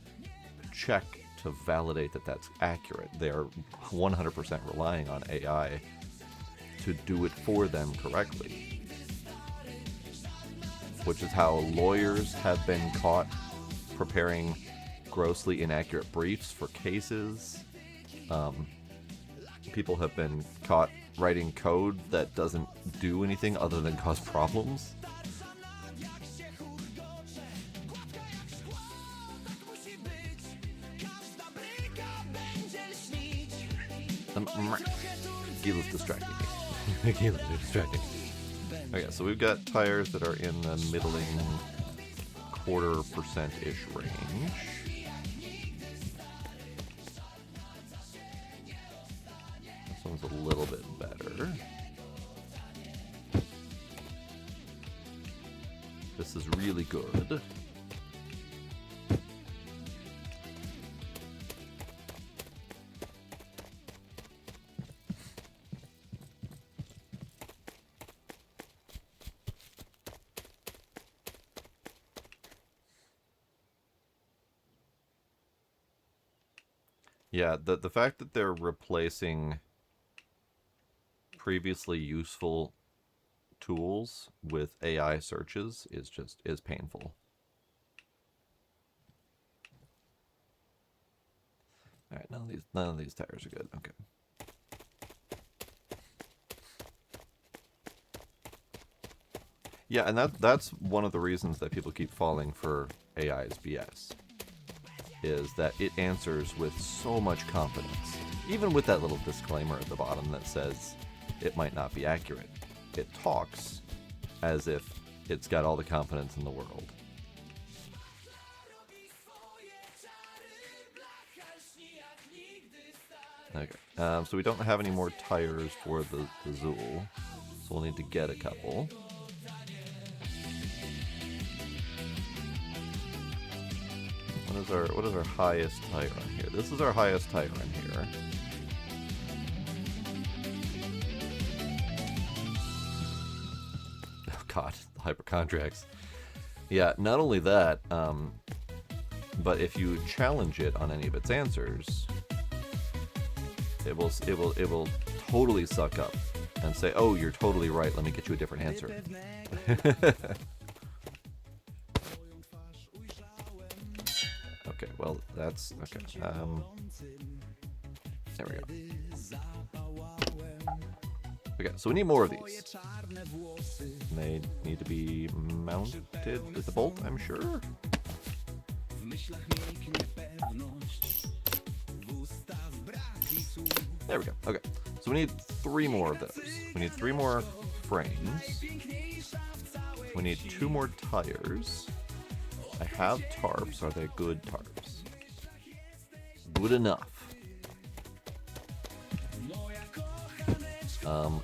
check to validate that that's accurate. They're 100% relying on AI to do it for them correctly. Which is how lawyers have been caught preparing grossly inaccurate briefs for cases. People have been caught writing code that doesn't do anything other than cause problems. Gila's distracting me. Gila's distracting me. Okay, so we've got tires that are in the middling 0.25%-ish range. This one's a little bit better. This is really good. Yeah, the fact that they're replacing previously useful tools with AI searches is painful. All right, none of these tires are good. Okay. Yeah, and that's one of the reasons that people keep falling for AI's BS. Is that it answers with so much confidence. Even with that little disclaimer at the bottom that says it might not be accurate. It talks as if it's got all the confidence in the world. Okay. So we don't have any more tires for the Zool, so we'll need to get a couple. What is our highest tire on here? This is our highest tire on here. Oh god, the hypochondriacs. Yeah, not only that, but if you challenge it on any of its answers, it will totally suck up and say, "Oh, you're totally right. Let me get you a different answer." Okay, well, that's okay. There we go. Okay, so we need more of these. They need to be mounted with a bolt, I'm sure. There we go. Okay, so we need 3 more of those. We need 3 more frames. We need 2 more tires. I have tarps. Are they good tarps? Good enough.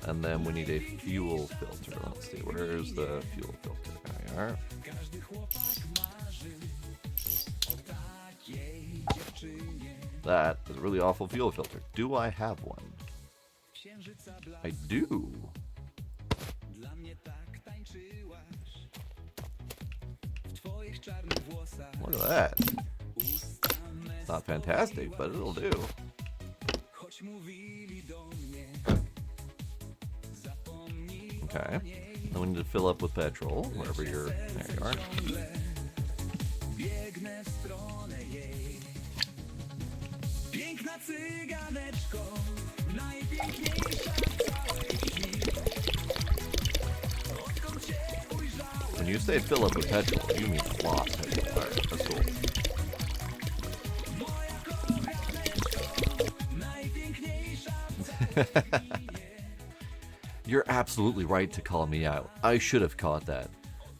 And then we need a fuel filter. Let's see, where's the fuel filter? There we are. That is a really awful fuel filter. Do I have one? I do. Look at that. It's not fantastic, but it'll do. Okay. Then we need to fill up with petrol, wherever you're... There you are. When you say fill up with petrol, you mean a lot of petrol. Alright, that's cool. You're absolutely right to call me out. I should have caught that.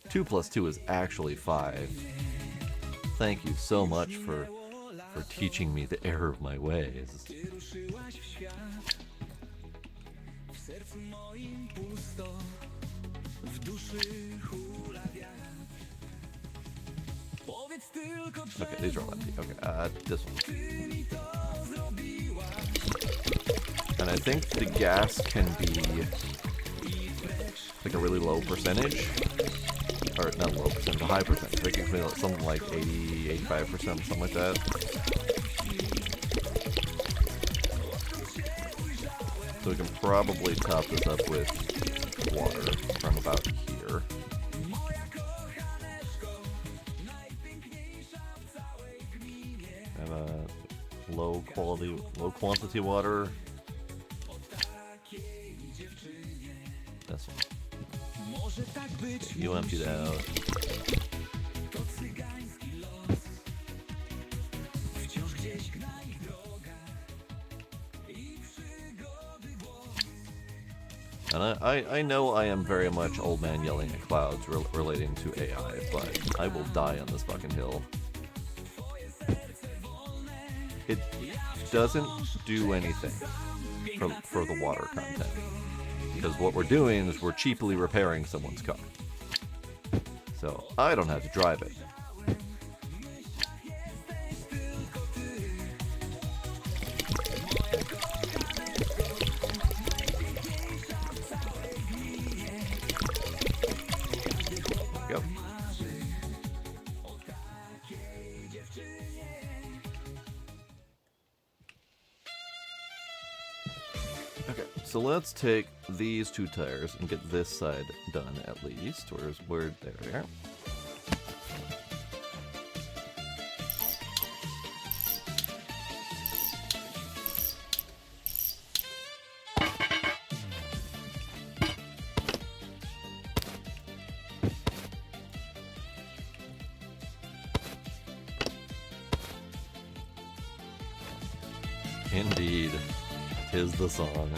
2 + 2 is actually 5. Thank you so much for teaching me the error of my ways. Okay, these are all empty. Okay, this one. And I think the gas can be like a really low percentage. Or not low percentage, a high percentage. I think it can be something like 80, 85%, something like that. So we can probably top this up with water from about here. And low quantity water. This one. Okay, you emptied out. And I know I am very much old man yelling at clouds relating to AI, but I will die on this fucking hill. It doesn't do anything for the water content. Because what we're doing is we're cheaply repairing someone's car. So I don't have to drive it. Go. Okay, so let's take these 2 tires and get this side done at least. Where there we are. Indeed, 'tis the song.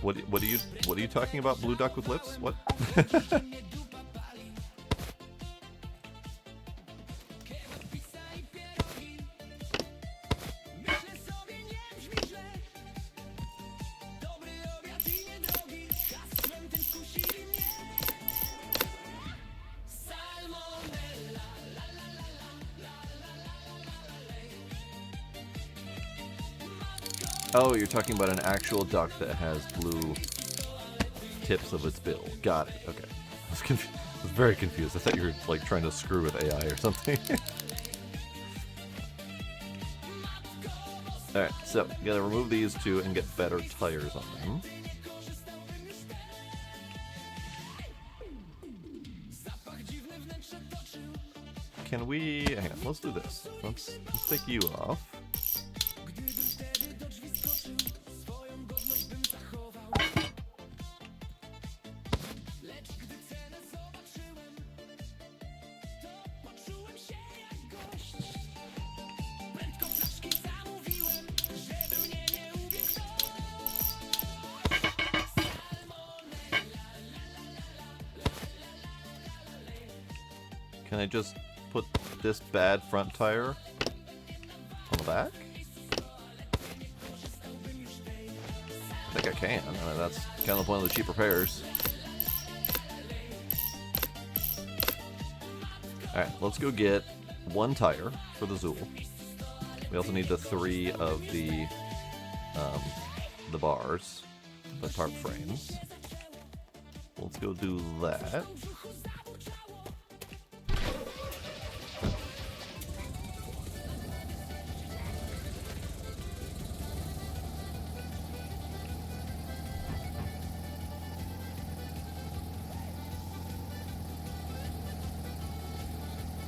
What are you talking about? Blue duck with lips? What? Oh, you're talking about an actual duck that has blue tips of its bill. Got it. Okay. I was very confused. I thought you were like trying to screw with AI or something. Alright, so you gotta remove these two and get better tires on them. Can we... hang on, let's do this. Let's take you off. Can I just put this bad front tire on the back? I think I can. I mean, that's kind of the point of the cheap repairs. Alright, let's go get one tire for the Zool. We also need the 3 of the bars, the tarp frames. Let's go do that.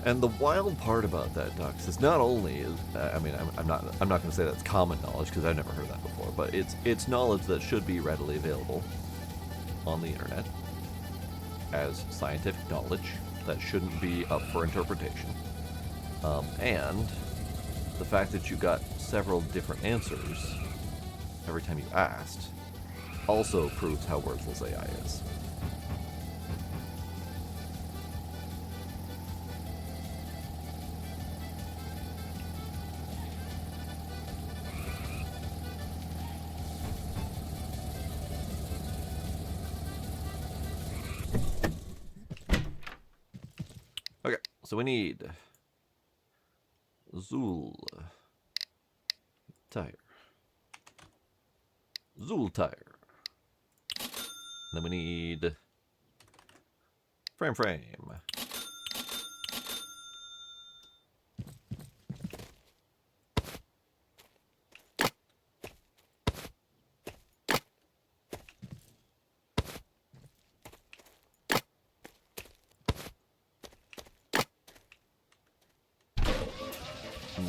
And the wild part about that, Dux, is not only is I mean, I'm not going to say that's common knowledge because I've never heard that before, but it's knowledge that should be readily available on the internet as scientific knowledge that shouldn't be up for interpretation. And the fact that you got several different answers every time you asked also proves how worthless AI is. Okay, so we need Zool tire. Zool tire. Then we need frame.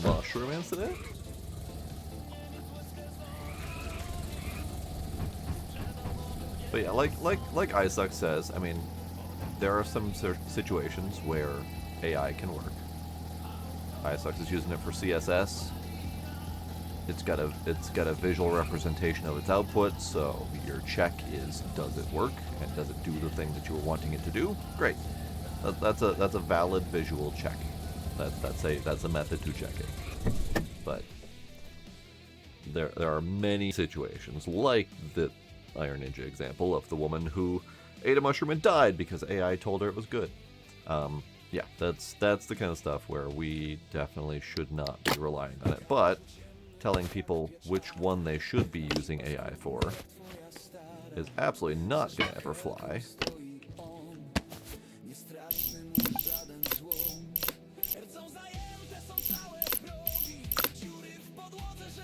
Mushroom incident? But yeah, like Isaac says, I mean, there are some situations where AI can work. Isaac is using it for CSS. It's got a visual representation of its output, so your check is, does it work, and does it do the thing that you were wanting it to do? Great. That's a valid visual check. That's a method to check it. But there are many situations, like the Iron Ninja example of the woman who ate a mushroom and died because AI told her it was good. Yeah, that's the kind of stuff where we definitely should not be relying on it. But telling people which one they should be using AI for is absolutely not going to ever fly.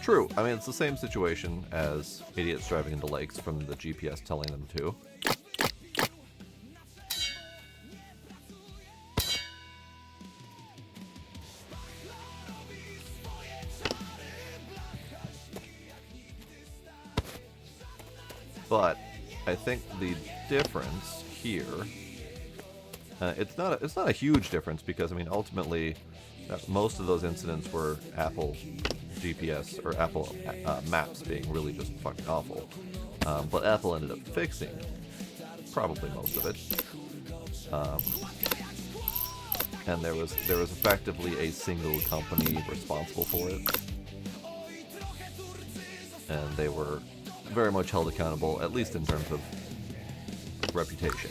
True. I mean, it's the same situation as idiots driving into lakes from the GPS telling them to. But I think the difference here, it's not a huge difference because I mean ultimately most of those incidents were Apple GPS or Apple Maps being really just fucking awful. but Apple ended up fixing probably most of it. And there was effectively a single company responsible for it, and they were very much held accountable, at least in terms of reputation.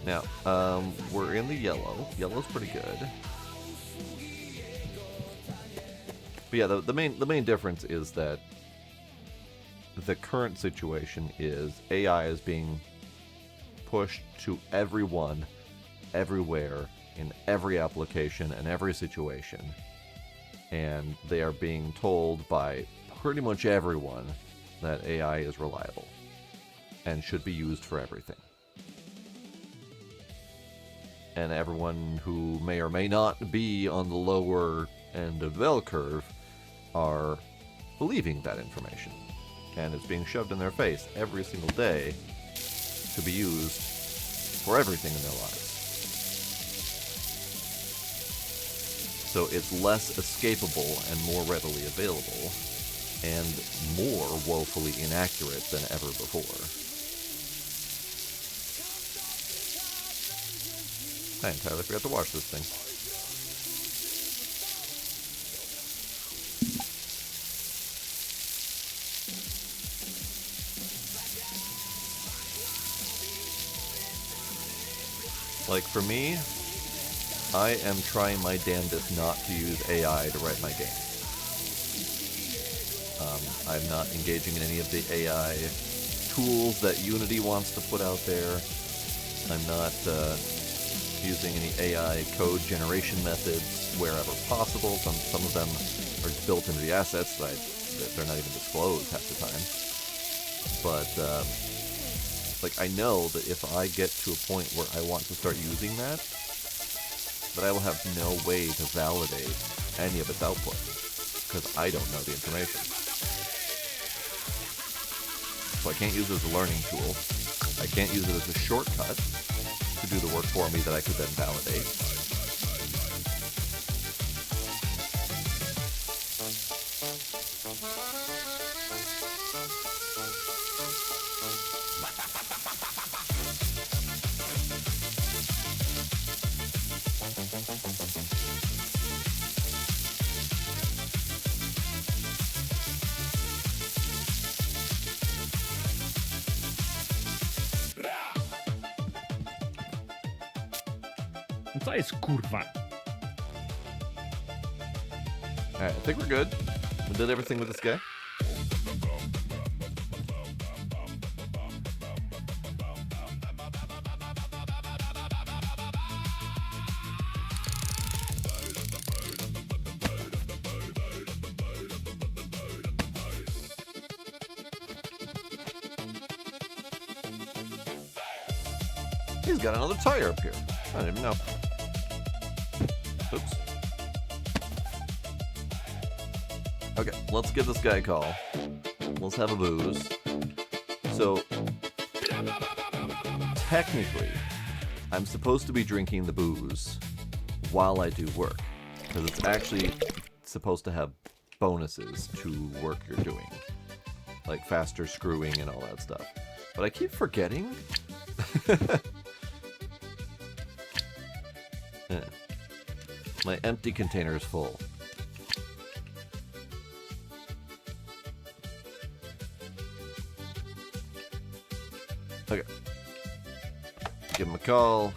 Now, we're in the yellow. Yellow's pretty good. But yeah, the main difference is that the current situation is AI is being pushed to everyone, everywhere, in every application and every situation. And they are being told by pretty much everyone that AI is reliable and should be used for everything. And everyone who may or may not be on the lower end of the bell curve are believing that information. And it's being shoved in their face every single day to be used for everything in their lives. So it's less escapable and more readily available, and more woefully inaccurate than ever before. I entirely forgot to watch this thing. Like, for me, I am trying my damnedest not to use AI to write my game. I'm not engaging in any of the AI tools that Unity wants to put out there. I'm not using any AI code generation methods wherever possible. Some of them are built into the assets that they're not even disclosed half the time. But like, I know that if I get to a point where I want to start using that I will have no way to validate any of its output, because I don't know the information. So I can't use it as a learning tool. I can't use it as a shortcut to do the work for me that I could then validate. Co jest kurwa? Alright, I think we're good. We did everything with this guy. He's got another tire up here. I didn't even know. Oops. Okay, let's give this guy a call. Let's have a booze. So, technically, I'm supposed to be drinking the booze while I do work, because it's actually supposed to have bonuses to work you're doing, like faster screwing and all that stuff. But I keep forgetting. Yeah. My empty container is full. Okay. Give him a call.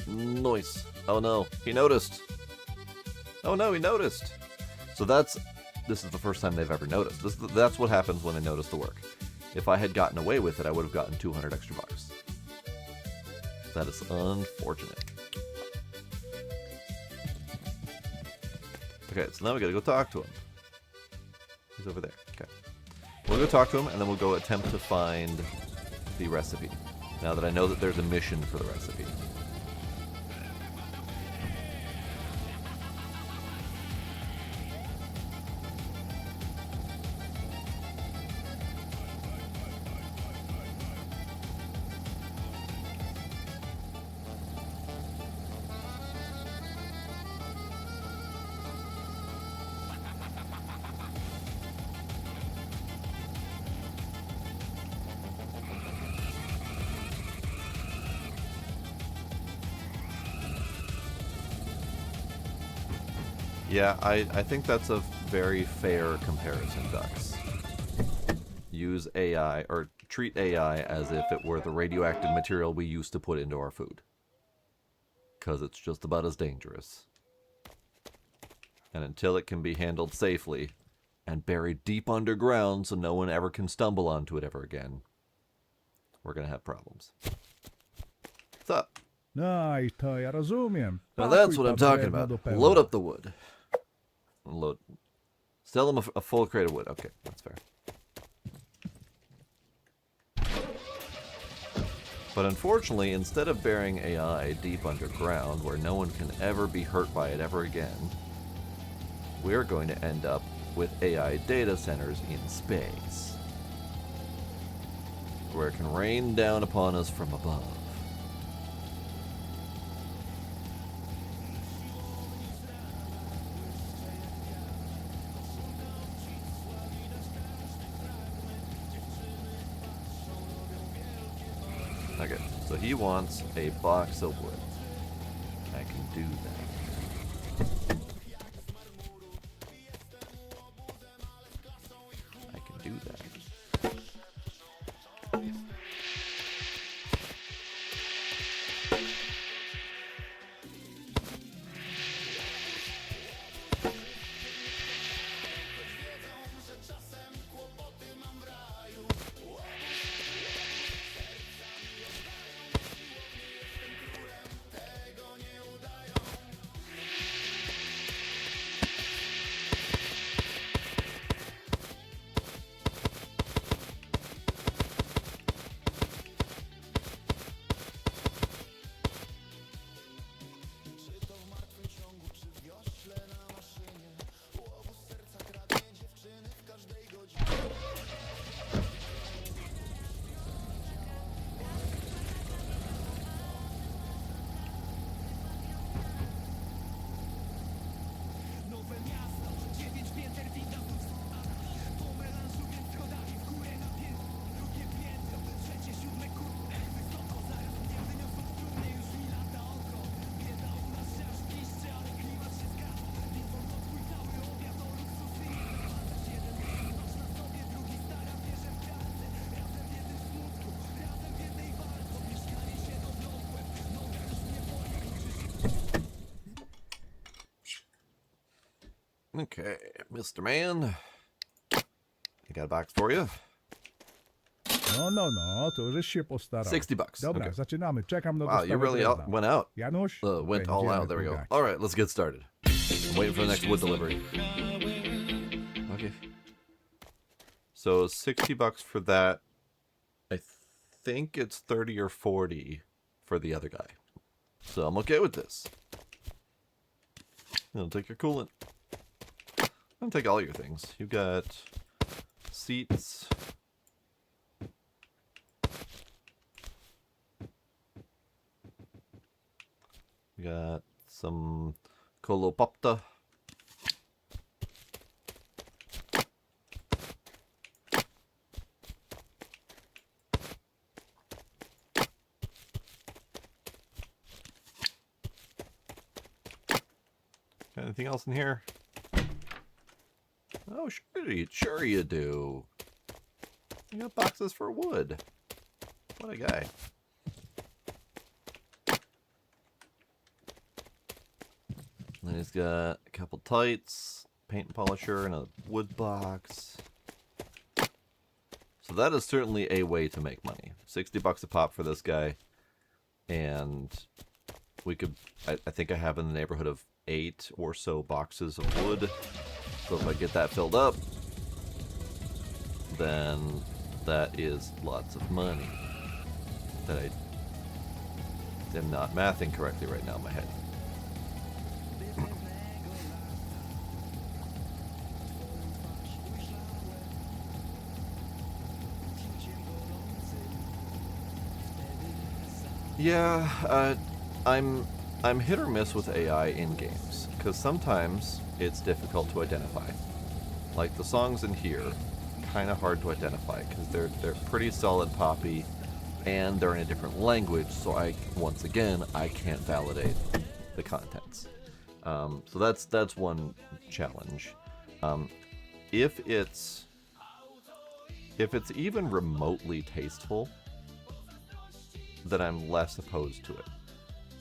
Nice. Oh no, he noticed. Oh no, he noticed. So this is the first time they've ever noticed. That's what happens when they notice the work. If I had gotten away with it, I would have gotten 200 extra bucks. That is unfortunate. Okay, so now we gotta go talk to him. He's over there. Okay. We'll go talk to him, and then we'll go attempt to find the recipe. Now that I know that there's a mission for the recipe. Yeah, I think that's a very fair comparison, Ducks. Use AI, or treat AI as if it were the radioactive material we used to put into our food. Because it's just about as dangerous. And until it can be handled safely and buried deep underground so no one ever can stumble onto it ever again, we're going to have problems. What's up? No, to ja rozumiem. Now Pakuj that's what to I'm talking drewno about. do pełna. Load up the wood. Load. Sell them a full crate of wood. Okay, that's fair. But unfortunately, instead of burying AI deep underground where no one can ever be hurt by it ever again, we're going to end up with AI data centers in space, where it can rain down upon us from above. Okay, so he wants a box of wood. I can do that. I can do that. Okay, Mr. Man. I got a box for you. No, to żeś się postarał. $60. Dobra, Okay. zaczynamy. Czekam na Wow, you dostawę really drewna. went out. Janusz? Went all Będziemy out. There we go. pogać. All right, let's get started. I'm waiting for the next wood delivery. Okay. So $60 for that. I think it's 30 or 40 for the other guy. So I'm okay with this. I'll take your coolant. I'll take all your things. You got seats. You got some kolopopta. Got anything else in here? Oh, sure you do. You got boxes for wood. What a guy. Then he's got a couple tights, paint and polisher, and a wood box. So that is certainly a way to make money. $60 a pop for this guy. And we could, I think I have in the neighborhood of 8 or so boxes of wood. So if I get that filled up, then that is lots of money that I am not mathing correctly right now in my head. Yeah, I'm hit or miss with AI in games, because sometimes it's difficult to identify. Like the songs in here, kind of hard to identify because they're pretty solid poppy, and they're in a different language. So once again I can't validate the contents. So that's one challenge. If it's even remotely tasteful, then I'm less opposed to it.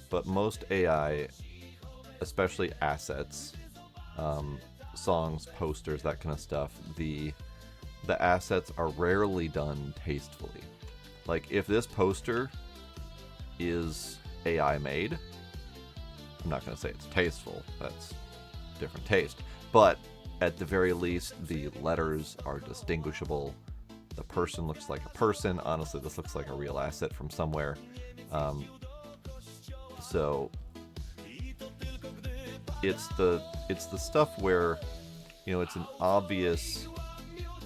But most AI, especially assets, songs, posters, that kind of stuff, the assets are rarely done tastefully. Like, if this poster is AI made, I'm not going to say it's tasteful, that's different taste, but at the very least, the letters are distinguishable. The person looks like a person. Honestly, this looks like a real asset from somewhere. So it's the stuff where, you know, it's an obvious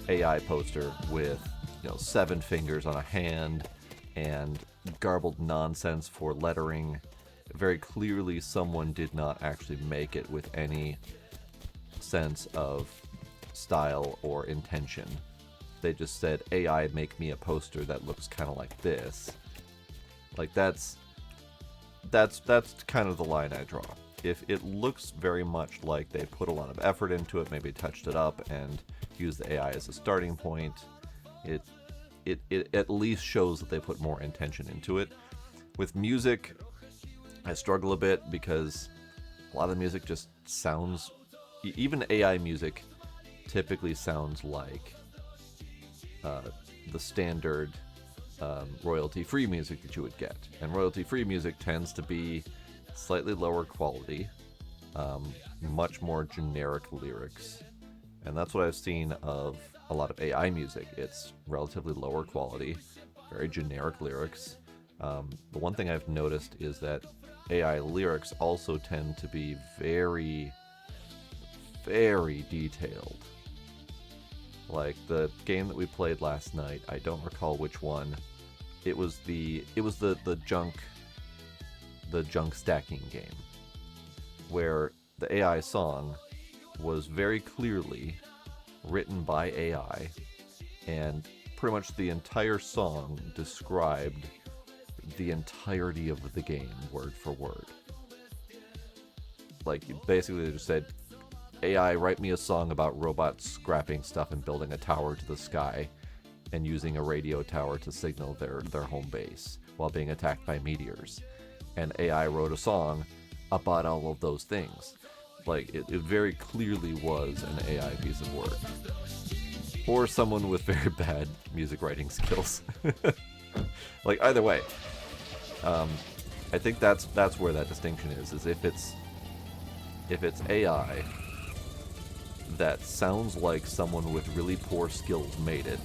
AI poster with, you know, 7 fingers on a hand and garbled nonsense for lettering. Very clearly, someone did not actually make it with any sense of style or intention. They just said, AI, make me a poster that looks kind of like this. Like, that's kind of the line I draw. If it looks very much like they put a lot of effort into it, maybe touched it up and used the AI as a starting point, it at least shows that they put more intention into it. With music, I struggle a bit because a lot of the music just sounds, even AI music typically sounds like the standard royalty-free music that you would get. And royalty-free music tends to be slightly lower quality, much more generic lyrics. And that's what I've seen of a lot of AI music. It's relatively lower quality, very generic lyrics. The one thing I've noticed is that AI lyrics also tend to be very, very detailed. Like the game that we played last night, I don't recall which one. It was the junk stacking game, where the AI song was very clearly written by AI, and pretty much the entire song described the entirety of the game word for word. Like, basically they just said, AI, write me a song about robots scrapping stuff and building a tower to the sky and using a radio tower to signal their home base while being attacked by meteors. And AI wrote a song about all of those things. Like, it very clearly was an AI piece of work. Or someone with very bad music writing skills. Like, either way. I think that's where that distinction is if it's AI that sounds like someone with really poor skills made it,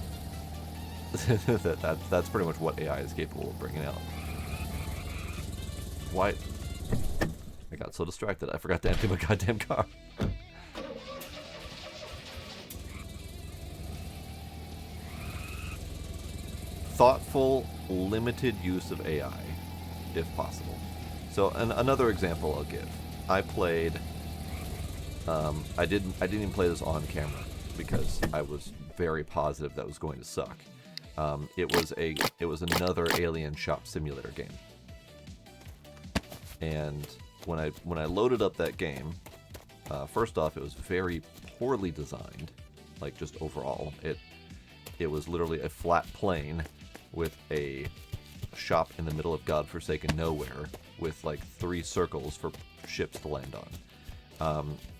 that's pretty much what AI is capable of bringing out. Why? I got so distracted I forgot to empty my goddamn car. Thoughtful, limited use of AI, if possible. So another example I'll give. I played. I didn't even play this on camera because I was very positive that was going to suck. It was another alien shop simulator game. And when I loaded up that game, first off, it was very poorly designed, like just overall. It was literally a flat plane with a shop in the middle of godforsaken nowhere with like 3 circles for ships to land on.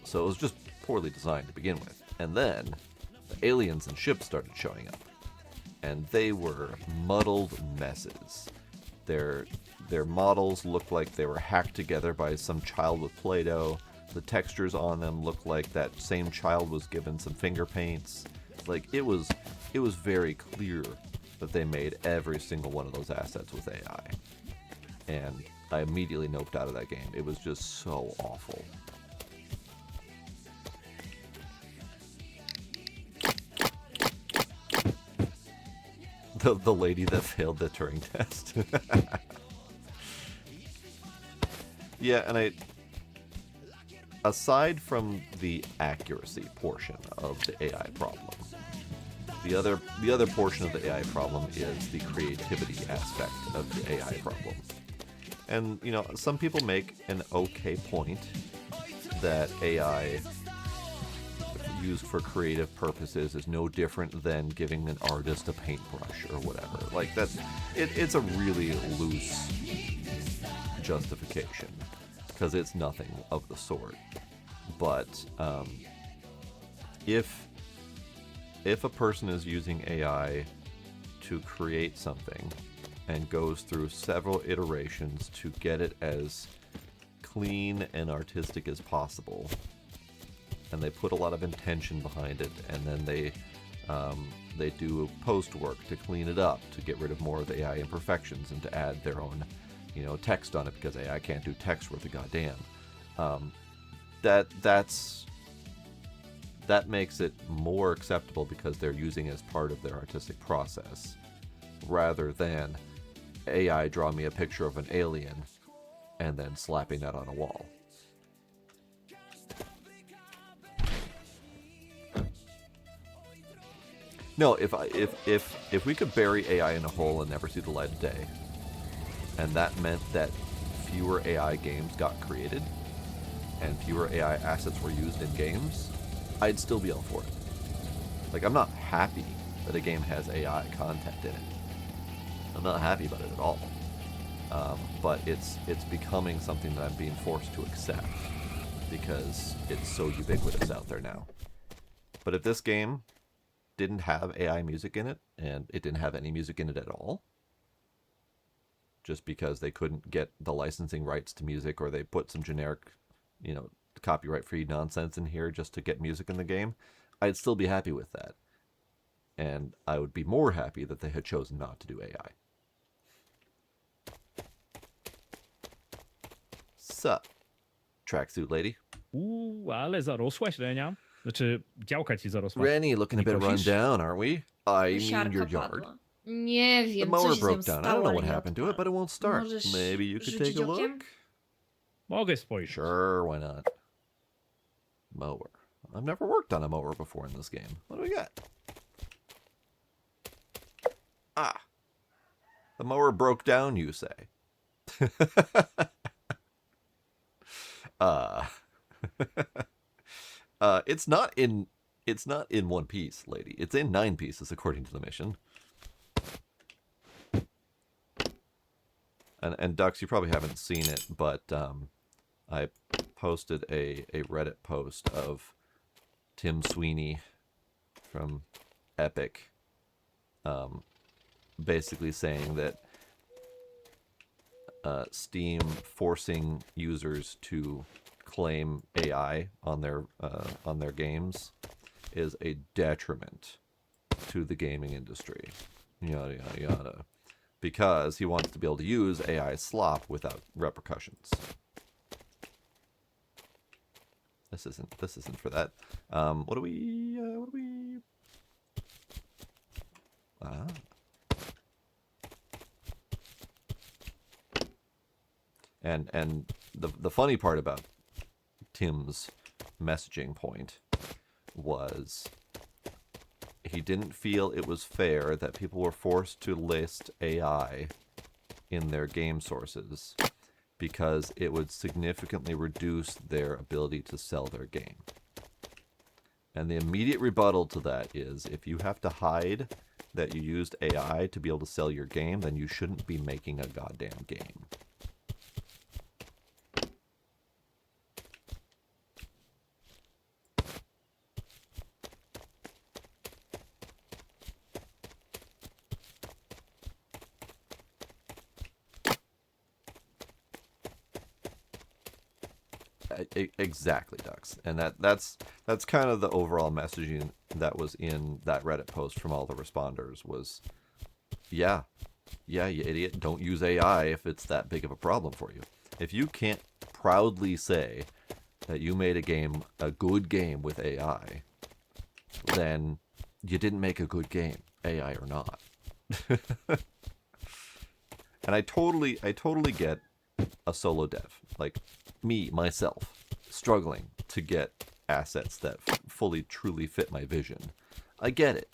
So it was just poorly designed to begin with. And then the aliens and ships started showing up, and they were muddled messes. Their models looked like they were hacked together by some child with Play-Doh. The textures on them looked like that same child was given some finger paints. Like, it was very clear that they made every single one of those assets with AI. And I immediately noped out of that game. It was just so awful. The lady that failed the Turing test. Yeah, and aside from the accuracy portion of the AI problem, the other portion of the AI problem is the creativity aspect of the AI problem. And, you know, some people make an okay point that AI used for creative purposes is no different than giving an artist a paintbrush or whatever. Like that, it's a really loose justification because it's nothing of the sort. But if a person is using AI to create something and goes through several iterations to get it as clean and artistic as possible, and they put a lot of intention behind it, and then they do post work to clean it up, to get rid of more of the AI imperfections, and to add their own, text on it because AI can't do text worth a goddamn. That makes it more acceptable because they're using it as part of their artistic process, rather than AI draw me a picture of an alien and then slapping that on a wall. No, if we could bury AI in a hole and never see the light of day, and that meant that fewer AI games got created and fewer AI assets were used in games, I'd still be all for it. Like, I'm not happy that a game has AI content in it. I'm not happy about it at all. But it's becoming something that I'm being forced to accept because it's so ubiquitous out there now. But if this game didn't have AI music in it, and it didn't have any music in it at all, just because they couldn't get the licensing rights to music, or they put some generic, copyright-free nonsense in here just to get music in the game, I'd still be happy with that. And I would be more happy that they had chosen not to do AI. Sup, tracksuit lady? Ale zarosłaś, Renia. Znaczy, działka ci zarosła. Rennie, looking a bit run Prosisz? down, aren't we? I mean Siarka your yard. padła. Nie The wiem, mower co się z nią broke down. I don't stało, know ale what nie happened to it, but it won't start. Możesz Maybe you could rzucić take a okiem? look? Mogę spojrzeć. Sure, why not? Mower. I've never worked on a mower before in this game. What do we got? Ah. The mower broke down, you say? It's not in one piece, lady. It's in 9 pieces according to the mission. And Dux, you probably haven't seen it, but I posted a Reddit post of Tim Sweeney from Epic, basically saying that Steam forcing users to claim AI on their games is a detriment to the gaming industry. Yada yada yada. Because he wants to be able to use AI slop without repercussions. This isn't for that. What do we? Ah. And the funny part about Tim's messaging point was he didn't feel it was fair that people were forced to list AI in their game sources because it would significantly reduce their ability to sell their game. And the immediate rebuttal to that is, if you have to hide that you used AI to be able to sell your game, then you shouldn't be making a goddamn game. Exactly, Dux. And that's kind of the overall messaging that was in that Reddit post from all the responders was, yeah, you idiot, don't use AI if it's that big of a problem for you. If you can't proudly say that you made a good game with AI, then you didn't make a good game, AI or not. And I totally get a solo dev, like me, myself, struggling to get assets that fully, truly fit my vision. I get it.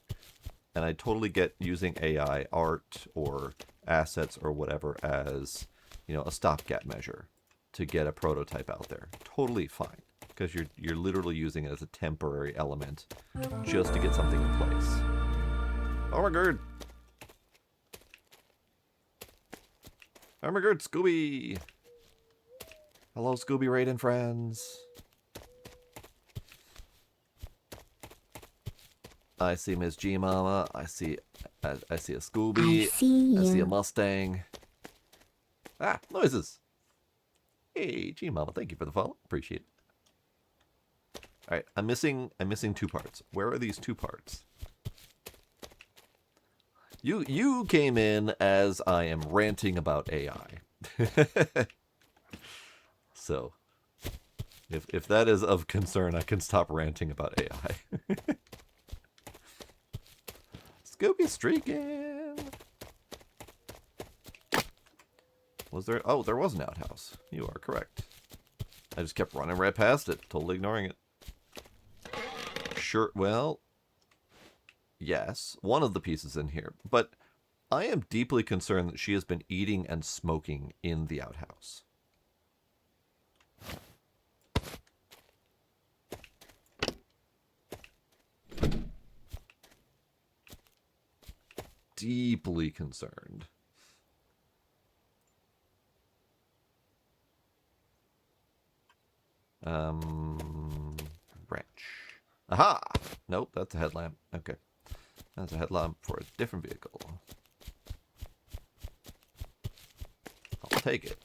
And I totally get using AI art or assets or whatever as, a stopgap measure to get a prototype out there. Totally fine. because you're literally using it as a temporary element just to get something in place. Oh my god! Oh my god, Scooby! Hello, Scooby Raiden friends. I see Miss G Mama. I see a Scooby. I see a Mustang. Ah, noises. Hey, G Mama, thank you for the follow. Appreciate it. All right, I'm missing 2 parts. Where are these 2 parts? You came in as I am ranting about AI. So, if that is of concern, I can stop ranting about AI. Scooby streaking. Was there? Oh, there was an outhouse. You are correct. I just kept running right past it, totally ignoring it. Sure, well, yes, one of the pieces in here, but I am deeply concerned that she has been eating and smoking in the outhouse. Deeply concerned. Wrench. Aha! Nope, that's a headlamp. Okay. That's a headlamp for a different vehicle. I'll take it.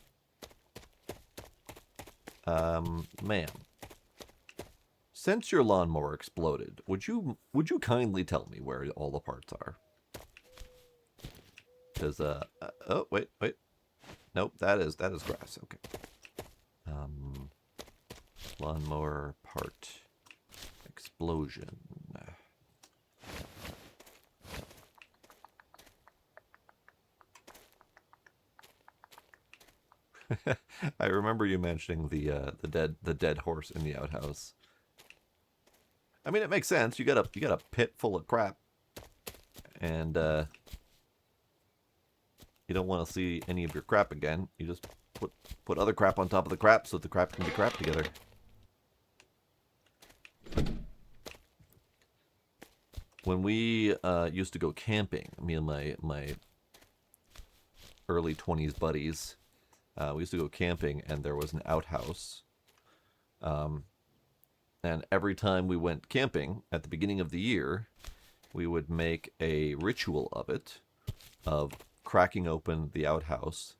Ma'am. Since your lawnmower exploded, would you kindly tell me where all the parts are? Because, oh, wait. Nope, that is grass. Okay. Lawnmower part explosion. I remember you mentioning the dead horse in the outhouse. I mean, it makes sense. You got a pit full of crap, and you don't want to see any of your crap again. You just put other crap on top of the crap so that the crap can be crap together. When we used to go camping, me and my early 20s buddies, we used to go camping, and there was an outhouse. And every time we went camping at the beginning of the year, we would make a ritual of it, of cracking open the outhouse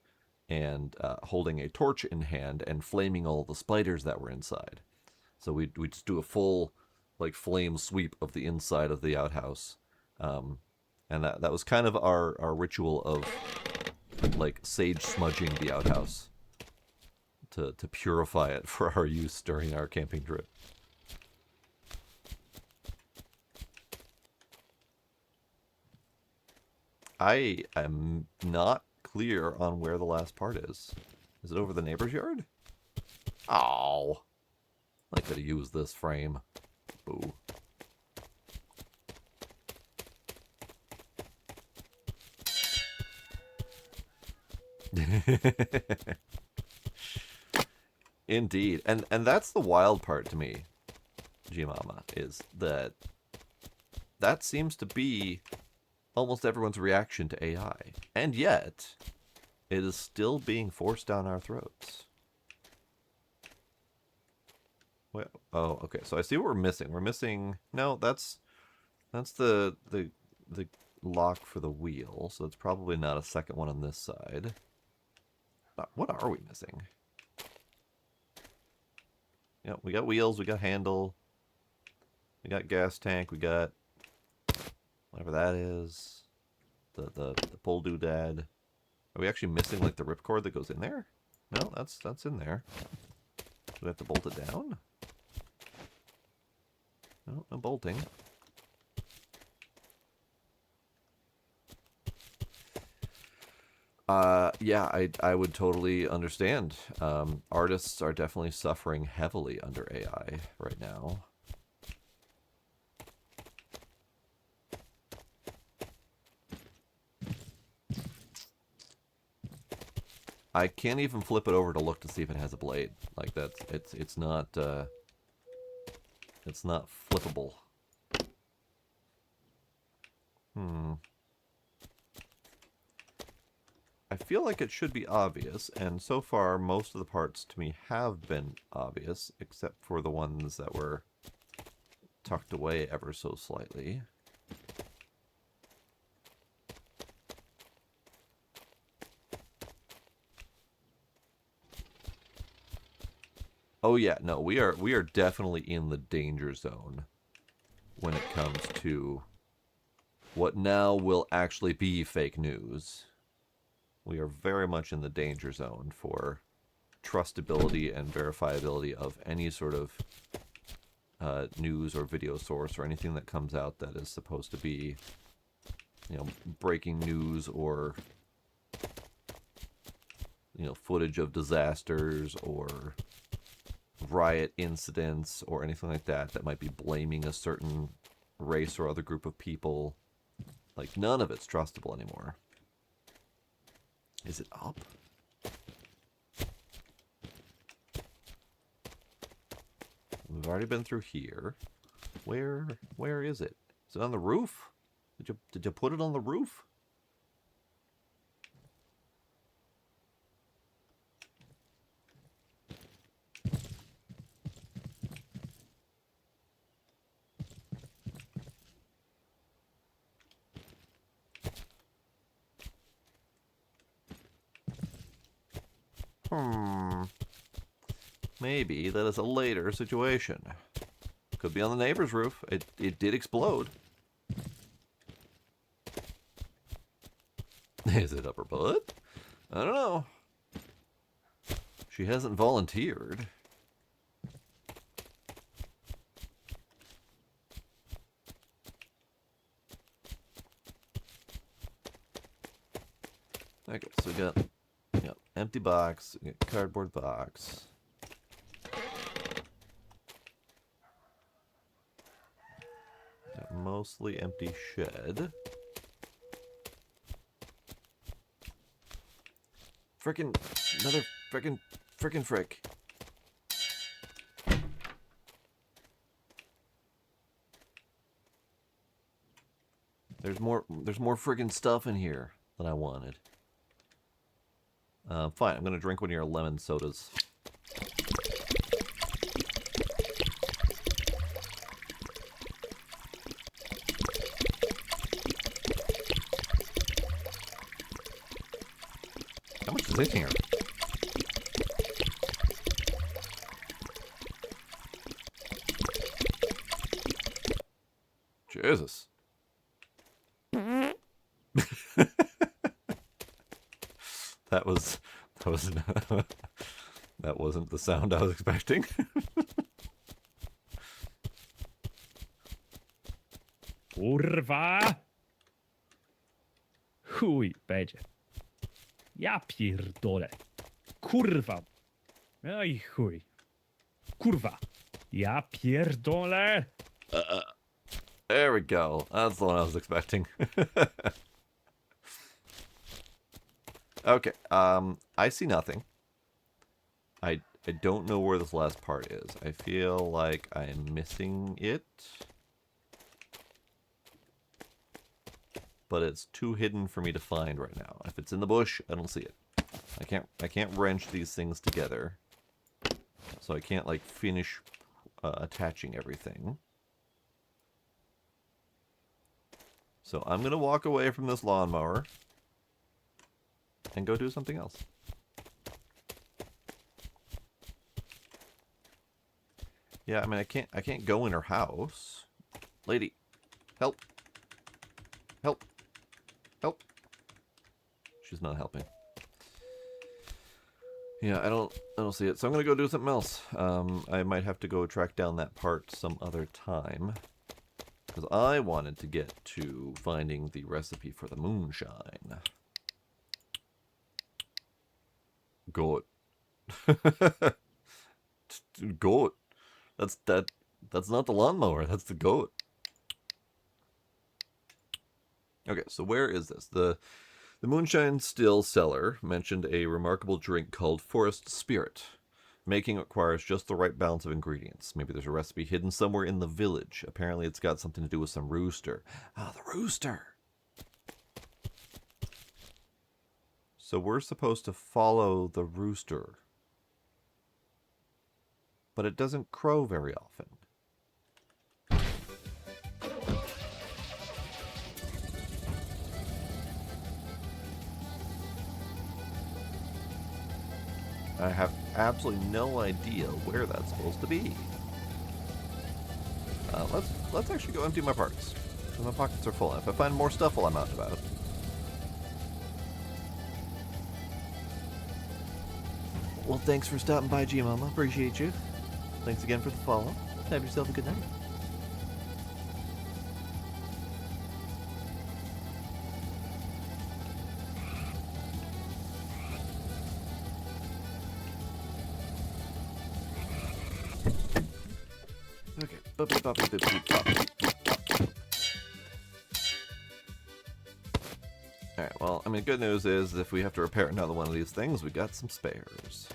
and holding a torch in hand and flaming all the spiders that were inside. So we'd just do a full flame sweep of the inside of the outhouse, and that was kind of our ritual of sage smudging the outhouse to purify it for our use during our camping trip. I am not clear on where the last part is. Is it over the neighbor's yard? Oh, I could have used this frame. Boo. Indeed. And that's the wild part to me, G-Mama, is that seems to be almost everyone's reaction to AI. And yet, it is still being forced down our throats. Well, oh, okay. So I see what we're missing. We're missing... No, that's the lock for the wheel. So it's probably not a second one on this side. What are we missing? Yeah, we got wheels, we got handle, we got gas tank, we got whatever that is. The pull doodad. Are we actually missing the ripcord that goes in there? No, that's in there. Do we have to bolt it down? No, no bolting. Yeah, I would totally understand. Artists are definitely suffering heavily under AI right now. I can't even flip it over to look to see if it has a blade. It's not It's not flippable. I feel like it should be obvious, and so far most of the parts to me have been obvious, except for the ones that were tucked away ever so slightly. Oh yeah, no, we are definitely in the danger zone when it comes to what now will actually be fake news. We are very much in the danger zone for trustability and verifiability of any sort of news or video source or anything that comes out that is supposed to be, you know, breaking news or, you know, footage of disasters or riot incidents or anything like that that might be blaming a certain race or other group of people. Like, none of it's trustable anymore. Is it up? We've already been through here. Where is it? Is it on the roof? Did you put it on the roof? Maybe that is a later situation. Could be on the neighbor's roof. It did explode. Is it up her butt? I don't know. She hasn't volunteered. Okay, so we got empty box, we got cardboard box. Got mostly empty shed. Frickin' another frickin' frick. There's more friggin' stuff in here than I wanted. Fine, I'm gonna drink one of your lemon sodas. How much is in here? Jesus. That wasn't the sound I was expecting. Kurwa! Chuj będzie. Ja pierdolę. Kurwa. Oj chuj. Kurwa. Ja pierdolę. There we go. That's the one I was expecting. Okay, I see nothing. I don't know where this last part is. I feel like I'm missing it. But it's too hidden for me to find right now. If it's in the bush, I don't see it. I can't wrench these things together. So I can't like finish attaching everything. So I'm gonna walk away from this lawnmower and go do something else. Yeah, I mean I can't go in her house. Lady, help. Help. Help. She's not helping. Yeah, I don't see it. So I'm gonna go do something else. I might have to go track down that part some other time. Because I wanted to get to finding the recipe for the moonshine. Goat. Goat. That's not the lawnmower, that's the goat. Okay, so where is this? The Moonshine Still seller mentioned a remarkable drink called Forest Spirit. Making requires just the right balance of ingredients. Maybe there's a recipe hidden somewhere in the village. Apparently it's got something to do with some rooster. Ah, the rooster! So we're supposed to follow the rooster. But it doesn't crow very often. I have absolutely no idea where that's supposed to be. Let's actually go empty my parts. My pockets are full. If I find more stuff while I'm out and about. Well, thanks for stopping by, G-Mama. Appreciate you. Thanks again for the follow. Have yourself a good night. Okay. Alright, well, I mean, good news is if we have to repair another one of these things, we got some spares.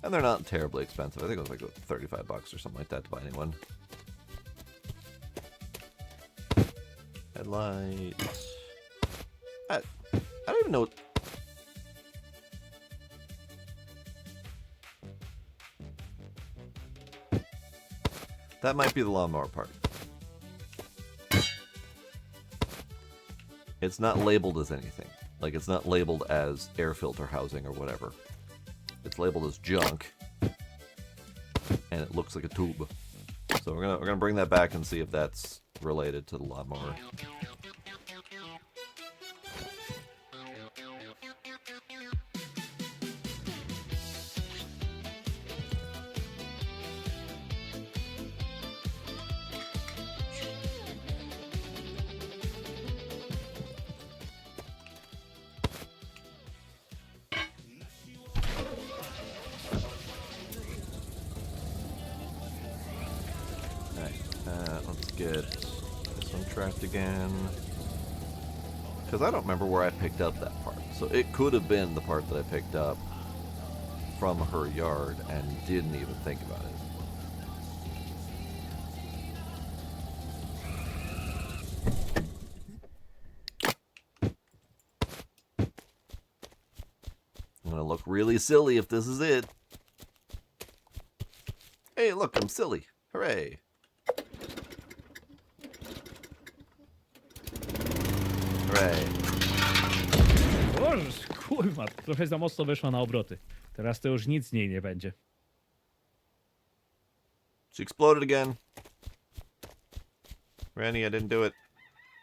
And they're not terribly expensive. I think it was like 35 bucks or something like that to buy anyone. Headlights. I don't even know. That might be the lawnmower part. It's not labeled as anything. Like, it's not labeled as air filter housing or whatever. It's labeled as junk. And it looks like a tube. So we're gonna bring that back and see if that's related to the lawnmower. Let's get this one tracked again. Because I don't remember where I picked up that part. So it could have been the part that I picked up from her yard and didn't even think about it. I'm gonna look really silly if this is it. Hey, look, I'm silly. Hooray. Hooray. Boże, kurwa, trochę za mocno weszła na obroty. Teraz to już nic z niej nie będzie. She exploded again. Randy, I didn't do it.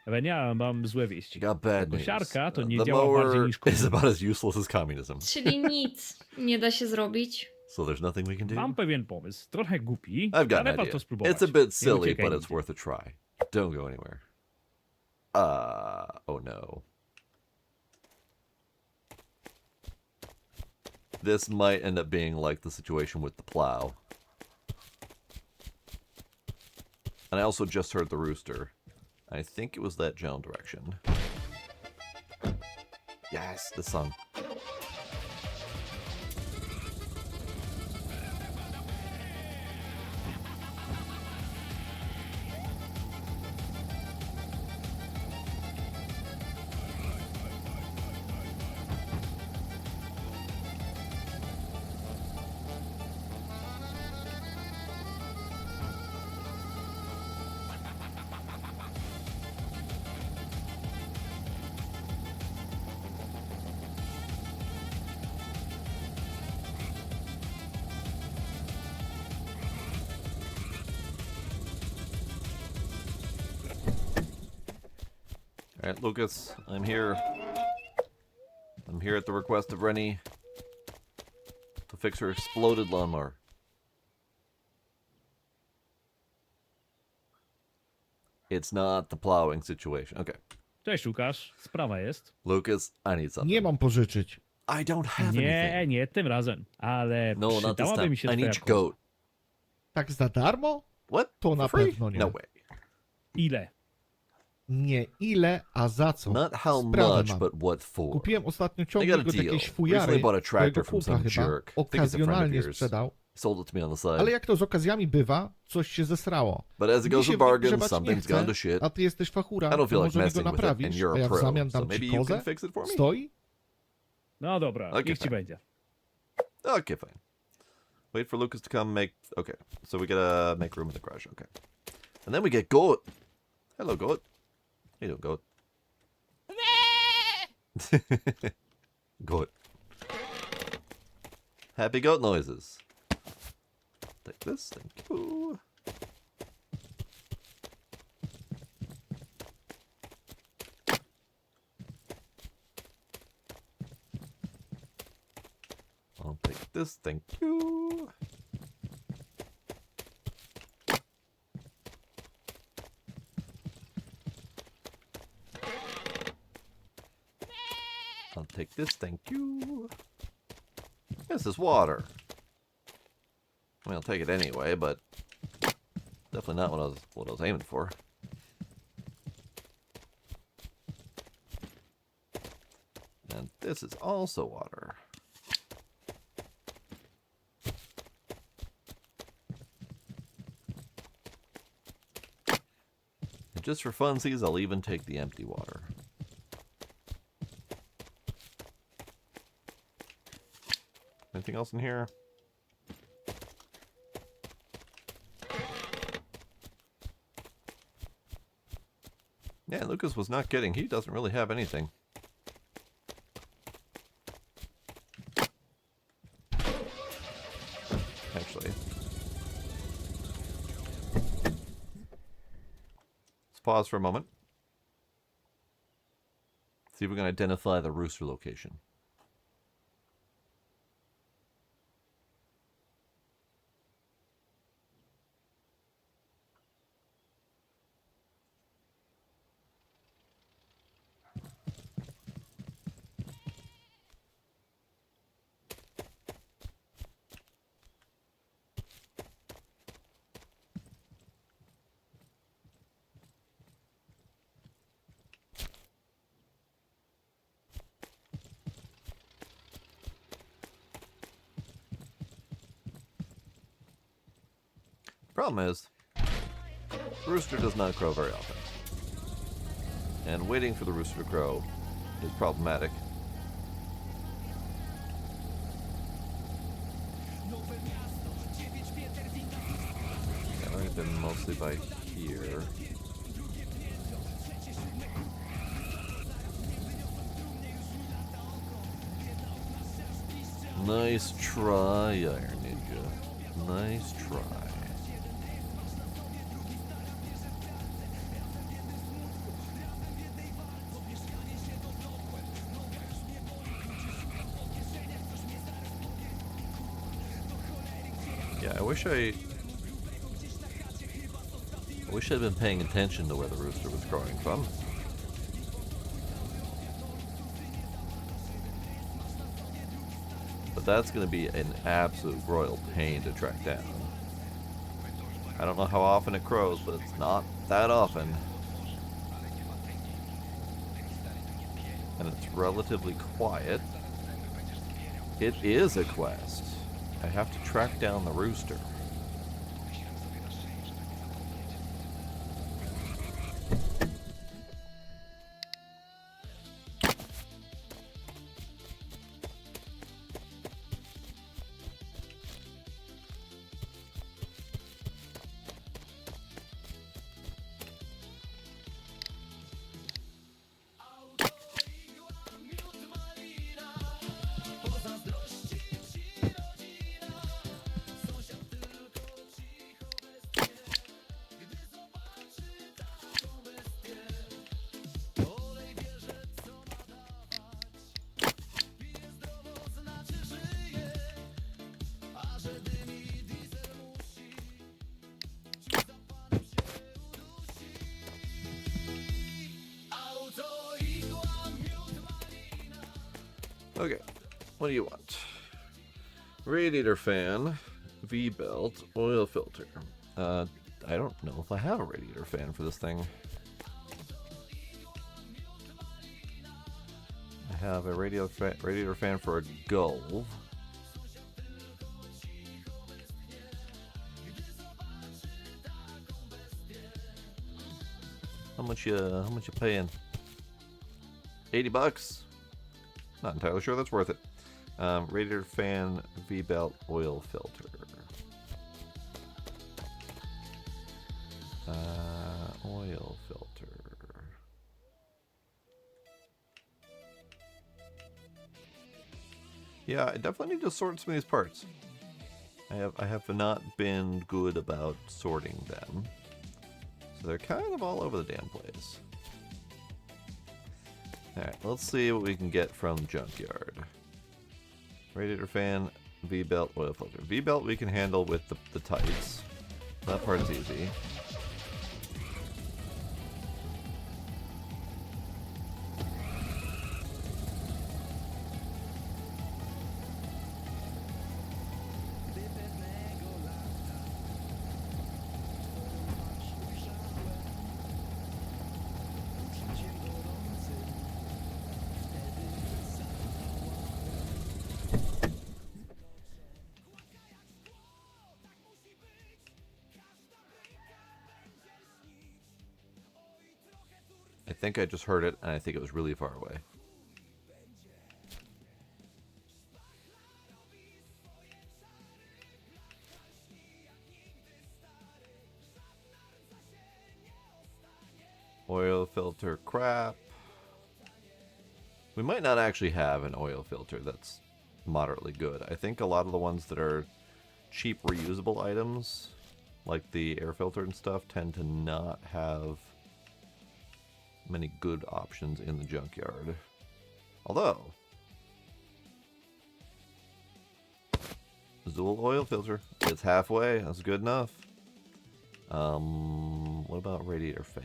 Ewenia, mam złe wieści. Got bad news. Kosiarka to nie The działa bardziej mower niż is about as useless as communism. Czyli nic nie da się zrobić. So there's nothing we can do? Mam pewien pomysł, trochę głupi, I've got an ale idea. warto spróbować. It's a bit Nie silly, uciekaj but it's nigdzie. worth a try. Don't go anywhere. Oh no. This might end up being like the situation with the plow. And I also just heard the rooster. I think it was that general direction. Yes, the sun. Alright, Lucas, I'm here. I'm here at the request of Rennie to fix her exploded lawnmower. It's not the plowing situation. Okay. Cześć Łukasz, sprawa jest. Lucas, I need something. Nie mam pożyczyć. I don't have Nie, anything. nie tym razem, ale No, not this przydałaby time. mi się I twoja need your koza. goat. Tak za darmo? What? To na For free? pewno nie. No way. Ile? Nie ile, a za co. Not how Sprawę much, mam. but what for. Kupiłem ostatnio I got ciągnik a od deal. jakiejś Recently fujary, bought a którego tractor from kumpla some chyba jerk. I think it's a friend of okazjonalnie yours. sprzedał. Sold it to me on the side. Ale jak to z okazjami bywa, coś się zesrało. But as it Mi goes się with w nim bargains, grzebać nie something's gone to chce, shit. a ty jesteś fachura, I don't to feel like może mi go messing with it, and naprawisz, you're a a ja w pro, zamian so dam maybe ci you kozę? can fix it for me? Stoi? No dobra, Okay, niech ci fine. będzie. Okay, fine. Wait for Lucas to come make... Okay, so we gotta make room in the garage, okay. And then we get Goat. Hello, Goat. How you doing, Goat? Goat. Happy goat noises. Take this, thank you. I'll take this, thank you. I'll take this, thank you. This is water. I mean, I'll take it anyway, but definitely not what I was aiming for. And this is also water. And just for funsies, I'll even take the empty water. Anything else in here? Yeah, Lucas was not kidding. He doesn't really have anything. Actually. Let's pause for a moment. See if we can identify the rooster location. Problem is, the rooster does not crow very often. And waiting for the rooster to crow is problematic. Yeah, I've been mostly by here. Nice try, Iron Ninja. Nice try. Yeah, I wish I'd been paying attention to where the rooster was crowing from. But that's going to be an absolute royal pain to track down. I don't know how often it crows, but it's not that often. And it's relatively quiet. It is a quest. I have to track down the rooster. Okay, what do you want? Radiator fan, V-belt, oil filter. I don't know if I have a radiator fan for this thing. have a radiator fan for a gull. How much you paying? $80? Not entirely sure that's worth it. Radiator fan, V-belt, oil filter. Oil filter. Yeah, I definitely need to sort some of these parts. I have not been good about sorting them. So they're kind of all over the damn place. Alright, let's see what we can get from Junkyard. Radiator fan, V-belt, oil filter. V-belt we can handle with the tights. That part's easy. I think I just heard it, and I think it was really far away. Oil filter crap. We might not actually have an oil filter that's moderately good. I think a lot of the ones that are cheap reusable items, like the air filter and stuff, tend to not have many good options in the junkyard. Although, Zool oil filter, it's halfway, that's good enough. What about radiator fan?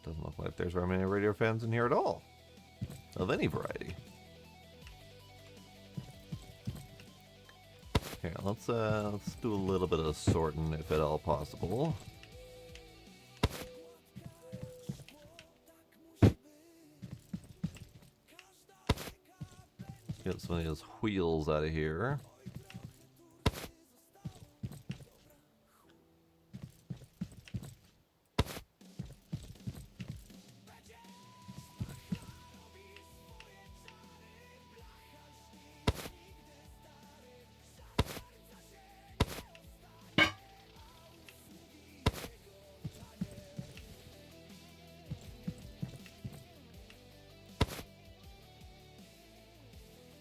Doesn't look like there's very many radiator fans in here at all, of any variety. Here, let's do a little bit of sorting, if at all possible. Get some of those wheels out of here.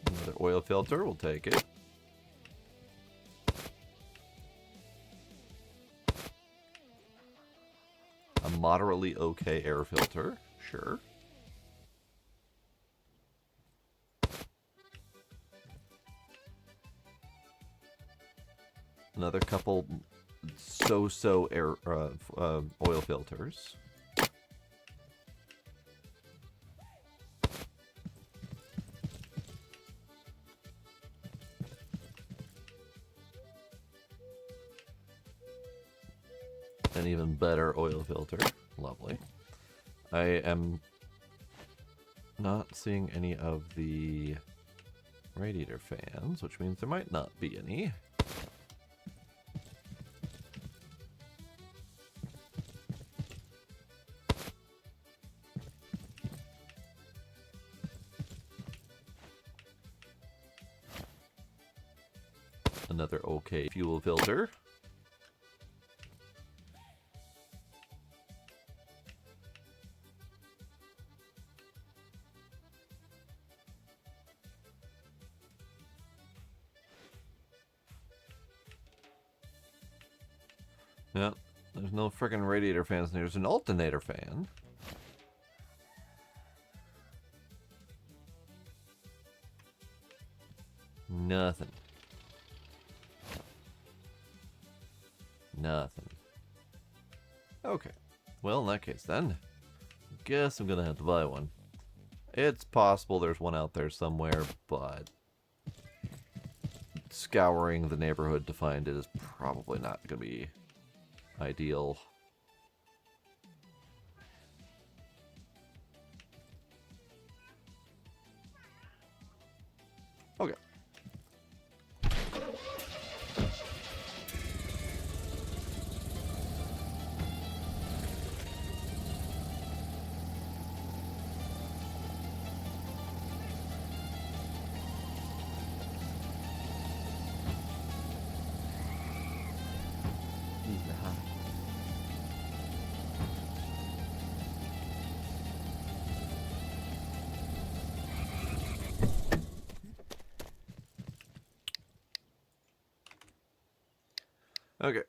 Another oil filter, we'll take it. A moderately okay air filter, sure. Another couple so-so air oil filters. An even better oil filter. Lovely. I am not seeing any of the radiator fans, which means there might not be any. Another okay fuel filter. Yeah, there's no frickin' radiator fans. There's an alternator fan. Nothing. Nothing. Okay. Well, in that case then, guess I'm gonna have to buy one. It's possible there's one out there somewhere, but scouring the neighborhood to find it is probably not gonna be ideal. Okay. Okay,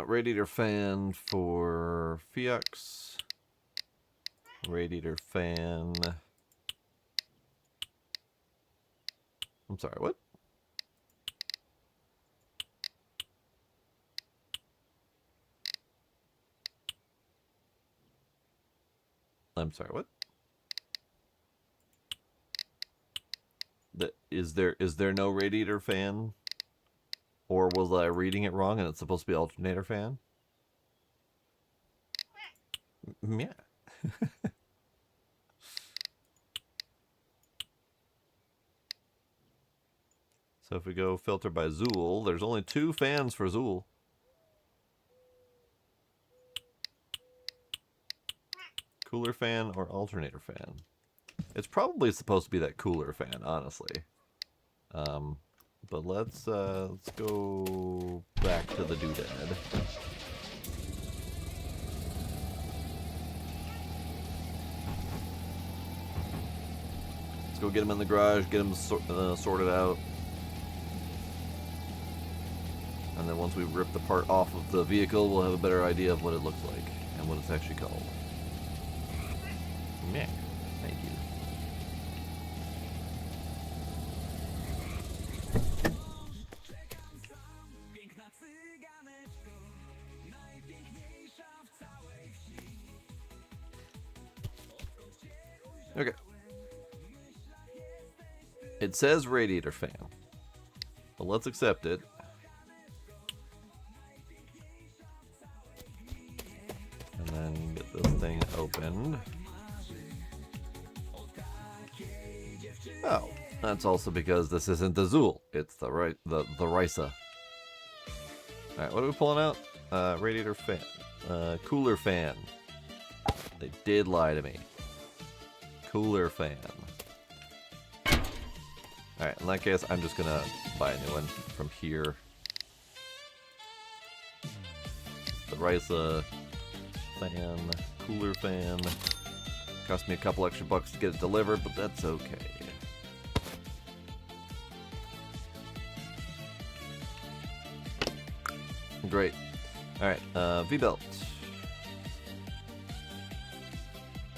radiator fan for Fiux. Radiator fan. I'm sorry, what? I'm sorry, what? Is there no radiator fan? Or was I reading it wrong and it's supposed to be alternator fan? Yeah. So if we go filter by Zool, there's only 2 fans for Zool. Cooler fan or alternator fan? It's probably supposed to be that cooler fan, honestly. But let's go back to the doodad. Let's go get him in the garage, get him sorted out. And then once we rip the part off of the vehicle, we'll have a better idea of what it looks like and what it's actually called. Meh. Thank you. Okay. It says radiator fan, but let's accept it. And then get this thing opened. Oh, that's also because this isn't the Zool. It's the Risa. Alright, what are we pulling out? Radiator fan. Cooler fan. They did lie to me. Cooler fan. Alright, in that case, I'm just gonna buy a new one from here. The Risa fan, cooler fan. Cost me a couple extra bucks to get it delivered, but that's okay. Great. Alright, V-belt.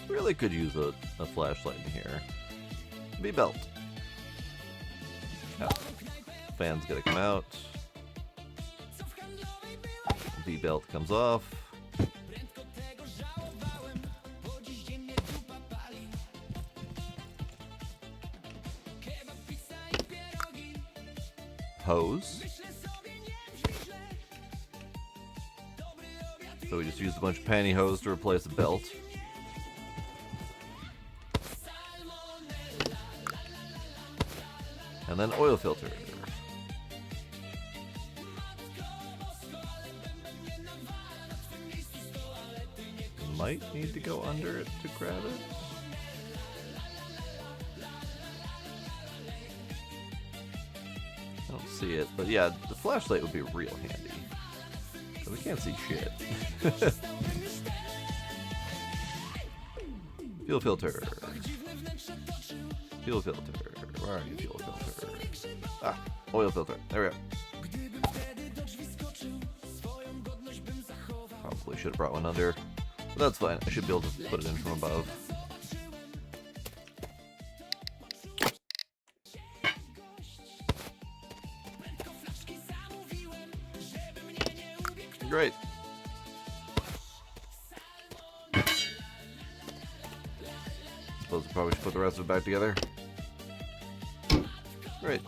Really could use a flashlight in here. V-belt. Oh. Fan's gonna come out. V-belt comes off. Hose. So we just used a bunch of pantyhose to replace the belt. And then oil filter. Might need to go under it to grab it. I don't see it, but yeah, the flashlight would be real handy. Because we can't see shit. Fuel filter. Fuel filter. Where are you, fuel filter? Ah, oil filter. There we go. Probably should have brought one under. But that's fine. I should be able to put it in from above. Great. Suppose we probably should put the rest of it back together. Great.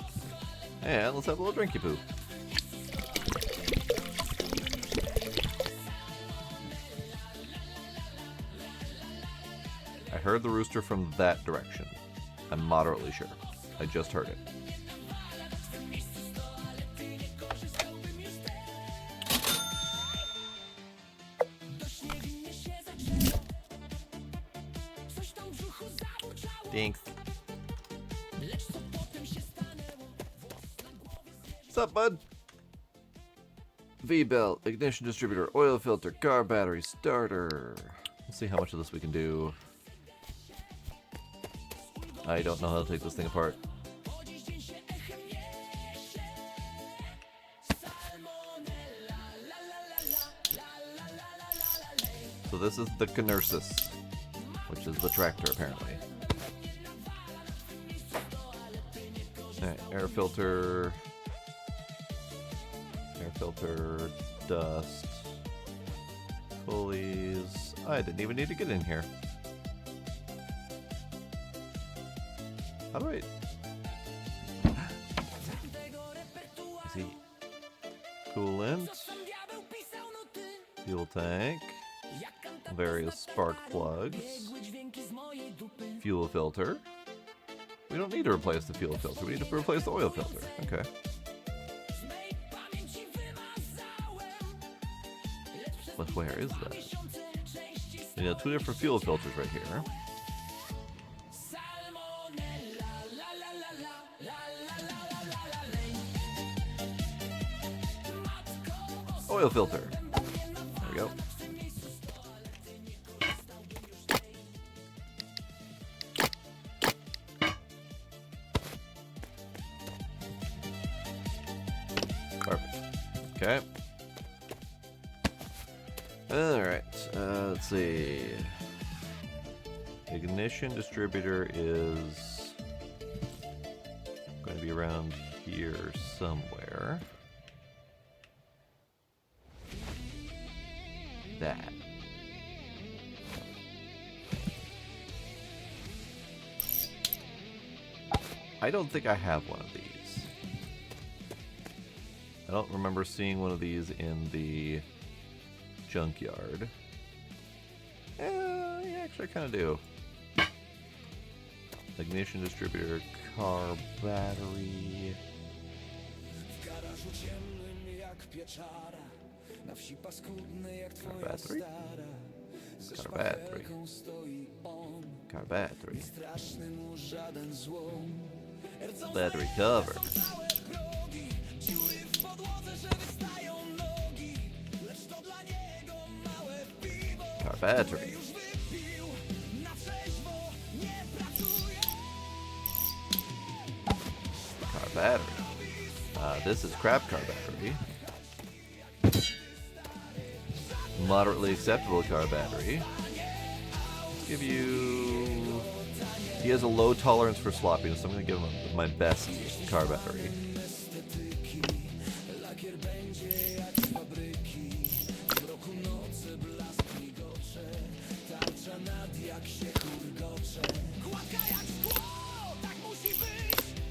And let's have a little drinky poo. I heard the rooster from that direction. I'm moderately sure. I just heard it. Thanks. What's up, bud? V-belt, ignition distributor, oil filter, car battery, starter. Let's see how much of this we can do. I don't know how to take this thing apart. So this is the Kinersis, which is the tractor, apparently. Alright, air filter, dust, pulleys. I didn't even need to get in here. How do I... See. Coolant, fuel tank, various spark plugs, fuel filter. We don't need to replace the fuel filter, we need to replace the oil filter. Okay. But where is that? We got two different fuel filters right here. Oil filter. There we go. Perfect. Okay. Alright, let's see. Ignition distributor is going to be around here somewhere. That. I don't think I have one of these. I don't remember seeing one of these in the junkyard. Yeah, actually I kind of do. Ignition distributor, car battery. Car battery? Car battery. Car battery. Battery cover. Car battery. Car battery. This is crap car battery. Moderately acceptable car battery. Let's give you... He has a low tolerance for sloppiness, so I'm going to give him my best car battery.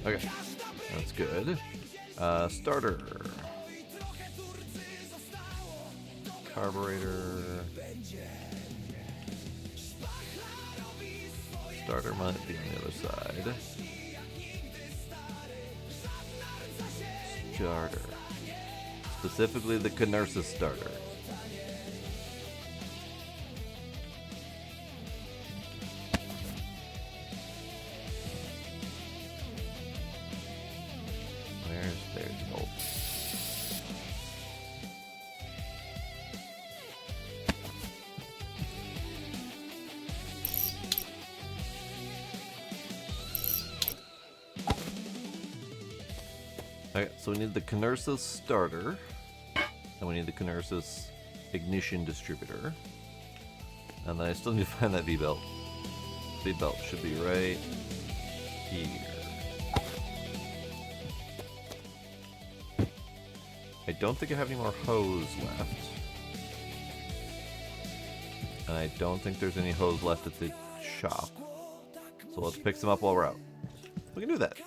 Okay, that's good. Starter. Carburetor. Starter might be on the other side. Starter. Specifically the Kinersis starter. There's no. Okay, so we need the Kinersis starter, and we need the Kinersis ignition distributor, and then I still need to find that V-belt. V-belt should be right here. I don't think I have any more hose left. And I don't think there's any hose left at the shop. So let's pick some up while we're out. We can do that.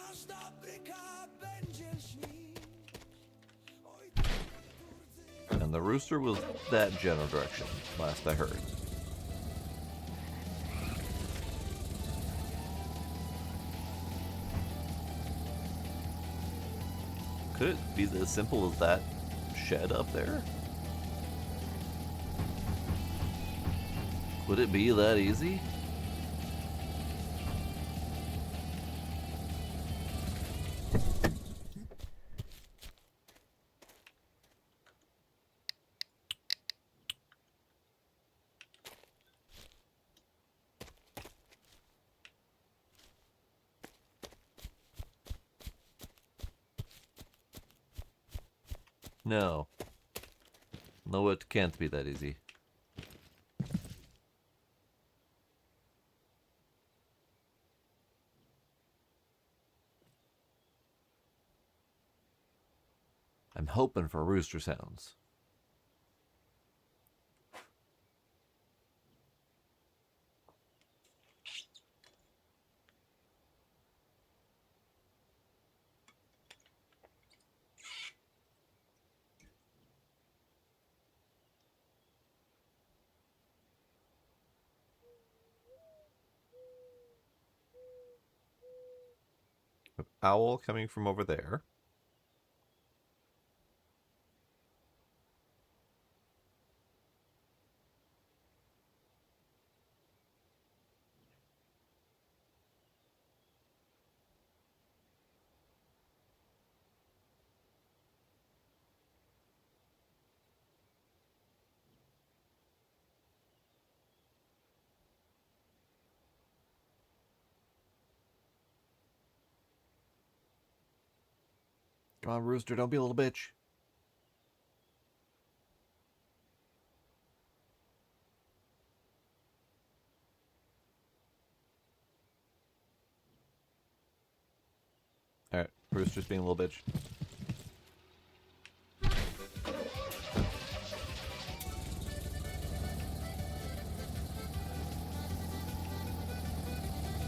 And the rooster was that general direction, last I heard. Could it be as simple as that shed up there? Would it be that easy? No. No, it can't be that easy. I'm hoping for rooster sounds. Owl coming from over there. Come on, rooster, don't be a little bitch. Alright, rooster's being a little bitch.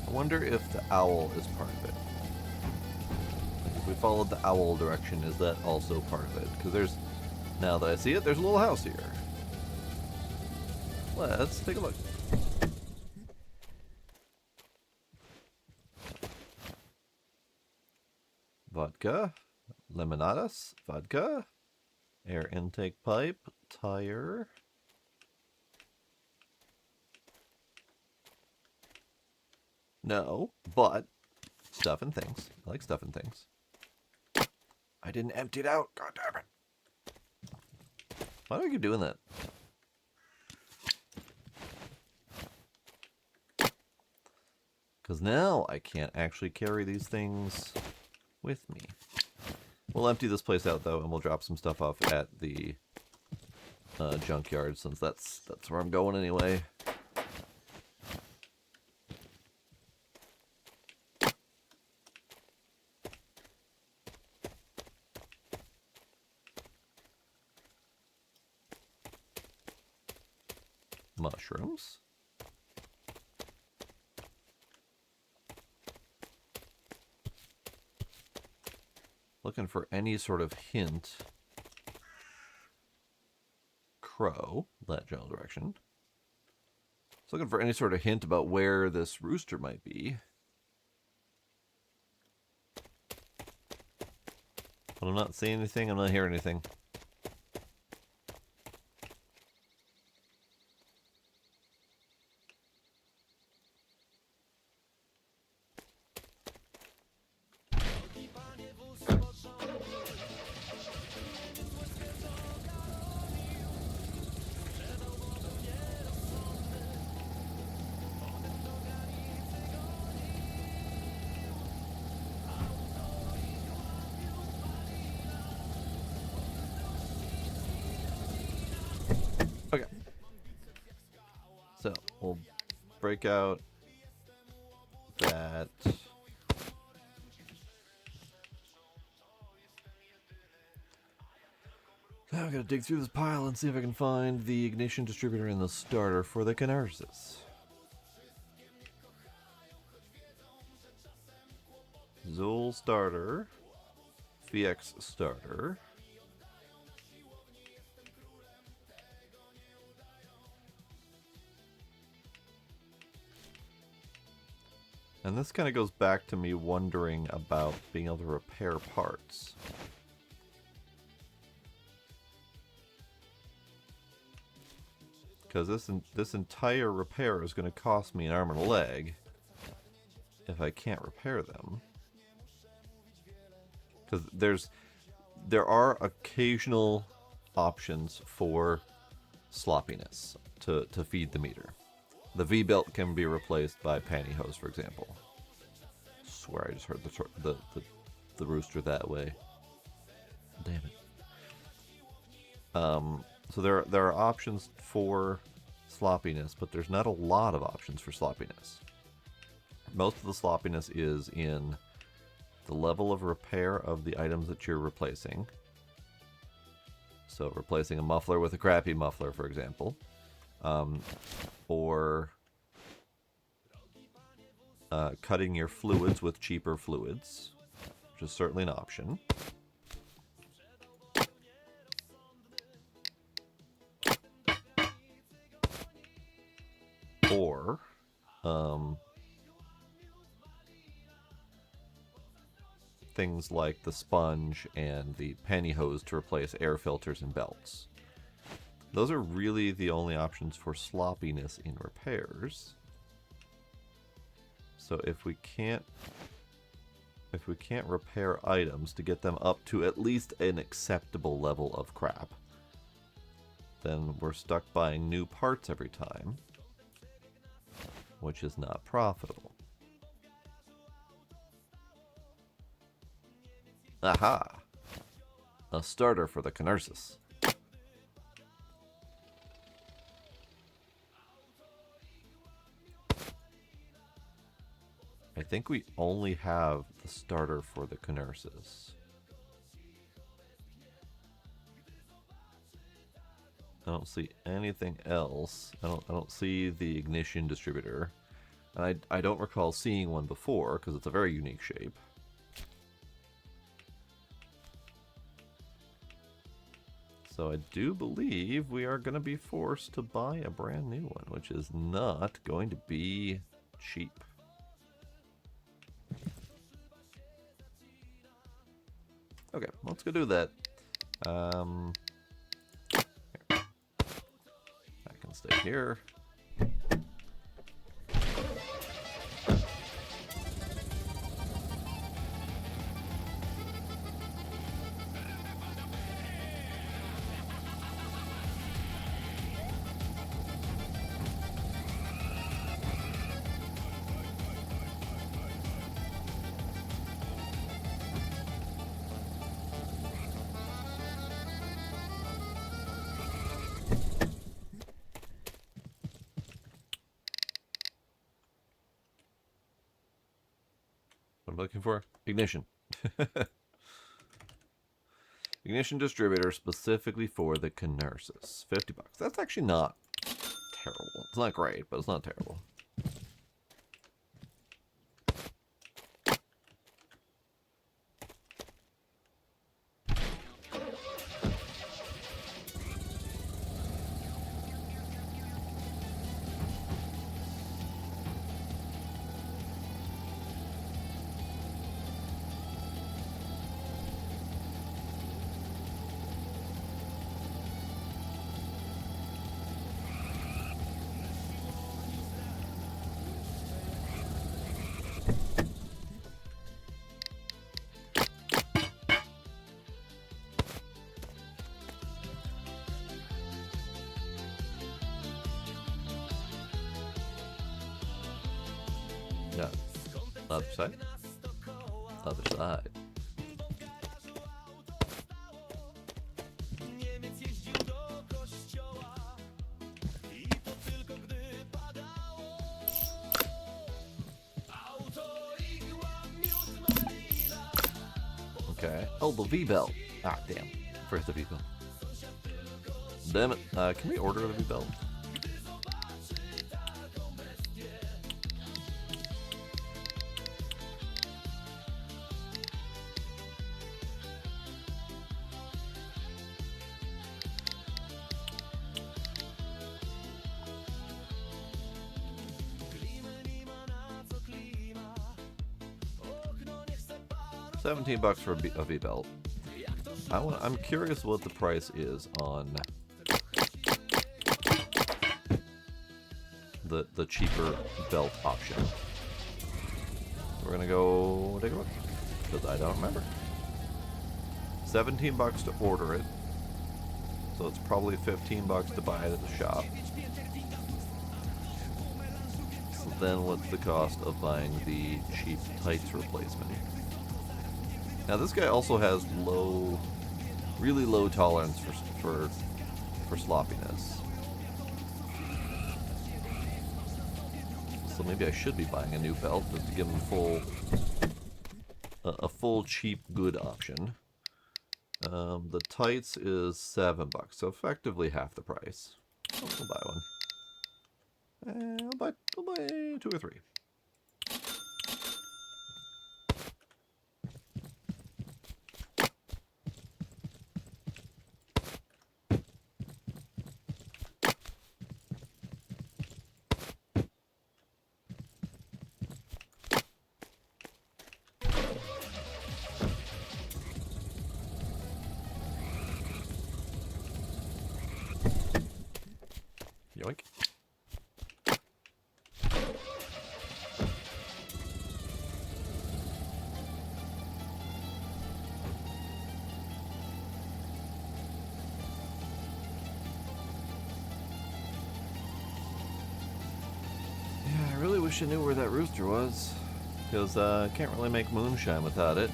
I wonder if the owl is part of it. Like if we followed the owl direction, is that also part of it? Because there's, now that I see it, there's a little house here. Let's take a look. Vodka, lemonadas, vodka, air intake pipe, tire. No, but stuff and things. I like stuff and things. I didn't empty it out. God damn it. Why do I keep doing that? Because now I can't actually carry these things with me. We'll empty this place out though, and we'll drop some stuff off at the junkyard, since that's where I'm going anyway. Mushrooms. Looking for any sort of hint. Crow, that general direction. Just looking for any sort of hint about where this rooster might be. But I'm not seeing anything, I'm not hearing anything. Okay. So, we'll break out that. Now I gotta dig through this pile and see if I can find the ignition distributor and the starter for the Canarsis. Zool starter. VX starter. And this kind of goes back to me wondering about being able to repair parts. Because this entire repair is going to cost me an arm and a leg if I can't repair them. Because there are occasional options for sloppiness to feed the meter. The V-belt can be replaced by pantyhose, for example. I swear I just heard the rooster that way. Damn it. So there are options for sloppiness, but there's not a lot of options for sloppiness. Most of the sloppiness is in the level of repair of the items that you're replacing. So replacing a muffler with a crappy muffler, for example. Or cutting your fluids with cheaper fluids, which is certainly an option. Or things like the sponge and the pantyhose to replace air filters and belts. Those are really the only options for sloppiness in repairs. So if we can't repair items to get them up to at least an acceptable level of crap, then we're stuck buying new parts every time, which is not profitable. Aha! A starter for the Knersis. I think we only have the starter for the Knersis. I don't see anything else. I don't see the ignition distributor. And I don't recall seeing one before because it's a very unique shape. So I do believe we are going to be forced to buy a brand new one, which is not going to be cheap. Okay, let's go do that. Here. I can stay here. What I'm looking for? Ignition. Ignition distributor specifically for the Knersis. $50. That's actually not terrible. It's not great, but it's not terrible. Yeah. Other side. Other side. Okay. Oh, the V-belt. Ah, damn. Where's the V-belt? Damn it. Can we order the V-belt? $17 for a V-belt. I'm curious what the price is on the cheaper belt option. We're gonna go take a look, because I don't remember. $17 to order it, so it's probably $15 to buy it at the shop. So then what's the cost of buying the cheap tights replacement? Now this guy also has really low tolerance for sloppiness. So maybe I should be buying a new belt just to give him a full cheap good option. The tights is $7, so effectively half the price. I'll buy one. I'll buy 2 or 3. Yoink. Yeah, I really wish I knew where that rooster was, because I can't really make moonshine without it.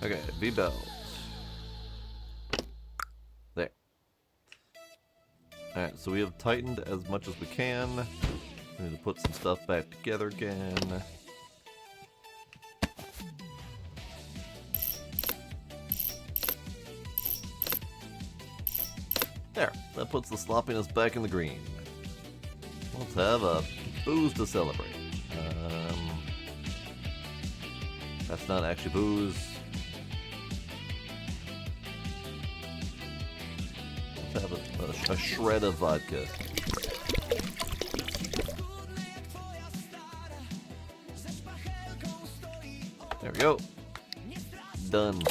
Okay, V-belt. There. Alright, so we have tightened as much as we can. We need to put some stuff back together again. There, that puts the sloppiness back in the green. Let's have a booze to celebrate. That's not actually booze. Have a shred of vodka. There we go. Done.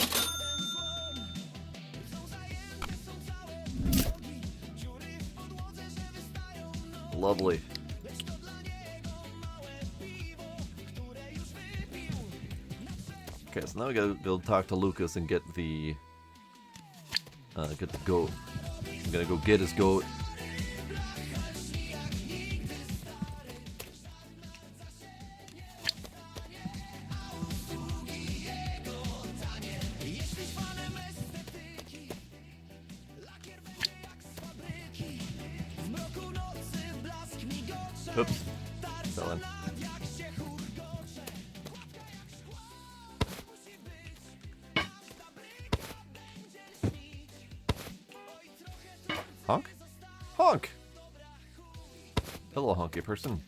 Lovely. Okay, so now we gotta go talk to Lucas and get the goat. I'm gonna go get his goat. Oops. Fell in. Honk? Honk! Hello, honky person.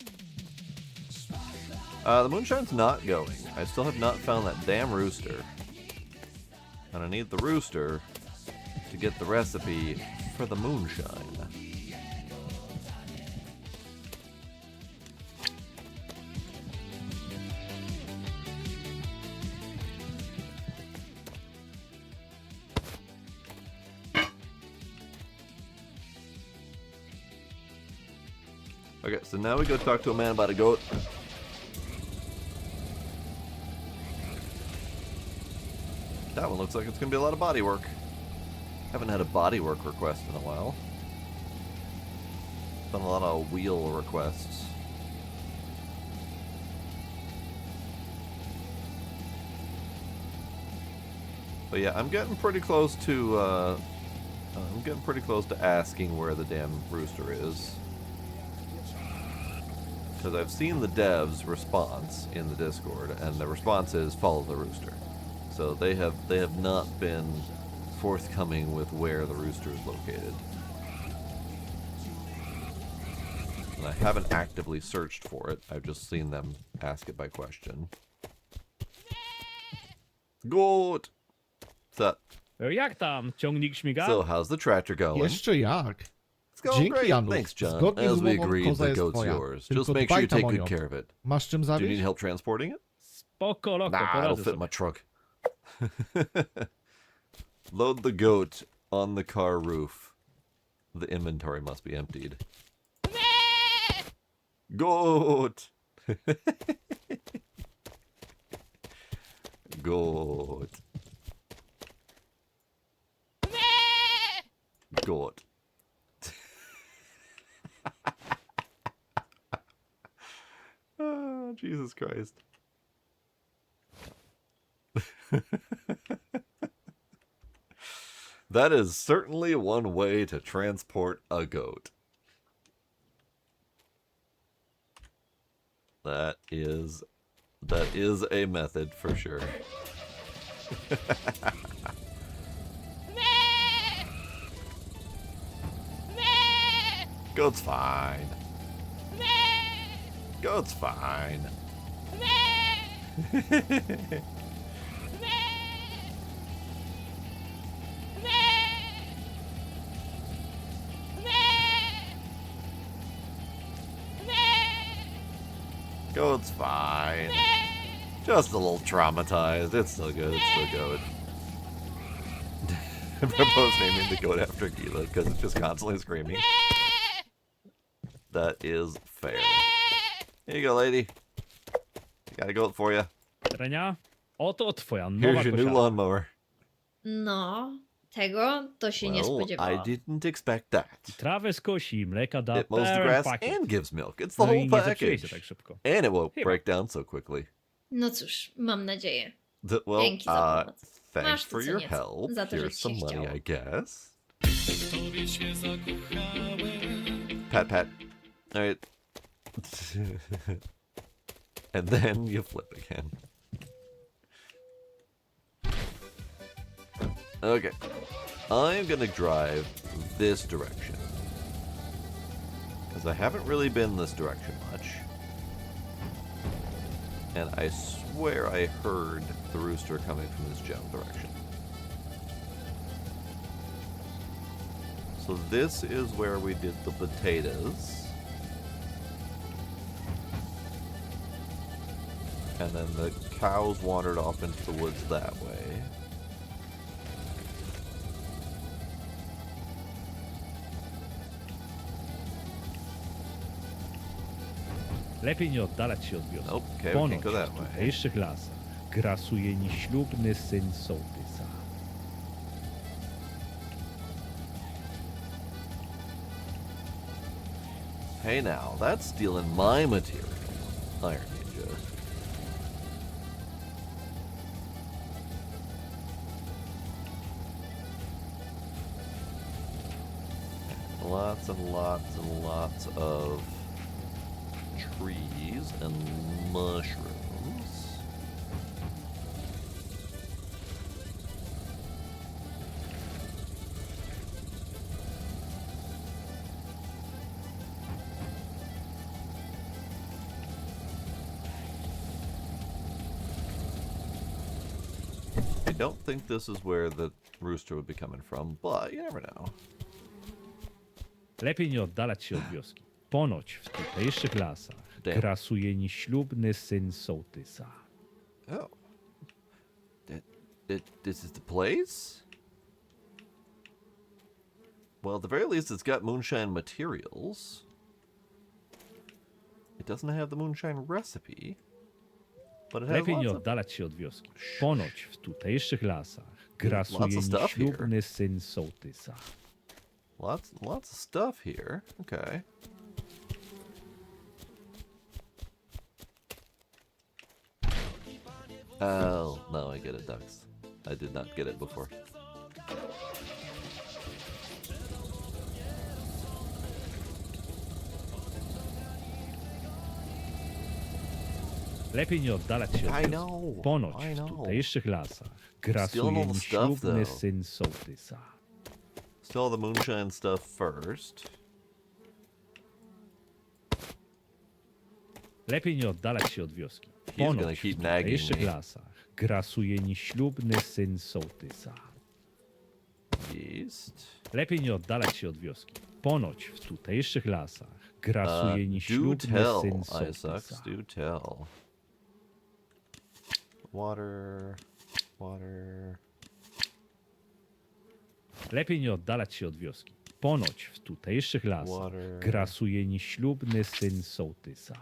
The moonshine's not going. I still have not found that damn rooster. And I need the rooster to get the recipe for the moonshine. Okay, so now we go talk to a man about a goat. That one looks like it's gonna be a lot of body work. Haven't had a body work request in a while. Done a lot of wheel requests. But yeah, I'm getting pretty close to asking where the damn rooster is. Because I've seen the devs' response in the Discord, and the response is follow the rooster. So they have not been forthcoming with where the rooster is located. And I haven't actively searched for it. I've just seen them ask it by question. Goat! What's up? Jak tam? Ciągnik śmiga? So, how's the tractor going? Jeszcze jak. It's going Dzięki, great. Janusz. Thanks, John. Zgodnie As z we umową agreed, koza the jest goat's twoja. yours. Tylko Just make dbaj sure you tam take o good nią. care of it. Masz czym Do you need zawieźć? help transporting it? Spoko, loko, Nah, it'll poradzę fit sobie. my truck. Load the goat on the car roof. The inventory must be emptied. Goat! Goat. Goat. Oh, Jesus Christ. That is certainly one way to transport a goat. That is a method for sure. Goat's fine. Goat's fine. Goat's fine. Just a little traumatized. It's still good. It's still good. I propose naming the goat after Gila because it's just constantly screaming. That is fair. Here you go, lady. Got a goat for you. Renia, oto twoja nowa Here's your new kosiarka. lawnmower. No, tego to się nie Well, I spodziewałam. didn't expect that. Trawę skosi, mleka da It mows the pełen grass pakiet. and gives milk. It's the No i whole nie zepsuje się package. tak szybko. And it won't Chyba. break down so quickly. No cóż, mam nadzieję. Well, Dzięki za pomoc. thanks Masz tu for co your nieco, help. za to, że Here's ci some się money, chciało. I guess. W tobie się zakochałem. Pat, pat. All right. And then you flip again. Okay. I'm gonna drive this direction. Because I haven't really been this direction much. And I swear I heard the rooster coming from this general direction. So this is where we did the potatoes. And then the cows wandered off into the woods that way. Lepiej nie oddalać się od wioski. Okay, we Ponoć can't go that w way. tutejszych lasach grasuje nieślubny syn sołtysa. Hey now, that's stealing my material, Iron Ninja. Lots and lots and lots of trees and mushrooms. I don't think this is where the rooster would be coming from, but you never know. Lepiej nie oddalać się od wioski. Ponoć w tutejszych lasach Damn. grasuje nieślubny syn sołtysa. Oh. This is the place? Well, at the very least, it's got moonshine materials. It doesn't have the moonshine recipe. But it has Lepiej nie lots of... oddalać się od wioski. Ponoć w tutejszych lasach grasuje Lots of stuff here. nieślubny syn sołtysa. Lots of stuff here. Okay. Oh, no, I get it, ducks. I did not get it before. Lepiej nie oddalać się od I wioski. know. Ponoć I w know. tutejszych lasach Stealing grasuje all the stuff, nieślubny though. syn sołtysa. Still the moonshine stuff first. Lepiej nie oddalać się od wioski. gonna Ponoć keep w nagging tutejszych me. lasach grasuje nieślubny syn sołtysa. East. Lepiej nie oddalać się od wioski. Ponoć w tutejszych lasach grasuje Do nieślubny tell, syn Isaacs. sołtysa. Do tell. Water. Water. Lepiej nie oddalać się od wioski. Ponoć w tutejszych lasach Water. grasuje nieślubny syn sołtysa.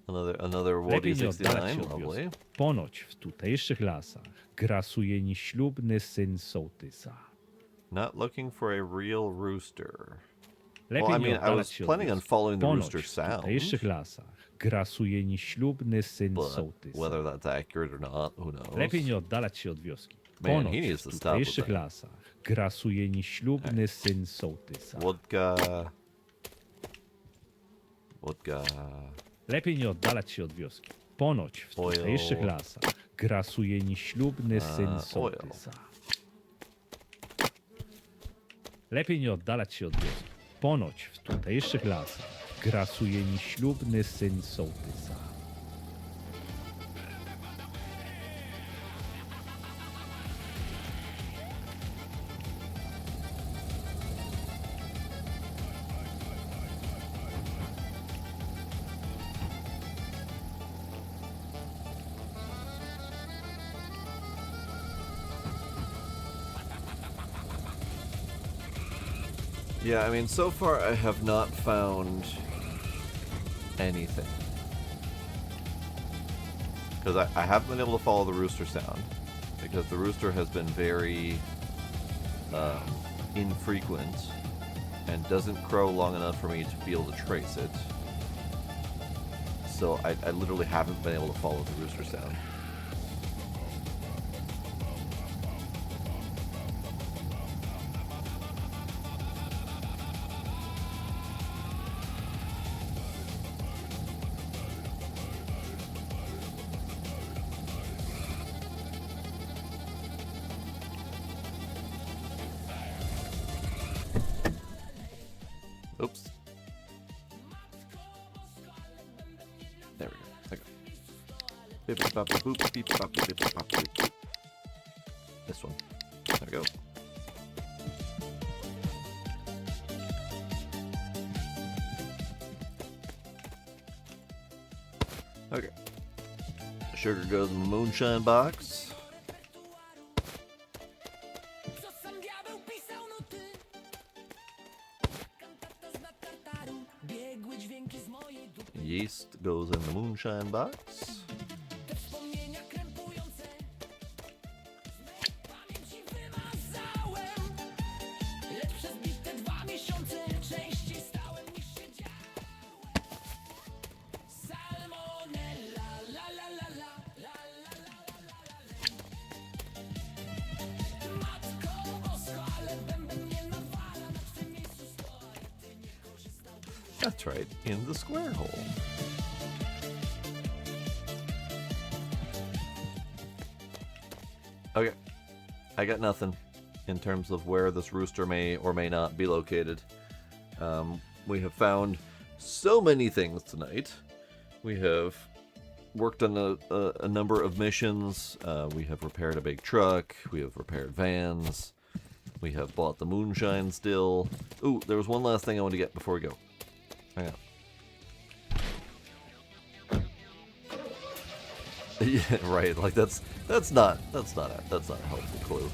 Another Lepiej nie oddalać się WD-69. od Lovely. wioski. Ponoć w tutejszych lasach grasuje nieślubny syn sołtysa. Not looking for a real rooster. Lepiej Well, I nie mean, I oddalać was się od planning on wioski. following the Ponoć rooster w sound. tutejszych lasach grasuje nieślubny syn But sołtysa. whether that's accurate or not, who knows? Lepiej nie oddalać się od wioski. Man, he Ponoć needs w to stop with tutejszych that. lasach grasuje nieślubny syn sołtysa. Wodka. Wodka. Lepiej nie oddalać się od wioski. Ponoć w Oil. tutejszych lasach grasuje nieślubny syn oil. sołtysa. Lepiej nie oddalać się od wioski. Ponoć w tutejszych lasach grasuje nieślubny syn sołtysa. Yeah, I mean, so far I have not found anything. Because I haven't been able to follow the rooster sound. Because the rooster has been very infrequent and doesn't crow long enough for me to be able to trace it. So I literally haven't been able to follow the rooster sound. Oops. There we go. There we go. Beep, bop, boop, beep, bop, beep, bop, boop. This one. There we go. Okay. Sugar goes in the moonshine box. Yeast goes in the moonshine box. That's right, in the square hole. Okay, I got nothing in terms of where this rooster may or may not be located. We have found so many things tonight. We have worked on a number of missions. We have repaired a big truck. We have repaired vans. We have bought the moonshine still. Ooh, there was one last thing I want to get before we go. Hang on. Yeah, right. Like that's not a helpful clue.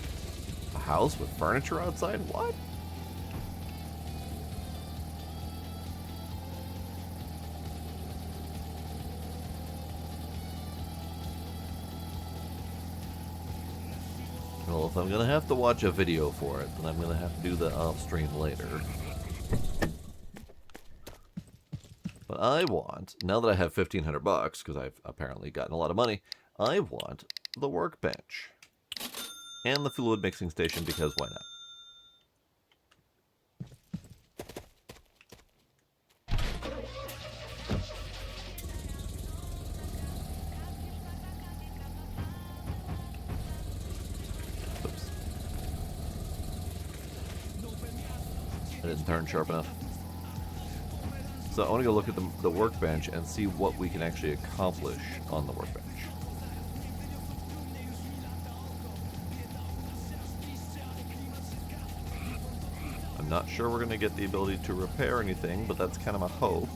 A house with furniture outside? What? Well, if I'm gonna have to watch a video for it, then I'm gonna have to do that off stream later. But I want, now that I have $1,500, because I've apparently gotten a lot of money, I want the workbench. And the fluid mixing station, because why not? Oops. I didn't turn sharp enough. So I want to go look at the workbench and see what we can actually accomplish on the workbench. not sure we're going to get the ability to repair anything, but that's kind of my hope.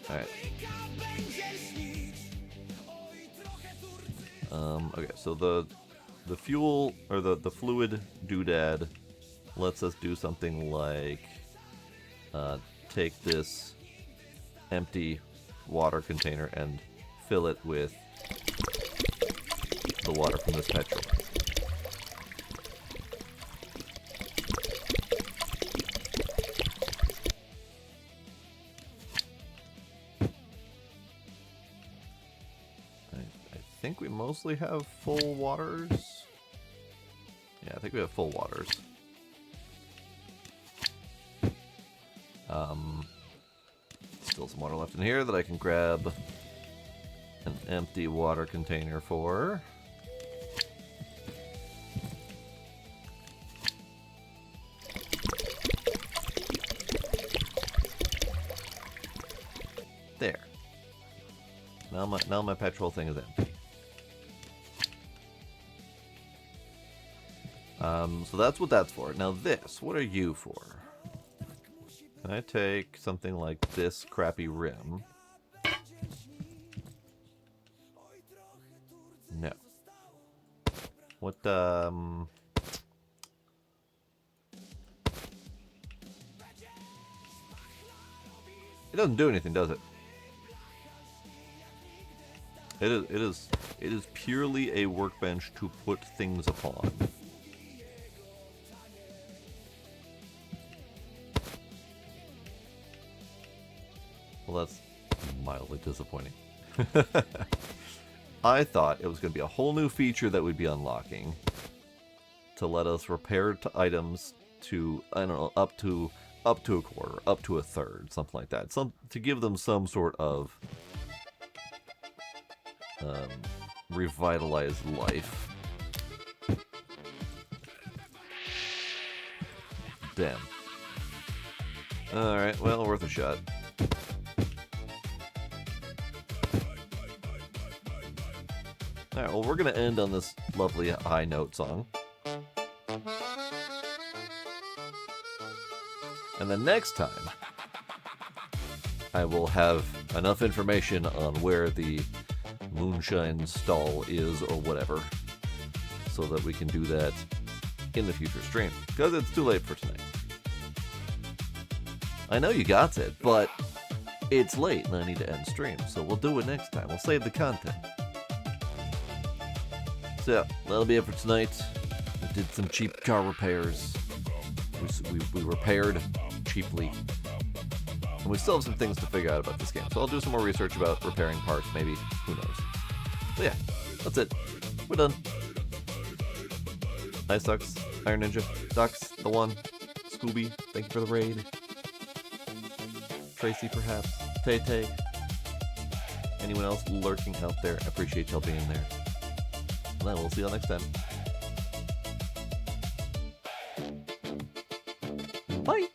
Alright. Okay, so the fuel, or the fluid doodad lets us do something like take this empty water container and fill it with the water from this petrol. I think we mostly have full waters. Yeah, I think we have full waters. Still some water left in here that I can grab an empty water container for. There. Now my petrol thing is empty. So that's what that's for. Now this, what are you for? Can I take something like this crappy rim? No. What, It doesn't do anything, does it? It is purely a workbench to put things upon. Well, that's mildly disappointing. I thought it was going to be a whole new feature that we'd be unlocking to let us repair items to, I don't know, up to a quarter, up to a third, something like that. To give them some sort of revitalized life. Damn. Alright, well, worth a shot. Alright, well, we're going to end on this lovely high note song. And then next time, I will have enough information on where the moonshine stall is or whatever, so that we can do that in the future stream, because it's too late for tonight. I know you got it, but it's late and I need to end stream, so we'll do it next time. We'll save the content. So yeah, that'll be it for tonight. We did some cheap car repairs. We repaired cheaply. And we still have some things to figure out about this game. So I'll do some more research about repairing parts, maybe. Who knows? So yeah, that's it. We're done. Ice Ducks, Iron Ninja, Ducks, The One, Scooby, thank you for the raid. Tracy, perhaps. Tay-Tay. Anyone else lurking out there, I appreciate y'all being there. And then we'll see y'all next time. Bye!